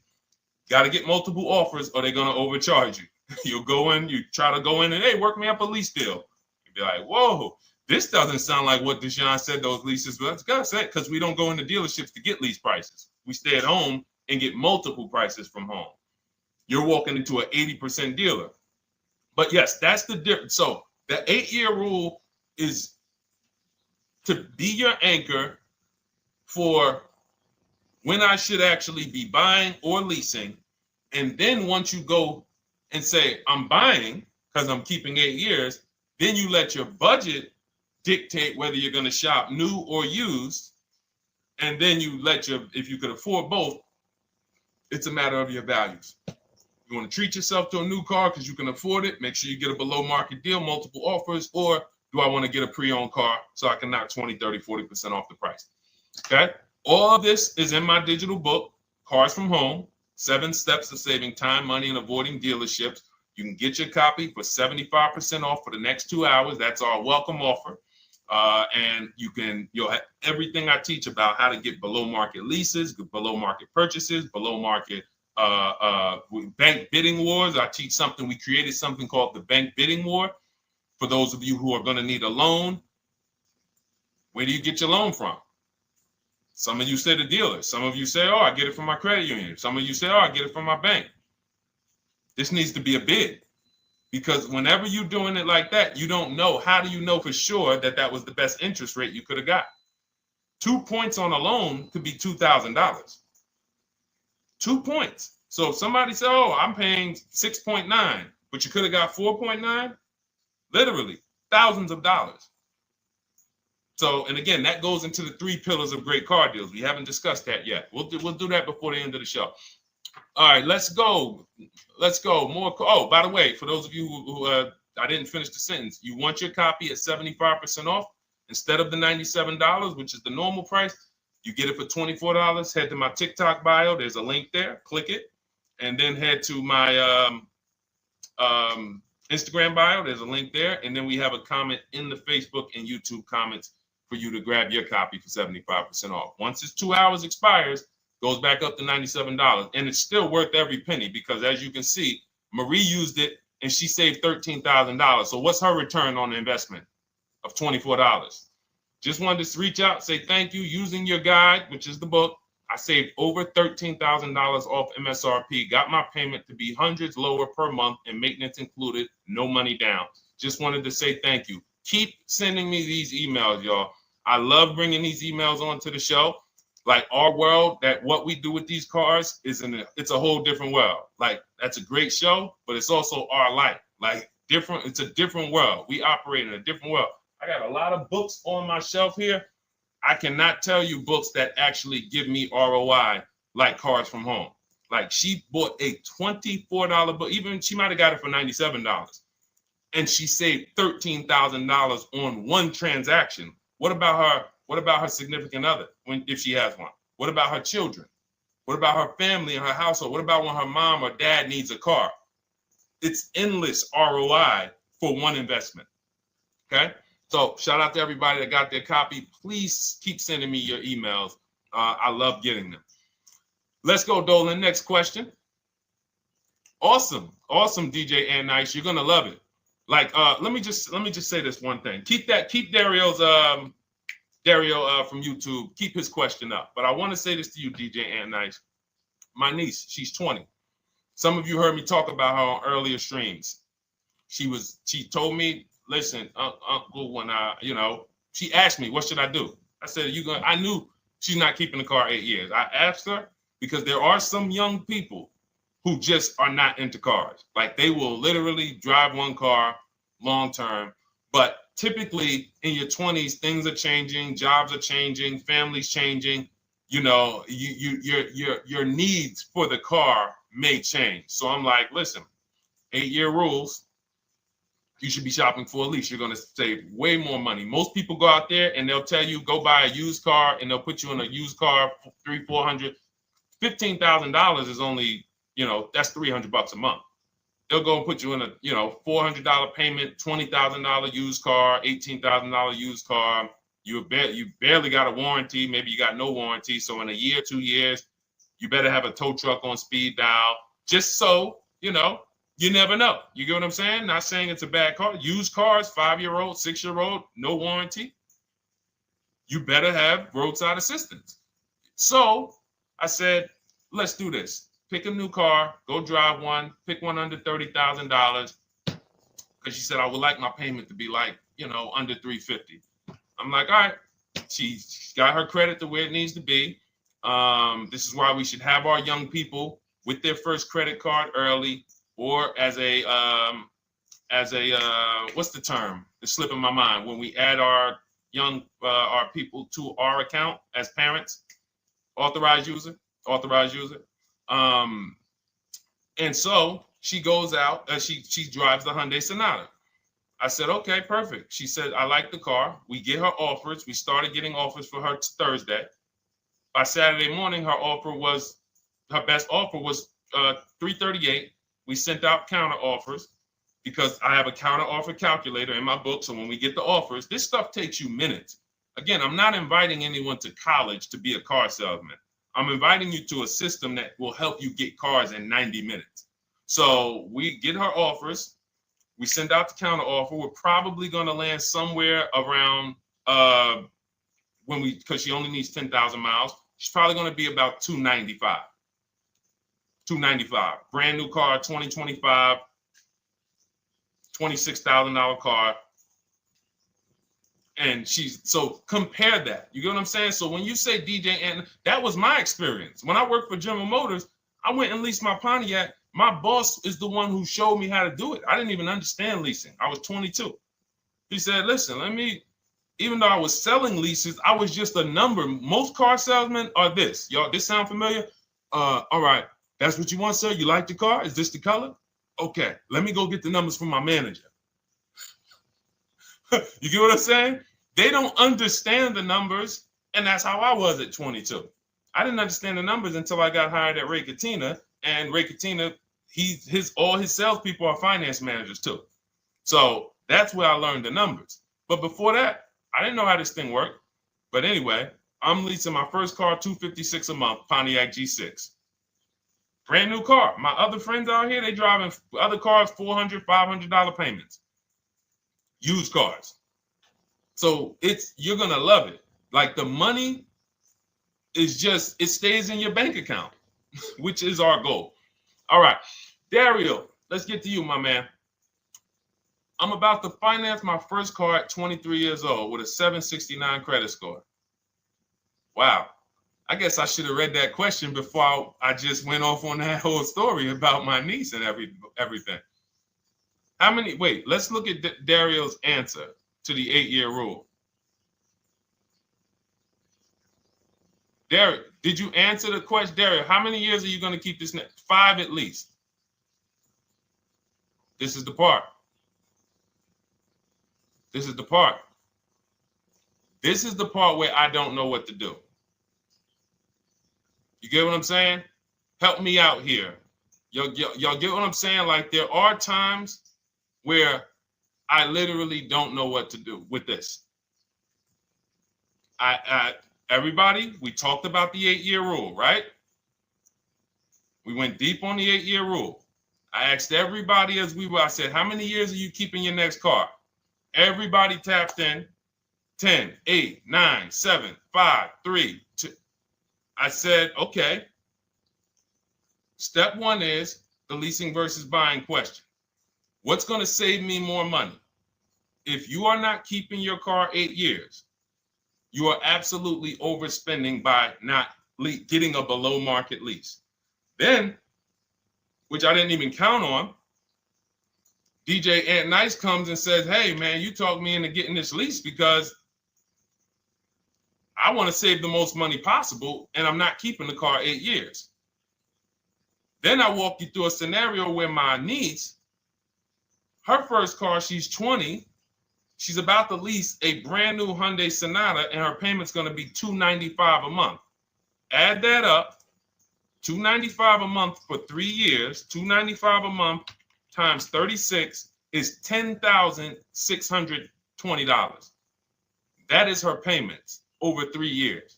Got to get multiple offers or they're going to overcharge you. You'll go in, you try to go in and, hey, work me up a lease deal. You'll be like, whoa, this doesn't sound like what Deshone said those leases. But that's got to say, because we don't go into dealerships to get lease prices. We stay at home and get multiple prices from home. You're walking into an 80% dealer. But yes, that's the difference. So the 8-year rule is to be your anchor for when I should actually be buying or leasing. And then once you go and say, I'm buying because I'm keeping 8 years, then you let your budget dictate whether you're going to shop new or used. And then you if you could afford both, it's a matter of your values. You want to treat yourself to a new car because you can afford it, make sure you get a below market deal, multiple offers, or do I want to get a pre-owned car so I can knock 20, 30, 40% off the price? Okay. All of this is in my digital book, Cars from Home, 7 Steps to Saving Time, Money, and Avoiding Dealerships. You can get your copy for 75% off for the next 2 hours. That's our welcome offer. And you'll have everything I teach about how to get below market leases, below market purchases, below market bank bidding wars. We created something called the bank bidding war. For those of you who are going to need a loan, where do you get your loan from? Some of you say the dealer. Some of you say, oh, I get it from my credit union. Some of you say, oh, I get it from my bank. This needs to be a bid, because whenever you're doing it like that, you don't know. How do you know for sure that that was the best interest rate you could have got? 2 points on a loan could be $2,000. 2 points. So if somebody said, oh, I'm paying 6.9, but you could have got 4.9, literally thousands of dollars. So, and again, that goes into the 3 pillars of great car deals. We haven't discussed that yet. We'll do that before the end of the show. All right, let's go. More. Oh, by the way, for those of you who I didn't finish the sentence, you want your copy at 75% off instead of the $97, which is the normal price. You get it for $24. Head to my TikTok bio. There's a link there. Click it, and then head to my Instagram bio. There's a link there, and then we have a comment in the Facebook and YouTube comments for you to grab your copy for 75% off. Once it's 2 hours expires, goes back up to $97. And it's still worth every penny, because as you can see, Marie used it and she saved $13,000. So what's her return on the investment of $24? Just wanted to reach out, say thank you. Using your guide, which is the book, I saved over $13,000 off MSRP, got my payment to be hundreds lower per month and maintenance included, no money down. Just wanted to say thank you. Keep sending me these emails, y'all. I love bringing these emails onto the show. Like, our world, that what we do with these cars it's a whole different world. Like, that's a great show, but it's also our life. Like, different, it's a different world. We operate in a different world. I got a lot of books on my shelf here. I cannot tell you books that actually give me ROI like Cars from Home. Like, she bought a $24 book. Even she might have got it for $97. And she saved $13,000 on one transaction. What about her? What about her significant other, if she has one? What about her children? What about her family and her household? What about when her mom or dad needs a car? It's endless ROI for one investment. Okay? So shout out to everybody that got their copy. Please keep sending me your emails. I love getting them. Let's go, Dolan. Next question. Awesome, DJ and Nice. You're gonna love it. Like, let me just say this one thing. Keep Dario's Dario from YouTube, keep his question up. But I want to say this to you, DJ and Nice. My niece, she's 20. Some of you heard me talk about her on earlier streams. She told me, listen, Uncle, when she asked me, what should I do? I said, I knew she's not keeping the car 8 years. I asked her because there are some young people who just are not into cars. Like they will literally drive one car long term, but typically in your 20s, things are changing, jobs are changing, families changing. Your needs for the car may change. So I'm like, listen, 8-year rules. You should be shopping for a lease. You're going to save way more money. Most people go out there and they'll tell you go buy a used car, and they'll put you in a used car for $300, $400, $15,000 is only, that's $300 a month. They'll go and put you in a, $400 payment, $20,000 used car, $18,000 used car. You barely got a warranty. Maybe you got no warranty. So in a year, 2 years, you better have a tow truck on speed dial, just so, you never know. You get what I'm saying? Not saying it's a bad car. Used cars, 5-year-old, 6-year-old, no warranty. You better have roadside assistance. So I said, let's do this. Pick a new car, go drive one, pick one under $30,000. Because she said, I would like my payment to be like, under $350. I'm like, all right. She's got her credit to where it needs to be. This is why we should have our young people with their first credit card early, or as a what's the term? It's slipping my mind. When we add our people to our account as parents, authorized user. And so she goes out, she drives the Hyundai Sonata. I said, okay, perfect. She said, I like the car. We get her offers. We started getting offers for her Thursday. By Saturday morning, her best offer was $338. We sent out counter offers because I have a counter offer calculator in my book. So when we get the offers, this stuff takes you minutes. Again, I'm not inviting anyone to college to be a car salesman. I'm inviting you to a system that will help you get cars in 90 minutes. So we get her offers. We send out the counter offer. We're probably going to land somewhere around because she only needs 10,000 miles. She's probably going to be about $295. Brand new car, 2025, $26,000 car. And so compare that. You get what I'm saying? So when you say DJ, and that was my experience. When I worked for General Motors, I went and leased my Pontiac. My boss is the one who showed me how to do it. I didn't even understand leasing. I was 22. He said, listen, even though I was selling leases, I was just a number. Most car salesmen are this. Y'all, this sound familiar? All right. That's what you want, sir? You like the car? Is this the color? Okay. Let me go get the numbers from my manager. You get what I'm saying? They don't understand the numbers, and that's how I was at 22. I didn't understand the numbers until I got hired at Ray Katina, and Ray Katina, all his salespeople are finance managers too. So that's where I learned the numbers. But before that, I didn't know how this thing worked. But anyway, I'm leasing my first car, $256 a month, Pontiac G6. Brand new car. My other friends out here, they driving other cars, $400, $500 payments. Used cars. So you're going to love it. Like the money is it stays in your bank account, which is our goal. All right. Dario, let's get to you, my man. I'm about to finance my first car at 23 years old with a 769 credit score. Wow. I guess I should have read that question before I just went off on that whole story about my niece and everything. Let's look at Dario's answer to the 8-year rule. Dario, did you answer the question? Dario, how many years are you going to keep this? 5 at least. This is the part. This is the part where I don't know what to do. You get what I'm saying? Help me out here. Y'all get what I'm saying? Like there are times where I literally don't know what to do with this. Everybody, we talked about the 8-year rule, right? We went deep on the 8-year rule. I asked everybody I said, how many years are you keeping your next car? Everybody tapped in 10, 8, 9, 7, 5, 3, 2. I said, okay. Step one is the leasing versus buying question. What's going to save me more money? If you are not keeping your car 8 years, you are absolutely overspending by not getting a below market lease. Then, which I didn't even count on, DJ Ant Nice comes and says, hey, man, you talked me into getting this lease because I want to save the most money possible, and I'm not keeping the car 8 years. Then I walk you through a scenario where my niece, her first car, she's 20, she's about to lease a brand new Hyundai Sonata, and her payment's going to be $295 a month. Add that up, $295 a month for 3 years, $295 a month times 36 is $10,620. That is her payments over 3 years.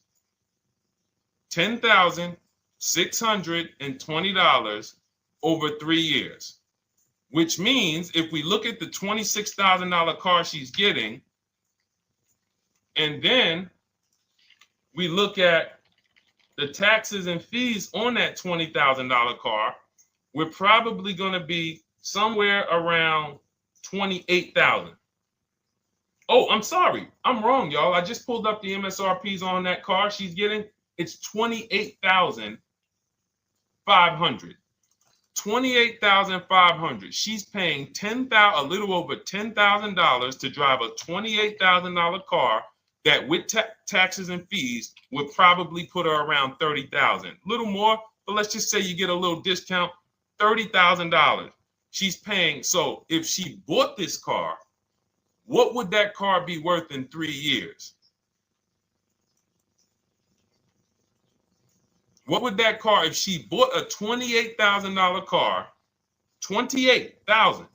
$10,620 over 3 years, which means if we look at the $26,000 car she's getting, and then we look at the taxes and fees on that $20,000 car, we're probably going to be somewhere around $28,000. Oh, I'm sorry. I'm wrong, y'all. I just pulled up the MSRPs on that car she's getting. It's $28,500. $28,500. She's paying a little over $10,000 to drive a $28,000 car that with taxes and fees would probably put her around $30,000. A little more, but let's just say you get a little discount, $30,000. She's paying. So if she bought this car, what would that car be worth in 3 years? What would that car, if she bought a $28,000 car, $28,000?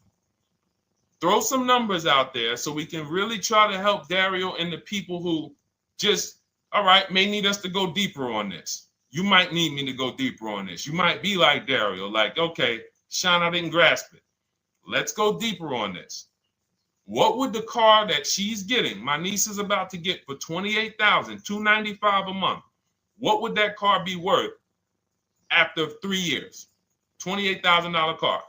Throw some numbers out there so we can really try to help Dario and the people who just, all right, may need us to go deeper on this. You might need me to go deeper on this. You might be like Dario, like, okay, Sean, I didn't grasp it. Let's go deeper on this. What would the car that she's getting, my niece is about to get for $28,000, $295 a month, what would that car be worth after 3 years? $28,000 car.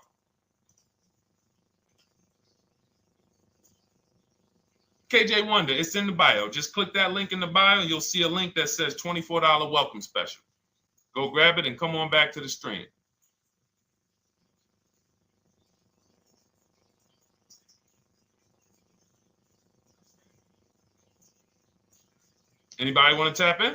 KJ Wonder, it's in the bio. Just click that link in the bio and you'll see a link that says $24 welcome special. Go grab it and come on back to the stream. Anybody want to tap in?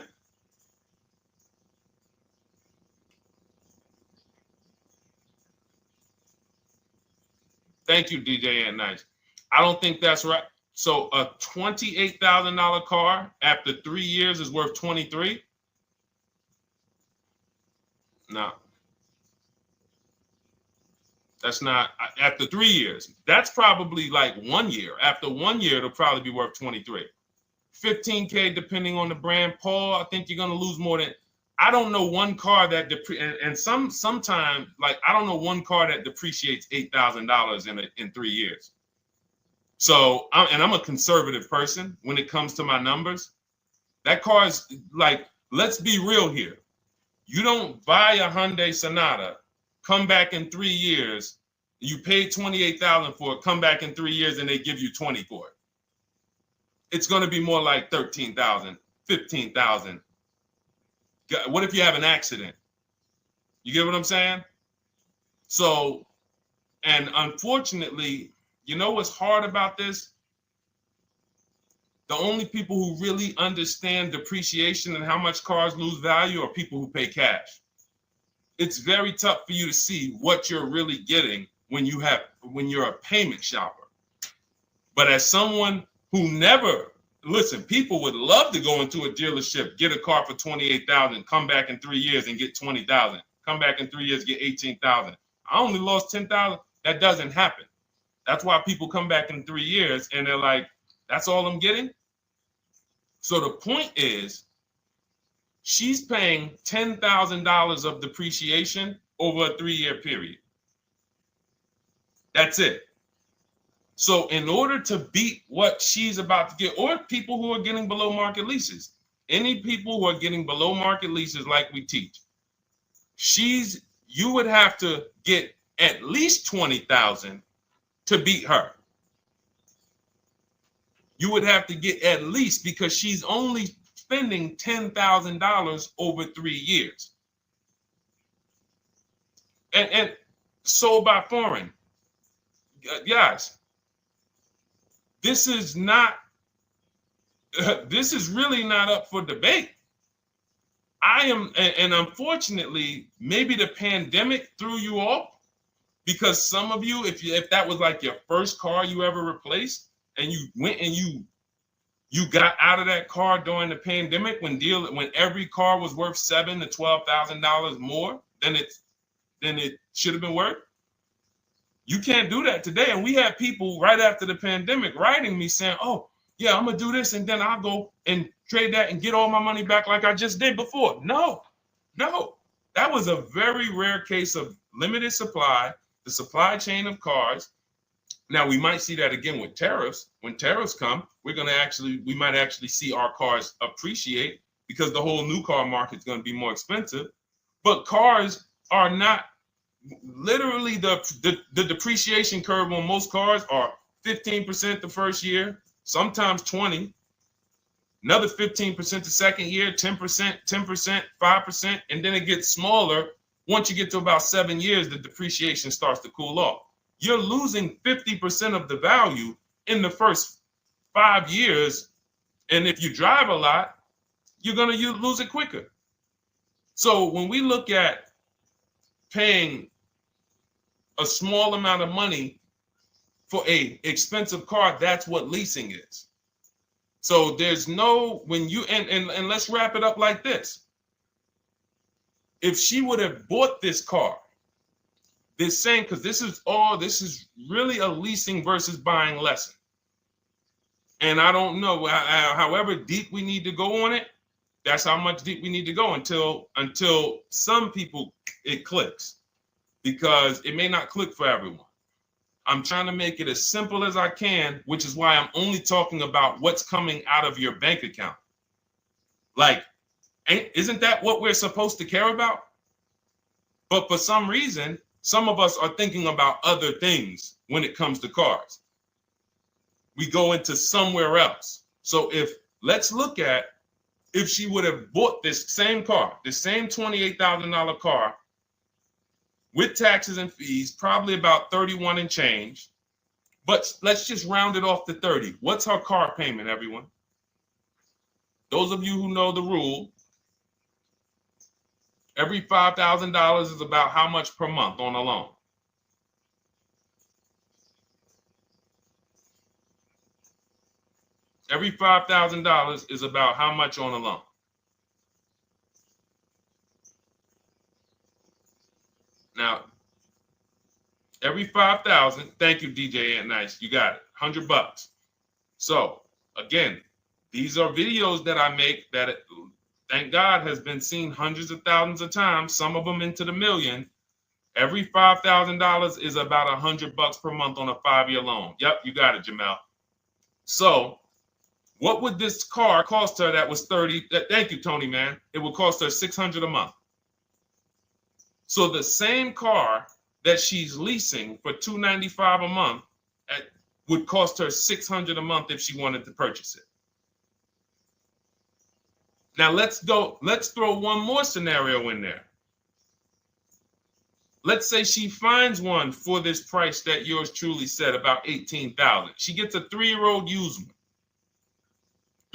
Thank you, DJ and Nice. I don't think that's right. So a $28,000 car after 3 years is worth 23? No. That's not after 3 years. That's probably like 1 year. After 1 year, it'll probably be worth 23. 15K depending on the brand. Paul, I think you're gonna lose more than. I don't know one car that sometimes like I don't know one car that depreciates $8,000 in 3 years. So I'm a conservative person when it comes to my numbers. That car is like, let's be real here. You don't buy a Hyundai Sonata, come back in 3 years, you paid $28,000 for it, come back in 3 years and they give you 20 for it. It's going to be more like $13,000, $15,000. What if you have an accident? You get what I'm saying? So, and unfortunately, you know what's hard about this? The only people who really understand depreciation and how much cars lose value are people who pay cash. It's very tough for you to see what you're really getting when you're a payment shopper. But as someone who never, listen, people would love to go into a dealership, get a car for $28,000, come back in 3 years and get $20,000, come back in 3 years, get $18,000. I only lost $10,000. That doesn't happen. That's why people come back in 3 years and they're like, that's all I'm getting? So the point is, she's paying $10,000 of depreciation over a 3-year period. That's it. So in order to beat what she's about to get, or people who are getting below market leases, any people who are getting below market leases like we teach, you would have to get at least $20,000 to beat her. You would have to get at least, because she's only spending $10,000 over 3 years. And sold by foreign. Guys, this is not, this is really not up for debate. I am, and unfortunately, maybe the pandemic threw you off, because some of you, if that was like your first car you ever replaced, and you went and you got out of that car during the pandemic when every car was worth $7,000 to $12,000 more than it should have been worth. You can't do that today. And we had people right after the pandemic writing me saying, "Oh, yeah, I'm gonna do this, and then I'll go and trade that and get all my money back like I just did before." No, that was a very rare case of limited supply, the supply chain of cars. Now we might see that again with tariffs. When tariffs come, we might actually see our cars appreciate, because the whole new car market is going to be more expensive. But cars are not, literally the depreciation curve on most cars are 15% the first year, sometimes 20, another 15% the second year, 10%, 5%, and then it gets smaller. Once you get to about 7 years, the depreciation starts to cool off. You're losing 50% of the value in the first 5 years. And if you drive a lot, you're going to lose it quicker. So when we look at paying a small amount of money for a expensive car, that's what leasing is. So there's no, when you, and let's wrap it up like this. If she would have bought this car, this same, because this is really a leasing versus buying lesson. And I don't know, however deep we need to go on it, that's how much deep we need to go until some people it clicks, because it may not click for everyone. I'm trying to make it as simple as I can, which is why I'm only talking about what's coming out of your bank account. Like, isn't that what we're supposed to care about? But for some reason, some of us are thinking about other things when it comes to cars. We go into somewhere else. So let's look at if she would have bought this same car, the same $28,000 car with taxes and fees, probably about 31 and change. But let's just round it off to 30. What's her car payment, everyone? Those of you who know the rule, every $5,000 is about how much per month on a loan? Every $5,000 is about how much on a loan? Now, every 5,000, thank you, DJ Ant Nice, you got it, $100. So again, these are videos that I make that, thank God, has been seen hundreds of thousands of times, some of them into the million. Every $5,000 is about $100 per month on a 5-year loan. Yep, you got it, Jamel. So what would this car cost her that was 30? Thank you, Tony, man. It would cost her $600 a month. So the same car that she's leasing for $295 a month would cost her $600 a month if she wanted to purchase it. Now let's throw one more scenario in there. Let's say she finds one for this price that yours truly said, about $18,000. She gets a 3-year-old used one.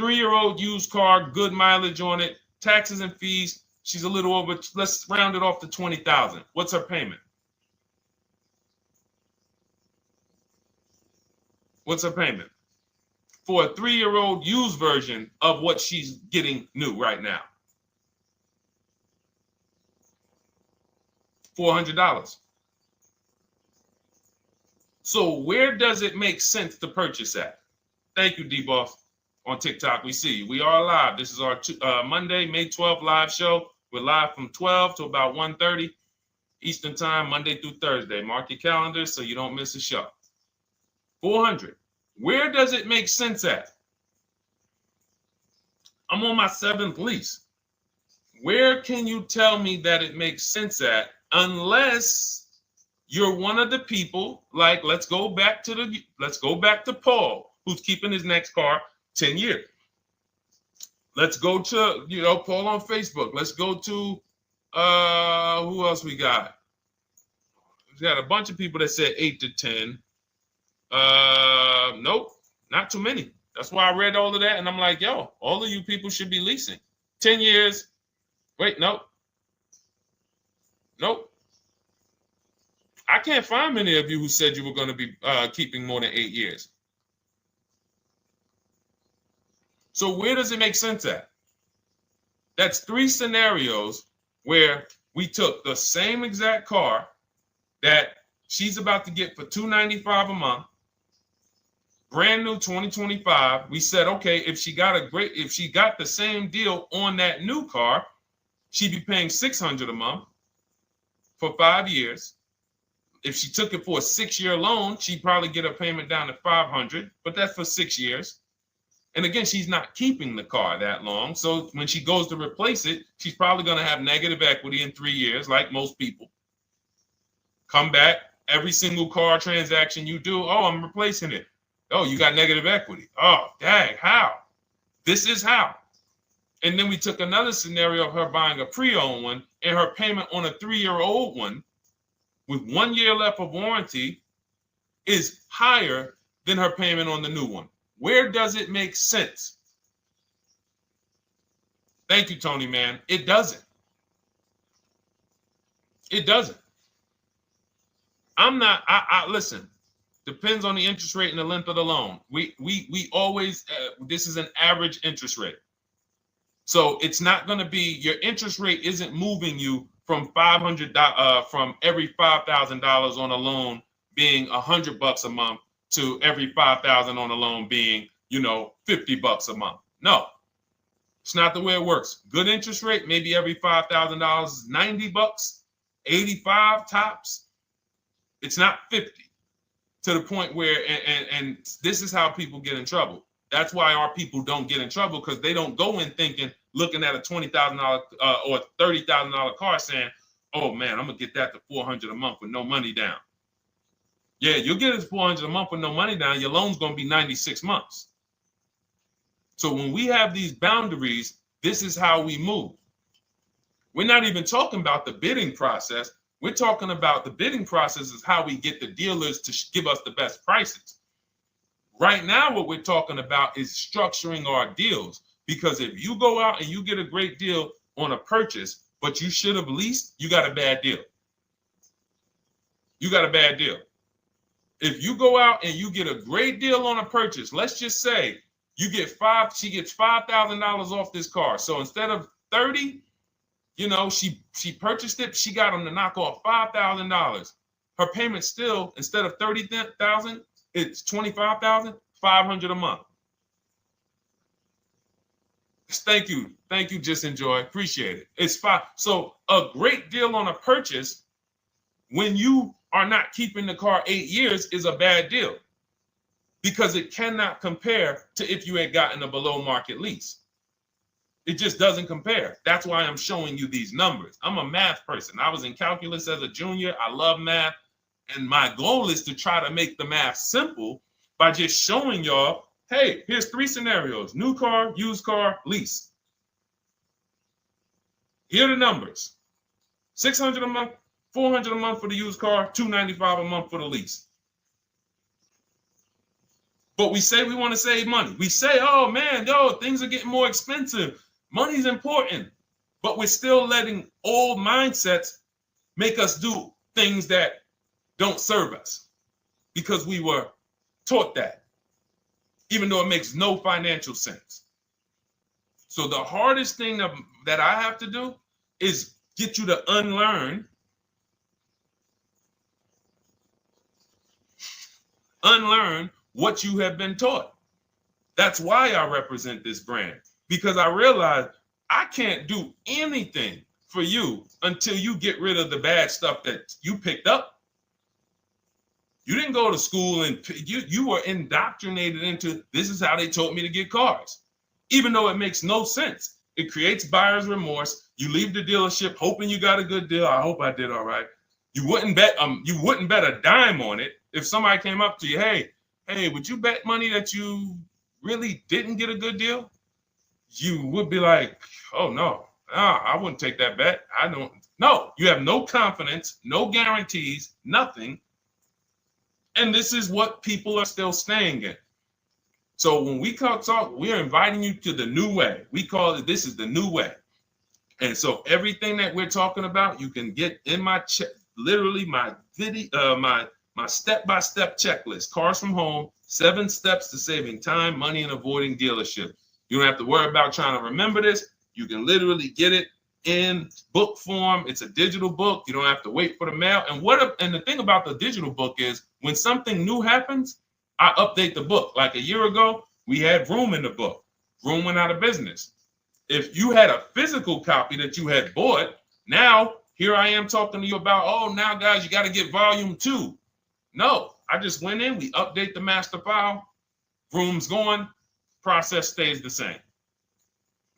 3-year-old used car, good mileage on it, taxes and fees. She's a little over, let's round it off to $20,000. What's her payment? What's her payment for a 3-year-old used version of what she's getting new right now? $400. So where does it make sense to purchase at? Thank you, D-Boss. On TikTok, we see you. We are live. This is our Monday, May 12th live show. We're live from 12 to about 1:30 Eastern time, Monday through Thursday. Mark your calendars so you don't miss a show. 400. Where does it make sense at? I'm on my 7th lease. Where can you tell me that it makes sense at, unless you're one of the people, like, let's go back to Paul, who's keeping his next car 10 years. Let's go to, Paul on Facebook. Let's go to, who else we got? We got a bunch of people that said 8 to 10. Nope, not too many. That's why I read all of that, and I'm like, yo, all of you people should be leasing. 10 years. Wait, nope. I can't find many of you who said you were going to be keeping more than 8 years. So where does it make sense at? That's 3 scenarios where we took the same exact car that she's about to get for $295 a month, brand new 2025. We said, okay, if she got the same deal on that new car, she'd be paying $600 a month for 5 years. If she took it for a 6-year loan, she'd probably get her payment down to $500, but that's for 6 years. And again, she's not keeping the car that long. So when she goes to replace it, she's probably going to have negative equity in 3 years, like most people. Come back, every single car transaction you do, oh, I'm replacing it. Oh, you got negative equity. Oh, dang, how? This is how. And then we took another scenario of her buying a pre-owned one, and her payment on a 3-year-old one with 1 year left of warranty is higher than her payment on the new one. Where does it make sense? Thank you, Tony, man. It doesn't. It doesn't. Listen, depends on the interest rate and the length of the loan. We always, this is an average interest rate. So it's not going to be, your interest rate isn't moving you from from every $5,000 on a loan being $100 a month to every $5,000 on a loan being, $50 a month. No, it's not the way it works. Good interest rate, maybe every $5,000 is $90, 85 tops. It's not 50, to the point where, and this is how people get in trouble. That's why our people don't get in trouble, because they don't go in looking at a $20,000 or $30,000 car saying, oh man, I'm gonna get that to $400 a month with no money down. Yeah, you'll get it $400 a month with no money down. Your loan's gonna be 96 months. So when we have these boundaries, this is how we move. We're not even talking about the bidding process. We're talking about the bidding process is how we get the dealers to give us the best prices. Right now, what we're talking about is structuring our deals. Because if you go out and you get a great deal on a purchase, but you should have leased, you got a bad deal. You got a bad deal. If you go out and you get a great deal on a purchase, let's just say she gets $5,000 off this car. So instead of 30, she purchased it, she got them to knock off $5,000. Her payment still, instead of $30,000, it's $25,500 a month. Thank you, Just Enjoy, appreciate it. It's fine. So a great deal on a purchase, when you are not keeping the car 8 years, is a bad deal, because it cannot compare to if you had gotten a below market lease. It just doesn't compare. That's why I'm showing you these numbers. I'm a math person. I was in calculus as a junior. I love math. And my goal is to try to make the math simple by just showing y'all, hey, here's 3 scenarios: new car, used car, lease. Here are the numbers: $600 a month, $400 a month for the used car, $295 a month for the lease. But we say we want to save money. We say, oh man, things are getting more expensive. Money's important. But we're still letting old mindsets make us do things that don't serve us, because we were taught that, even though it makes no financial sense. So the hardest thing that I have to do is get you to unlearn what you have been taught. That's why I represent this brand, because I realize I can't do anything for you until you get rid of the bad stuff that you picked up. You didn't go to school and you were indoctrinated into, this is how they taught me to get cars, even though it makes no sense. It creates buyer's remorse. You leave the dealership hoping you got a good deal. I hope I did all right. You wouldn't bet a dime on it. If somebody came up to you, hey, would you bet money that you really didn't get a good deal? You would be like, oh no, I wouldn't take that bet. I don't. No, you have no confidence, no guarantees, nothing. And this is what people are still staying in. So when we talk, we're inviting you to the new way. We call it, this is the new way. And so everything that we're talking about, you can get in my literally my video, my step-by-step checklist, Cars from Home, 7 steps to saving time, money, and avoiding dealership. You don't have to worry about trying to remember this. You can literally get it in book form. It's a digital book. You don't have to wait for the mail. And the thing about the digital book is when something new happens, I update the book. Like a year ago, we had Room in the book. Room went out of business. If you had a physical copy that you had bought, now here I am talking to you about, oh, now guys, you got to get volume 2. No, I just went in, we update the master file, Room's going, process stays the same.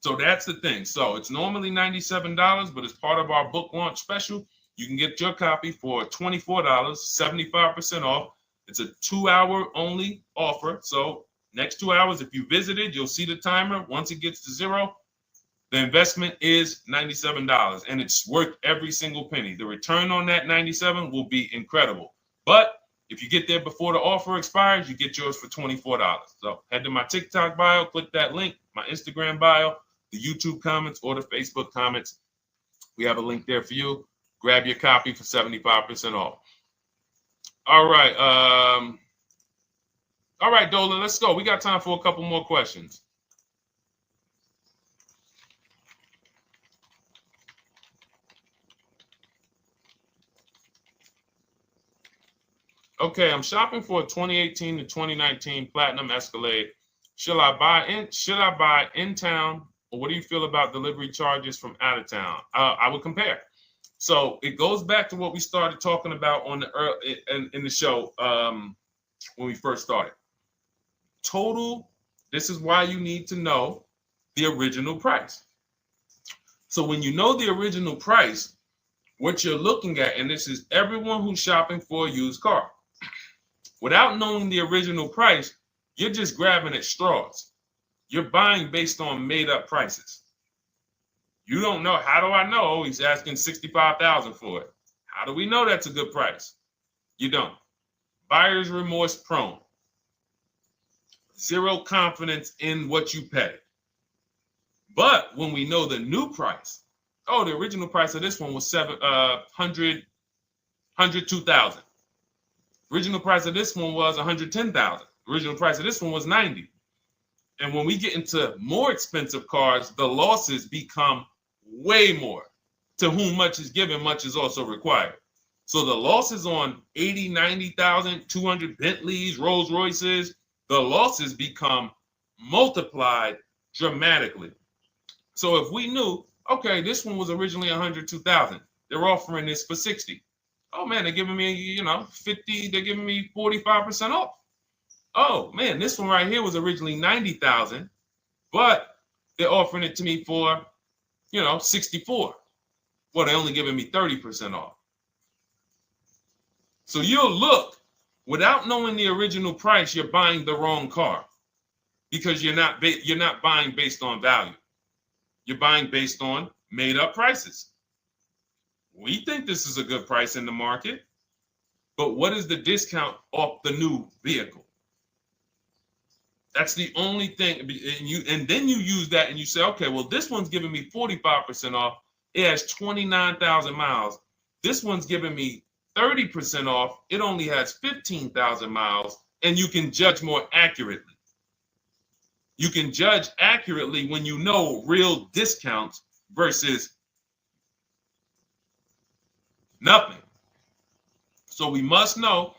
So that's the thing. So it's normally $97, but as part of our book launch special, you can get your copy for $24, 75% off. It's a 2-hour only offer. So next 2 hours, if you visited, you'll see the timer. Once it gets to 0, the investment is $97, and it's worth every single penny. The return on that $97 will be incredible. But if you get there before the offer expires, you get yours for $24. So head to my TikTok bio, click that link, my Instagram bio, the YouTube comments, or the Facebook comments. We have a link there for you. Grab your copy for 75% off. All right. All right, Dolan, let's go. We got time for a couple more questions. Okay, I'm shopping for a 2018 to 2019 Platinum Escalade. Should I buy in town, or what do you feel about delivery charges from out of town? I would compare. So it goes back to what we started talking about on in the show when we first started. Total. This is why you need to know the original price. So when you know the original price, what you're looking at, and this is everyone who's shopping for a used car. Without knowing the original price, you're just grabbing at straws. You're buying based on made-up prices. You don't know. How do I know he's asking $65,000 for it? How do we know that's a good price? You don't. Buyer's remorse prone. Zero confidence in what you pay. But when we know the new price, oh, the original price of this one was $102,000. Original price of this one was $110,000. Original price of this one was $90,000. And when we get into more expensive cars, the losses become way more. To whom much is given, much is also required. So the losses on 80, 90,000, 200 Bentleys, Rolls Royces, the losses become multiplied dramatically. So if we knew, okay, this one was originally $102,000, they're offering this for $60,000. Oh man, they're giving me, 50, they're giving me 45% off. Oh man, this one right here was originally $90,000, but they're offering it to me for, $64,000. Well, they're only giving me 30% off. So you'll look, without knowing the original price, you're buying the wrong car because you're not buying based on value. You're buying based on made up prices. We think this is a good price in the market, but what is the discount off the new vehicle? That's the only thing. And then you use that and you say, okay, well, this one's giving me 45% off. It has 29,000 miles. This one's giving me 30% off. It only has 15,000 miles, and you can judge more accurately. You can judge accurately when you know real discounts versus nothing. So we must know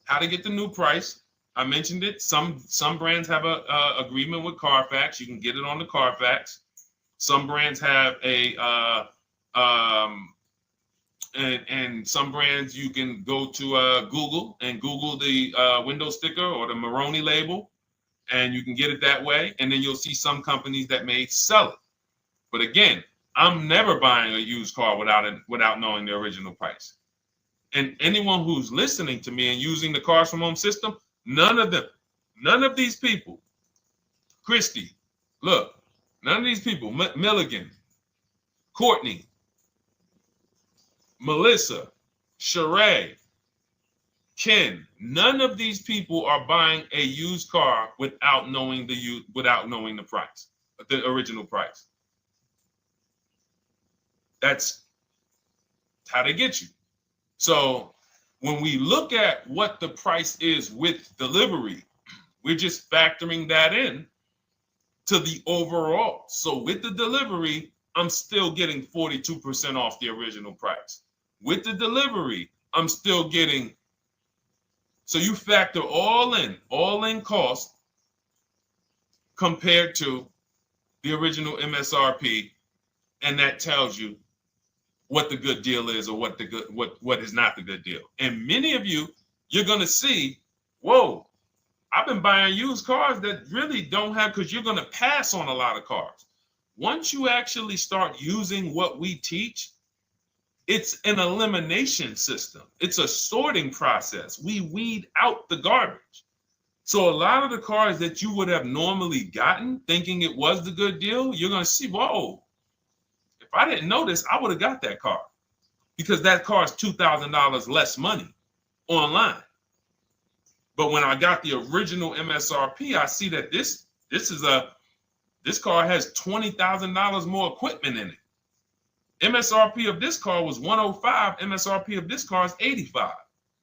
how to get the new price. I mentioned it. Some brands have a agreement with Carfax. You can get it on the Carfax. Some brands have and some brands you can go to Google and Google the window sticker or the Maroni label, and you can get it that way. And then you'll see some companies that may sell it. But again, I'm never buying a used car without knowing the original price. And anyone who's listening to me and using the Cars from Home system, none of these people, Christy, look, none of these people, Milligan, Courtney, Melissa, Sheree, Ken, none of these people are buying a used car without knowing the price, the original price. That's how they get you. So when we look at what the price is with delivery, we're just factoring that in to the overall. So with the delivery, I'm still getting 42% off the original price. With the delivery, I'm still getting, so you factor all in cost compared to the original MSRP, and that tells you what the good deal is or what is not the good deal. And many of you, you're gonna see, whoa, I've been buying used cars that really don't have, because you're gonna pass on a lot of cars. Once you actually start using what we teach, it's an elimination system. It's a sorting process. We weed out the garbage. So a lot of the cars that you would have normally gotten thinking it was the good deal, you're gonna see, whoa, if I didn't know this, I would have got that car, because that car is $2,000 less money online. But when I got the original MSRP, I see that this car has $20,000 more equipment in it. MSRP of this car was 105. MSRP of this car is 85.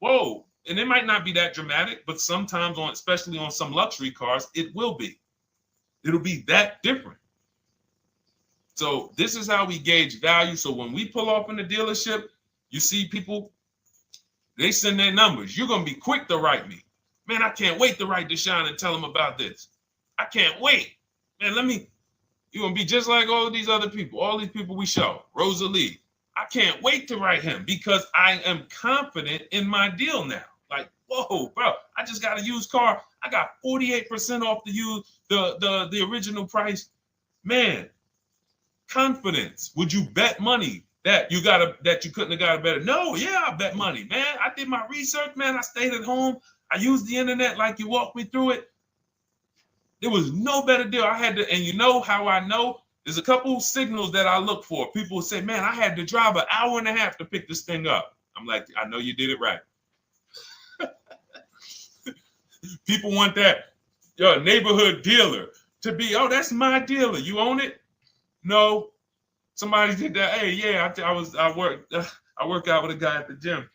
Whoa. And it might not be that dramatic, but sometimes especially on some luxury cars, it will be. It'll be that different. So this is how we gauge value. So when we pull off in the dealership, you see people, they send their numbers. You're going to be quick to write me. Man, I can't wait to write Deshone and tell him about this. I can't wait. Man, you're going to be just like all these other people, all these people we show. Rosalie, I can't wait to write him because I am confident in my deal now. Like, whoa, bro, I just got a used car. I got 48% off the original price. Man, confidence. Would you bet money that you couldn't have got a better? No, yeah, I bet money, man. I did my research, man. I stayed at home. I used the internet like you walked me through it. There was no better deal. I had to, and you know how I know? There's a couple signals that I look for. People say, man, I had to drive an hour and a half to pick this thing up. I'm like, I know you did it right. People want that neighborhood dealer to be, oh, that's my dealer. You own it? No. Somebody did that. Hey, yeah, I work out with a guy at the gym.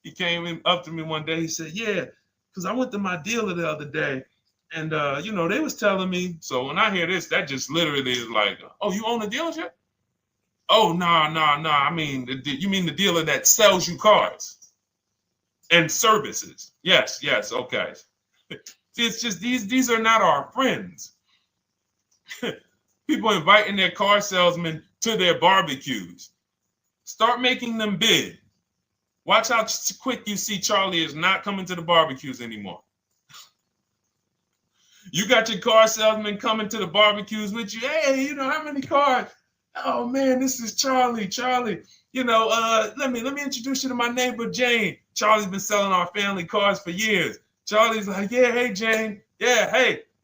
He came up to me one day. He said, yeah, because I went to my dealer the other day. And, they was telling me. So when I hear this, that just literally is like, oh, you own a dealership? Oh, no. I mean, you mean the dealer that sells you cars and services? Yes. Okay. See, it's just these are not our friends. People inviting their car salesmen to their barbecues. Start making them bid. Watch how quick you see Charlie is not coming to the barbecues anymore. You got your car salesman coming to the barbecues with you. Hey, how many cars? Oh man, this is Charlie. Charlie, let me introduce you to my neighbor Jane. Charlie's been selling our family cars for years. Charlie's like, yeah, hey Jane. Yeah,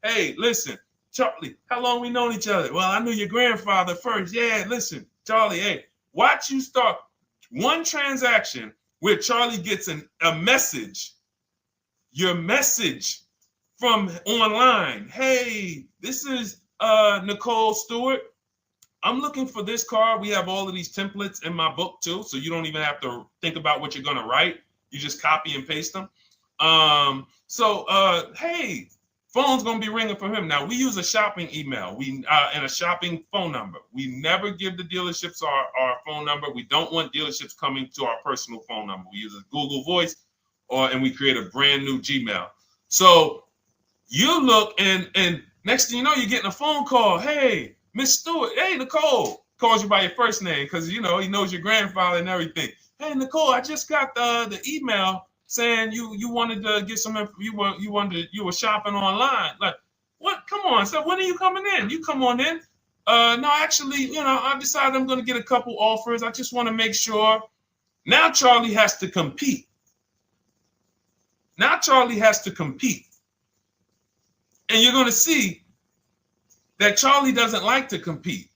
hey, listen, Charlie, how long we known each other? Well, I knew your grandfather first. Yeah, listen, Charlie, hey, watch you start one transaction where Charlie gets a message, your message from online. Hey, this is Nicole Stewart. I'm looking for this car. We have all of these templates in my book too, so you don't even have to think about what you're going to write. You just copy and paste them. Hey, phone's going to be ringing from him. Now, we use a shopping email and a shopping phone number. We never give the dealerships our phone number. We don't want dealerships coming to our personal phone number. We use a Google Voice and we create a brand new Gmail. So you look and next thing you know, you're getting a phone call. Hey, Miss Stewart. Hey, Nicole. Calls you by your first name because, he knows your grandfather and everything. Hey, Nicole, I just got the email saying you wanted to get some, you were shopping online. Like, what? Come on. So when are you coming in? You come on in. No, actually, I decided I'm going to get a couple offers. I just want to make sure. Now Charlie has to compete. Now Charlie has to compete. And you're going to see that Charlie doesn't like to compete.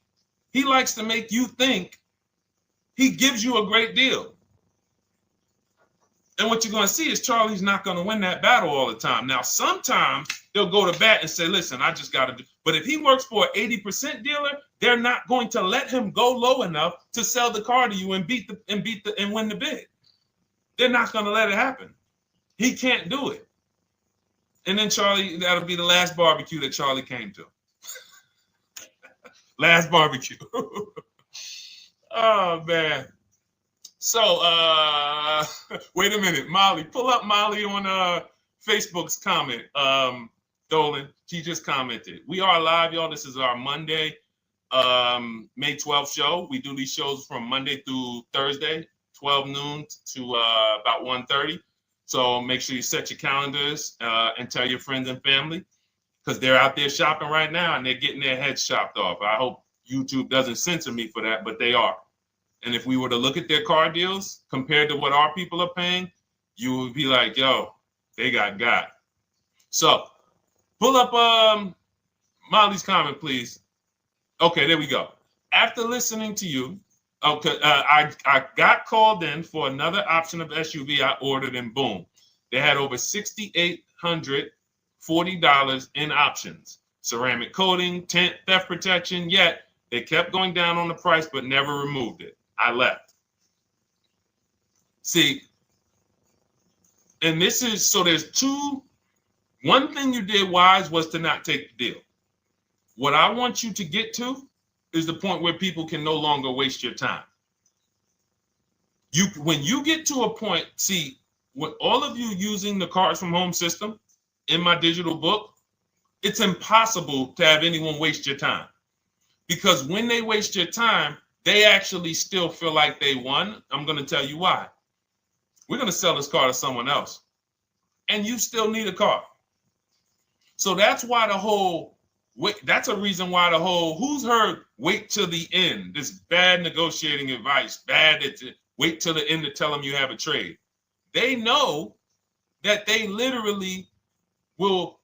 He likes to make you think he gives you a great deal. And what you're going to see is Charlie's not going to win that battle all the time. Now, sometimes they'll go to bat and say, listen, I just got to do. But if he works for an 80% dealer, they're not going to let him go low enough to sell the car to you and win the bid. They're not going to let it happen. He can't do it. And then Charlie, that'll be the last barbecue that Charlie came to. Last barbecue. Oh, man. So, wait a minute. Molly, pull up Molly on Facebook's comment. Dolan, she just commented. We are live, y'all. This is our Monday, May 12th show. We do these shows from Monday through Thursday, 12 noon to about 1:30. So make sure you set your calendars and tell your friends and family, because they're out there shopping right now and they're getting their heads chopped off. I hope YouTube doesn't censor me for that, but they are. And if we were to look at their car deals compared to what our people are paying, you would be like, yo, they got. So pull up Molly's comment, please. Okay, there we go. After listening to you, okay, I got called in for another option of SUV I ordered, and boom, they had over $6,840 in options. Ceramic coating, tint, theft protection, yet they kept going down on the price but never removed it. I left. See, and this is, so there's two. One thing you did wise was to not take the deal. What I want you to get to is the point where people can no longer waste your time. When you get to a point, see, with all of you using the Cars from Home system in my digital book, it's impossible to have anyone waste your time. Because when they waste your time, they actually still feel like they won. I'm going to tell you why. We're going to sell this car to someone else, and you still need a car. So that's why that's a reason why who's heard wait till the end, this bad negotiating advice, wait till the end to tell them you have a trade. They know that they literally will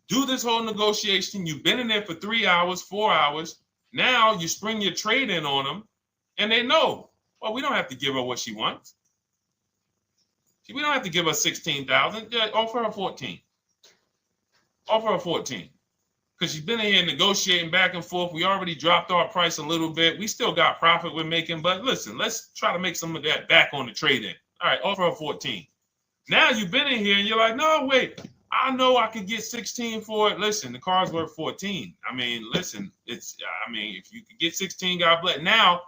do this whole negotiation. You've been in there for 3 hours, 4 hours. Now you spring your trade in on them, and they know, well, we don't have to give her what she wants. We don't have to give her $16,000. Yeah, offer her 14. Offer her 14. Because she's been in here negotiating back and forth. We already dropped our price a little bit. We still got profit we're making, but listen, let's try to make some of that back on the trade-in. All right, offer her 14. Now you've been in here and you're like, no, wait, I know I could get 16 for it. Listen, the car's worth 14. I mean, listen, if you could get 16, God bless. Now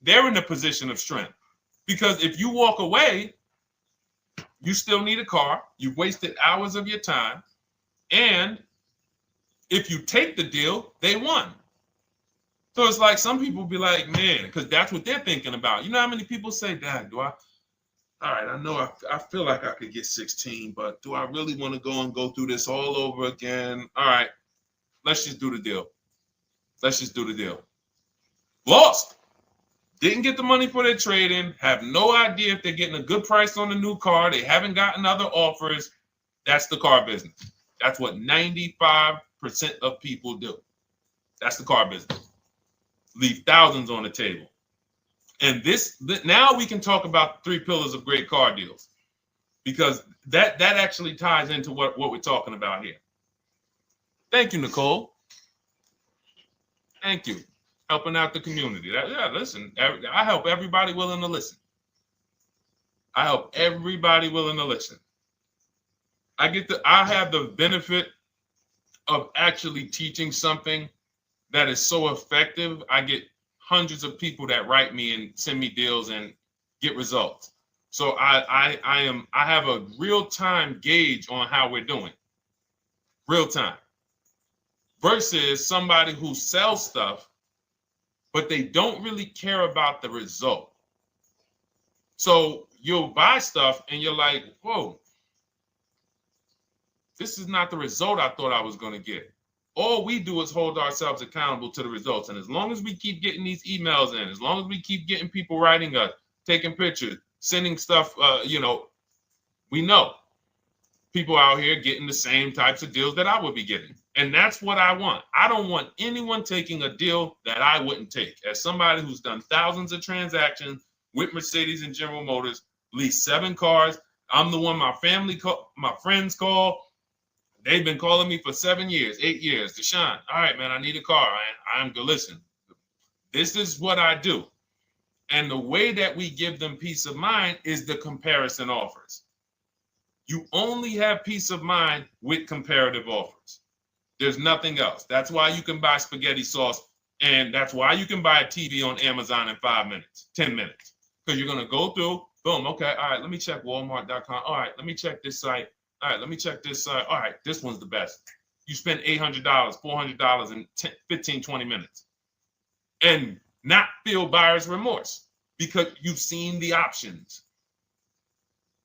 they're in a position of strength, because if you walk away, you still need a car. You've wasted hours of your time. And if you take the deal, they won. So it's like some people be like, man, because that's what they're thinking about. You know how many people say, Dad, all right, I know I feel like I could get 16, but do I really want to go through this all over again? All right, let's just do the deal. Lost. Didn't get the money for their trade-in, have no idea if they're getting a good price on the new car. They haven't gotten other offers. That's the car business. That's what 95% of people do. That's the car business. Leave thousands on the table. And now we can talk about the 3 pillars of great car deals, because that actually ties into what we're talking about here. Thank you, Nicole. Thank you. Helping out the community. Listen, I help everybody willing to listen. I have the benefit of actually teaching something that is so effective. I get hundreds of people that write me and send me deals and get results. So I have a real-time gauge on how we're doing. Real time. Versus somebody who sells stuff, but they don't really care about the result. So you'll buy stuff and you're like, whoa, this is not the result I thought I was going to get. All we do is hold ourselves accountable to the results. And as long as we keep getting these emails in, as long as we keep getting people writing us, taking pictures, sending stuff, we know people out here getting the same types of deals that I would be getting. And that's what I want. I don't want anyone taking a deal that I wouldn't take. As somebody who's done thousands of transactions with Mercedes and General Motors, leased 7 cars. I'm the one my friends call. They've been calling me for 7 years, 8 years. Deshone, all right, man, I need a car. I'm good. Listen, this is what I do. And the way that we give them peace of mind is the comparison offers. You only have peace of mind with comparative offers. There's nothing else. That's why you can buy spaghetti sauce, and that's why you can buy a TV on Amazon in 5 minutes, 10 minutes. Because you're going to go through, boom, okay, all right, let me check Walmart.com. All right, let me check this site. All right, let me check this site. All right, this one's the best. You spend $800, $400 in 15, 20 minutes. And not feel buyer's remorse because you've seen the options.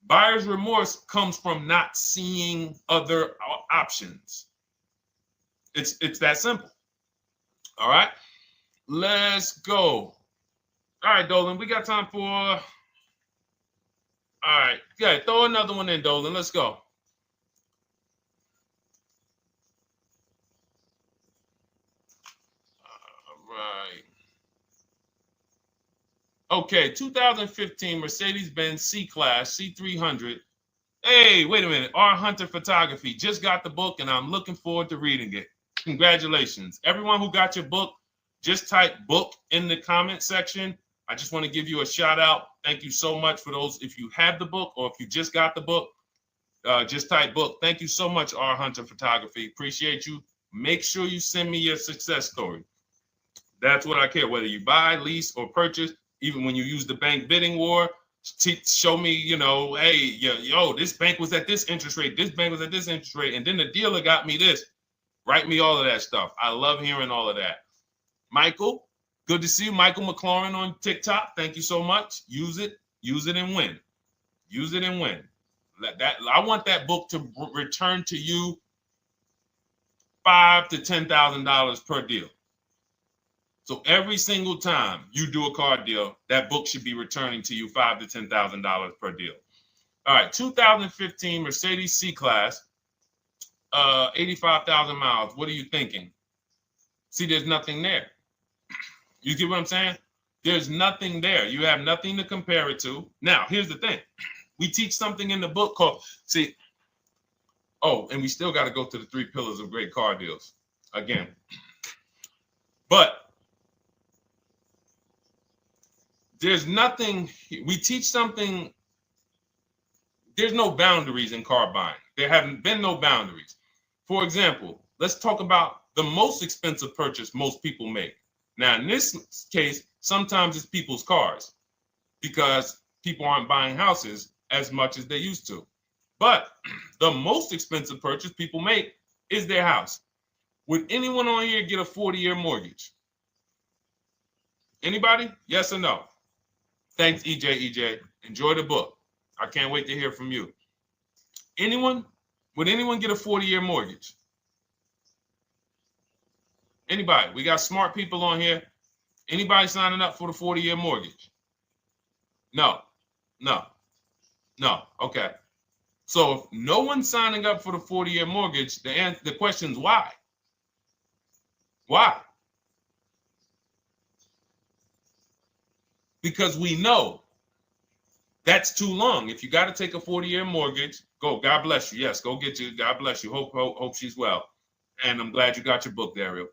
Buyer's remorse comes from not seeing other options. It's that simple. All right, let's go. All right, Dolan, we got time for. All right, yeah, throw another one in, Dolan. Let's go. All right. Okay, 2015 Mercedes-Benz C-Class C300. Hey, wait a minute. R. Hunter Photography. Just got the book, and I'm looking forward to reading it. Congratulations. Everyone who got your book, just type book in the comment section. I just want to give you a shout out. Thank you so much for those. If you have the book or if you just got the book, just type book. Thank you so much, R. Hunter Photography. Appreciate you. Make sure you send me your success story. That's what I care, whether you buy, lease, or purchase. Even when you use the bank bidding war, show me, hey, yo, this bank was at this interest rate. This bank was at this interest rate. And then the dealer got me this. Write me all of that stuff. I love hearing all of that. Michael, good to see you. Michael McLaurin on TikTok. Thank you so much. Use it and win. Use it and win. I want that book to return to you $5,000 to $10,000 per deal. So every single time you do a car deal, that book should be returning to you $5,000 to $10,000 per deal. All right, 2015 Mercedes C-Class, 85,000 miles. What are you thinking? See, there's nothing there. You get what I'm saying? There's nothing there. You have nothing to compare it to. Now, here's the thing. We teach something in the book called, and we still got to go to the 3 pillars of great car deals again. But there's nothing, we teach something, there's no boundaries in car buying. There haven't been no boundaries. For example, let's talk about the most expensive purchase most people make. Now, in this case, sometimes it's people's cars because people aren't buying houses as much as they used to. But the most expensive purchase people make is their house. Would anyone on here get a 40-year mortgage? Anybody? Yes or no? Thanks, EJ. Enjoy the book. I can't wait to hear from you. Anyone? Would anyone get a 40-year mortgage? Anybody? We got smart people on here. Anybody signing up for the 40-year mortgage? No. Okay. So if no one's signing up for the 40-year mortgage, the question is why? Why? Because we know that's too long. If you got to take a 40-year mortgage, go. God bless you. Yes, go get you. God bless you. Hope she's well. And I'm glad you got your book, Daryl.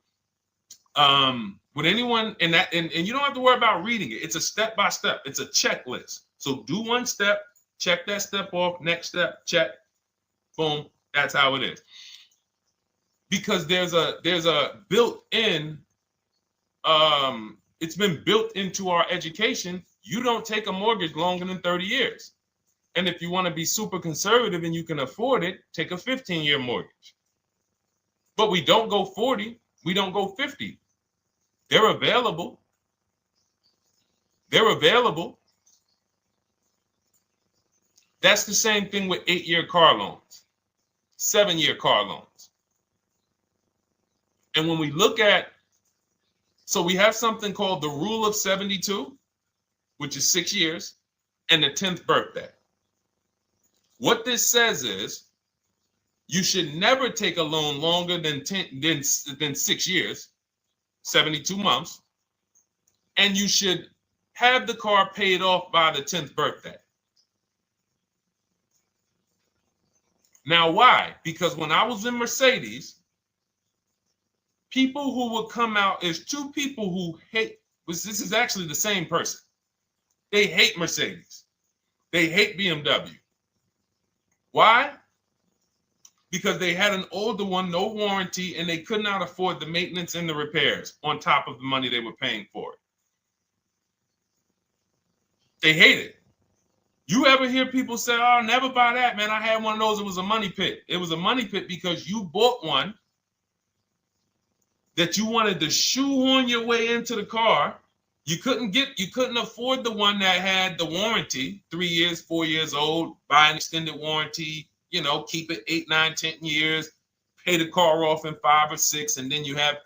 Would anyone, and you don't have to worry about reading it. It's a step by step. It's a checklist. So do one step, check that step off. Next step, check. Boom. That's how it is. Because there's a built-in. It's been built into our education. You don't take a mortgage longer than 30 years. And if you want to be super conservative and you can afford it, take a 15-year mortgage. But we don't go 40. We don't go 50. They're available. That's the same thing with 8-year car loans, 7-year car loans. And when we look at, so we have something called the rule of 72, which is 6 years, and the 10th birthday. What this says is you should never take a loan longer than 6 years, 72 months, and you should have the car paid off by the 10th birthday. Now, why? Because when I was in Mercedes, people who would come out is two people who hate, this is actually the same person. They hate Mercedes. They hate BMW. Why? Because they had an older one, no warranty, and they could not afford the maintenance and the repairs on top of the money they were paying for it. They hate it. You ever hear people say, oh, never buy that, man. I had one of those. It was a money pit. It was a money pit because you bought one that you wanted to shoehorn your way into the car. You couldn't afford the one that had the warranty, 3 years, 4 years old, buy an extended warranty, keep it 8, 9, 10 years, pay the car off in 5 or 6, and then you have,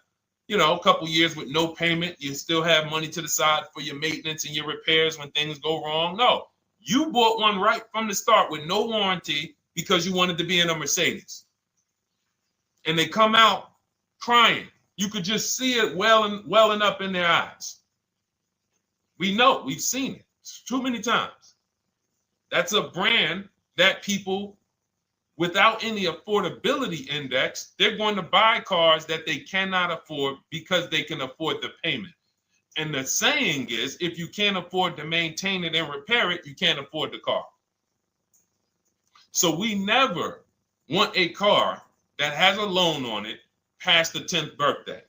a couple years with no payment. You still have money to the side for your maintenance and your repairs when things go wrong. No, you bought one right from the start with no warranty because you wanted to be in a Mercedes. And they come out crying. You could just see it welling up in their eyes. We know, we've seen it too many times. That's a brand that people without any affordability index, they're going to buy cars that they cannot afford because they can afford the payment. And the saying is, if you can't afford to maintain it and repair it, you can't afford the car. So we never want a car that has a loan on it past the 10th birthday.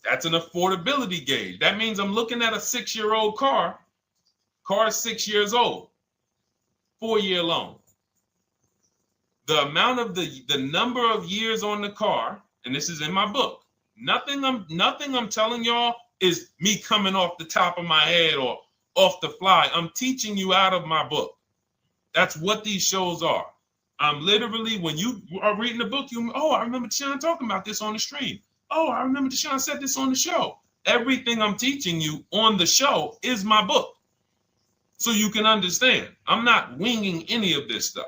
That's an affordability gauge. That means I'm looking at a 6-year-old car. Car is 6 years old. 4-year loan. The amount of the number of years on the car, and this is in my book. Nothing I'm telling y'all is me coming off the top of my head or off the fly. I'm teaching you out of my book. That's what these shows are. I'm literally, when you are reading the book, I remember Deshone talking about this on the stream. Oh, I remember Deshone said this on the show. Everything I'm teaching you on the show is my book. So you can understand. I'm not winging any of this stuff.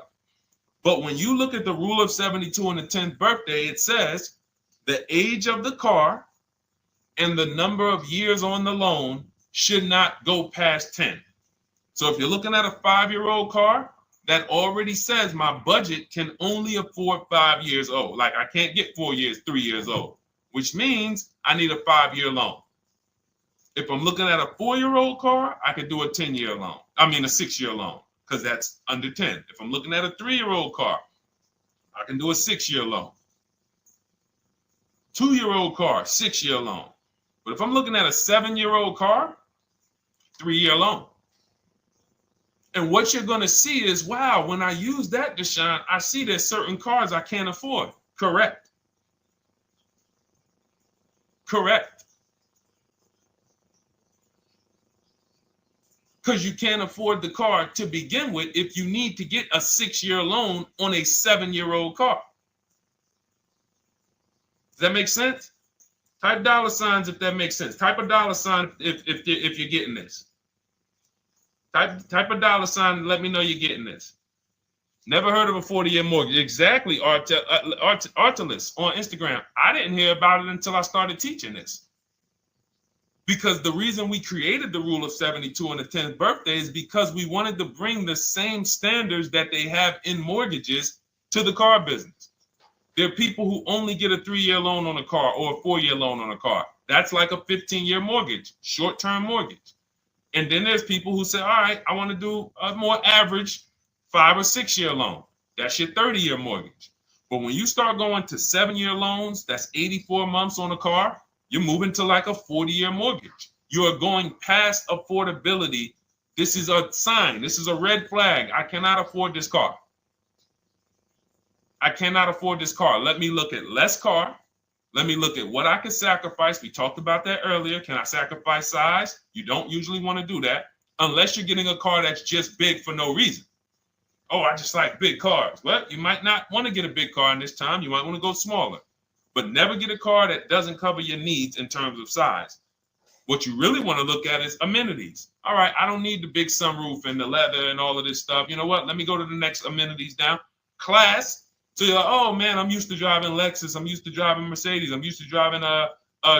But when you look at the rule of 72 on the 10th birthday, it says the age of the car and the number of years on the loan should not go past 10. So if you're looking at a 5-year-old car, that already says my budget can only afford 5 years old. Like I can't get 4 years, 3 years old, which means I need a 5-year loan. If I'm looking at a 4-year-old car, I could do a 10-year loan. I mean a 6-year loan, because that's under 10. If I'm looking at a 3-year-old car, I can do a 6-year loan. 2-year-old car, 6-year loan. But if I'm looking at a 7-year-old car, 3-year loan. And what you're going to see is, wow, when I use that, Deshone, I see there's certain cars I can't afford. Correct. Correct. Because you can't afford the car to begin with if you need to get a 6-year loan on a 7-year-old car. Does that make sense? Type $ if that makes sense. Type a $ if you're getting this. Type a $ and let me know you're getting this. Never heard of a 40-year mortgage. Exactly, Artelis on Instagram. I didn't hear about it until I started teaching this. Because the reason we created the rule of 72 on the 10th birthday is because we wanted to bring the same standards that they have in mortgages to the car business. There are people who only get a 3-year loan on a car or a 4-year loan on a car. That's like a 15-year mortgage, short-term mortgage. And then there's people who say, all right, I want to do a more average 5 or 6-year loan. That's your 30-year mortgage. But when you start going to 7-year loans, that's 84 months on a car, you're moving to like a 40-year mortgage. You are going past affordability. This is a sign. This is a red flag. I cannot afford this car. I cannot afford this car. Let me look at less car. Let me look at what I can sacrifice. We talked about that earlier. Can I sacrifice size? You don't usually want to do that unless you're getting a car that's just big for no reason. Oh, I just like big cars. Well, you might not want to get a big car in this time. You might want to go smaller. But never get a car that doesn't cover your needs in terms of size. What you really want to look at is amenities. All right, I don't need the big sunroof and the leather and all of this stuff. You know what? Let me go to the next amenities down. Class. So you're like, oh man, I'm used to driving Lexus. I'm used to driving Mercedes. I'm used to driving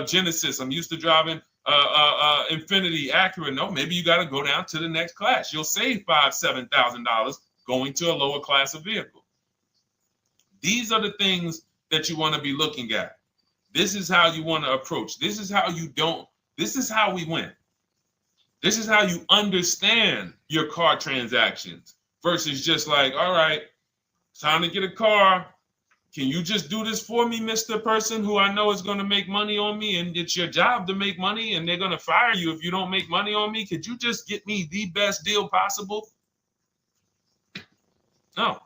Genesis. I'm used to driving Infiniti, Acura. No, maybe you got to go down to the next class. You'll save $5,000-$7,000 going to a lower class of vehicle. These are the things that you want to be looking at. This is how you want to approach. This is how you don't. This is how we win. This is how you understand your car transactions versus just like, all right, time to get a car. Can you just do this for me, Mr. Person who I know is going to make money on me, and it's your job to make money and they're going to fire you if you don't make money on me? Could you just get me the best deal possible? No.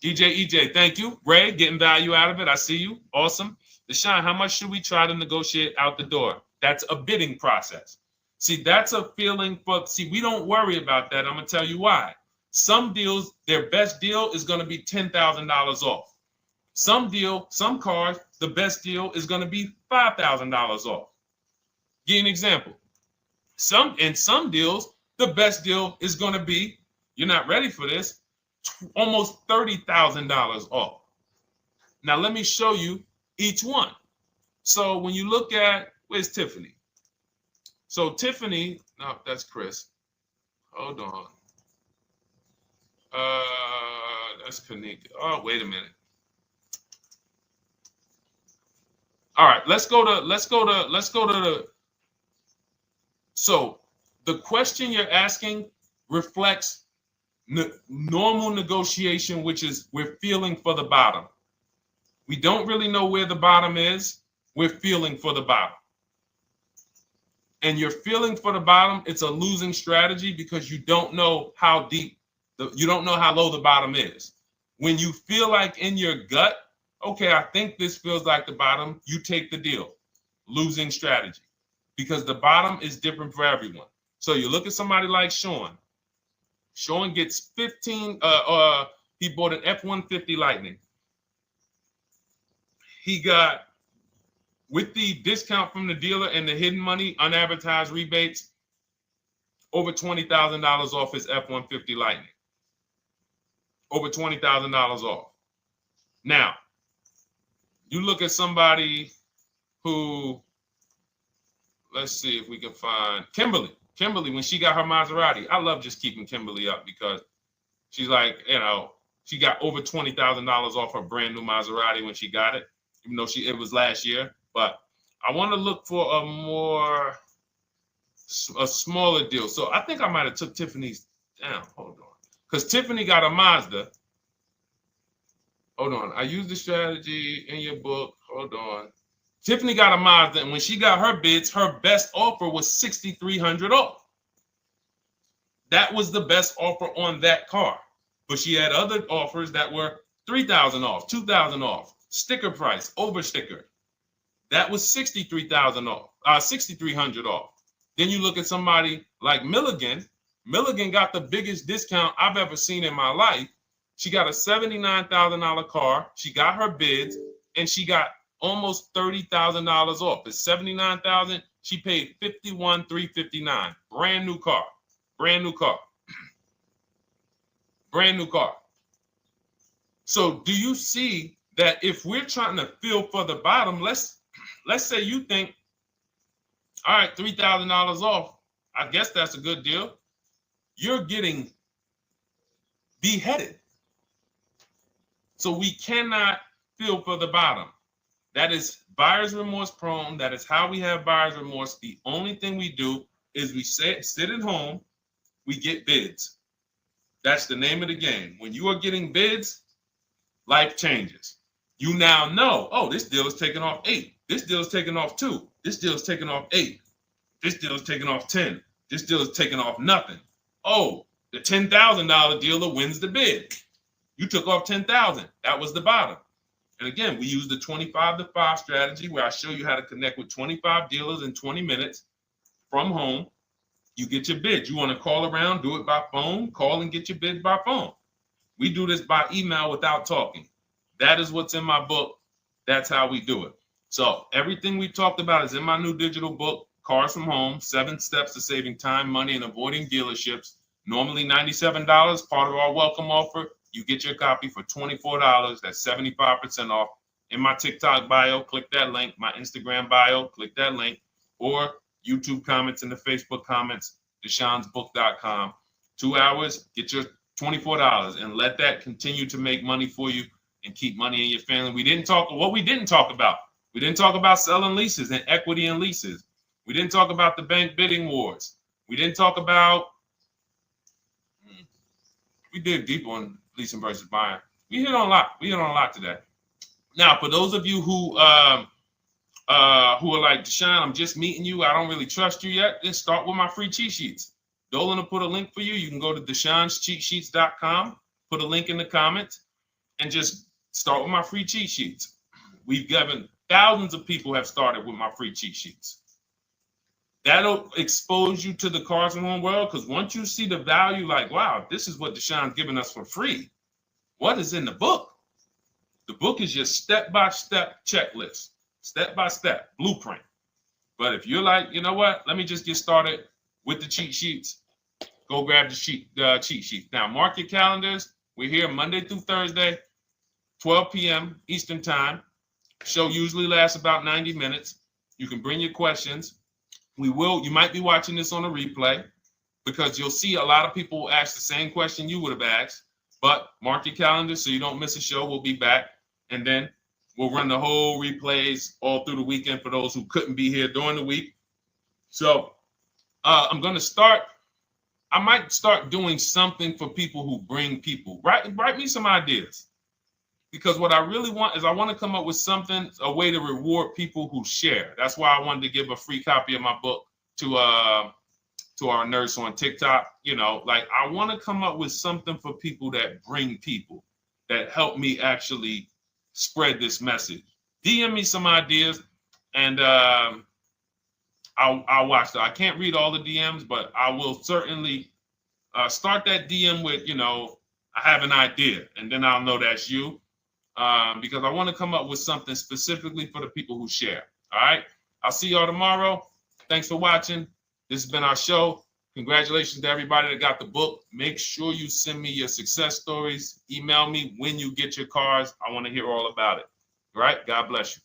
EJ, thank you. Ray, getting value out of it. I see you. Awesome. Deshone, how much should we try to negotiate out the door? That's a bidding process. See, that's a feeling for, we don't worry about that. I'm going to tell you why. Some deals, their best deal is going to be $10,000 off. Some cars, the best deal is going to be $5,000 off. Give you an example. In some deals, the best deal is going to be, you're not ready for this, almost $30,000 off. Now, let me show you each one. So when you look at, where's Tiffany? So Tiffany, no, that's Chris. Hold on. That's Kanika. Oh, wait a minute. All right, let's go to the. So the question you're asking reflects normal negotiation, which is we're feeling for the bottom. We don't really know where the bottom is. We're feeling for the bottom. And you're feeling for the bottom, it's a losing strategy because you don't know how deep, you don't know how low the bottom is. When you feel like in your gut, okay, I think this feels like the bottom, you take the deal. Losing strategy. Because the bottom is different for everyone. So you look at somebody like Sean. Sean gets 15, he bought an F-150 Lightning. He got, with the discount from the dealer and the hidden money, unadvertised rebates, over $20,000 off his F-150 Lightning. Over $20,000 off. Now, you look at somebody who, let's see if we can find Kimberly. Kimberly, when she got her Maserati, I love just keeping Kimberly up because she's like, you know, she got over $20,000 off her brand new Maserati when she got it, even though it was last year. But I want to look for a smaller deal. So I think I might have took Tiffany's down. Hold on. Because Tiffany got a Mazda. Hold on. I used the strategy in your book. Hold on. Tiffany got a Mazda, and when she got her bids, her best offer was $6,300 off. That was the best offer on that car. But she had other offers that were $3,000 off, $2,000 off, sticker price, over sticker. That was $63,000 off, $6,300 off. Then you look at somebody like Milligan. Milligan got the biggest discount I've ever seen in my life. She got a $79,000 car. She got her bids, and she got almost $30,000 off. It's $79,000. She paid $51,359. Brand new car. Brand new car. Brand new car. So do you see that if we're trying to feel for the bottom, let's say you think, all right, $3,000 off. I guess that's a good deal. You're getting beheaded. So we cannot feel for the bottom. That is buyer's remorse prone. That is how we have buyer's remorse. The only thing we do is we sit at home, we get bids. That's the name of the game. When you are getting bids, life changes. You now know, oh, this deal is taking off 8. This deal is taking off 2. This deal is taking off 8. This deal is taking off 10. This deal is taking off nothing. Oh, the $10,000 dealer wins the bid. You took off $10,000. That was the bottom. And again, we use the 25-to-5 strategy where I show you how to connect with 25 dealers in 20 minutes from home. You get your bids. You want to call around, do it by phone, call and get your bids by phone. We do this by email without talking. That is what's in my book. That's how we do it. So everything we talked about is in my new digital book. Cars from Home, 7 Steps to Saving Time, Money, and Avoiding Dealerships. Normally $97, part of our welcome offer. You get your copy for $24. That's 75% off. In my TikTok bio, click that link. My Instagram bio, click that link. Or YouTube comments in the Facebook comments, deshonsbook.com. 2 hours, get your $24 and let that continue to make money for you and keep money in your family. We didn't talk about. We didn't talk about selling leases and equity in leases. We didn't talk about the bank bidding wars. We didn't talk about, we did deep on leasing versus buying. We hit on a lot today. Now, for those of you who are like, Deshone, I'm just meeting you, I don't really trust you yet, then start with my free cheat sheets. Dolan will put a link for you. You can go to DeshonesCheatSheets.com, put a link in the comments, and just start with my free cheat sheets. We've given thousands of people have started with my free cheat sheets. That'll expose you to the Cars from Home world, because once you see the value, like, wow, this is what Deshone's giving us for free. What is in the book? The book is your step-by-step checklist, step-by-step blueprint. But if you're like, you know what, let me just get started with the cheat sheets, go grab the cheat sheets. Now, mark your calendars. We're here Monday through Thursday, 12 p.m. Eastern Time. Show usually lasts about 90 minutes. You can bring your questions. You might be watching this on a replay, because you'll see a lot of people ask the same question you would have asked. But mark your calendar so you don't miss a show. We'll be back, and then we'll run the whole replays all through the weekend for those who couldn't be here during the week. So I might start doing something for people who bring people. Write me some ideas, because what I really want is I want to come up with something, a way to reward people who share. That's why I wanted to give a free copy of my book to our nurse on TikTok. You know, like, I want to come up with something for people that bring people, that help me actually spread this message. DM me some ideas, and I'll watch that. I can't read all the DMs, but I will certainly start that DM with, you know, I have an idea, and then I'll know that's you. Because I want to come up with something specifically for the people who share. All right. I'll see y'all tomorrow. Thanks for watching. This has been our show. Congratulations to everybody that got the book. Make sure you send me your success stories. Email me when you get your cars. I want to hear all about it. All right. God bless you.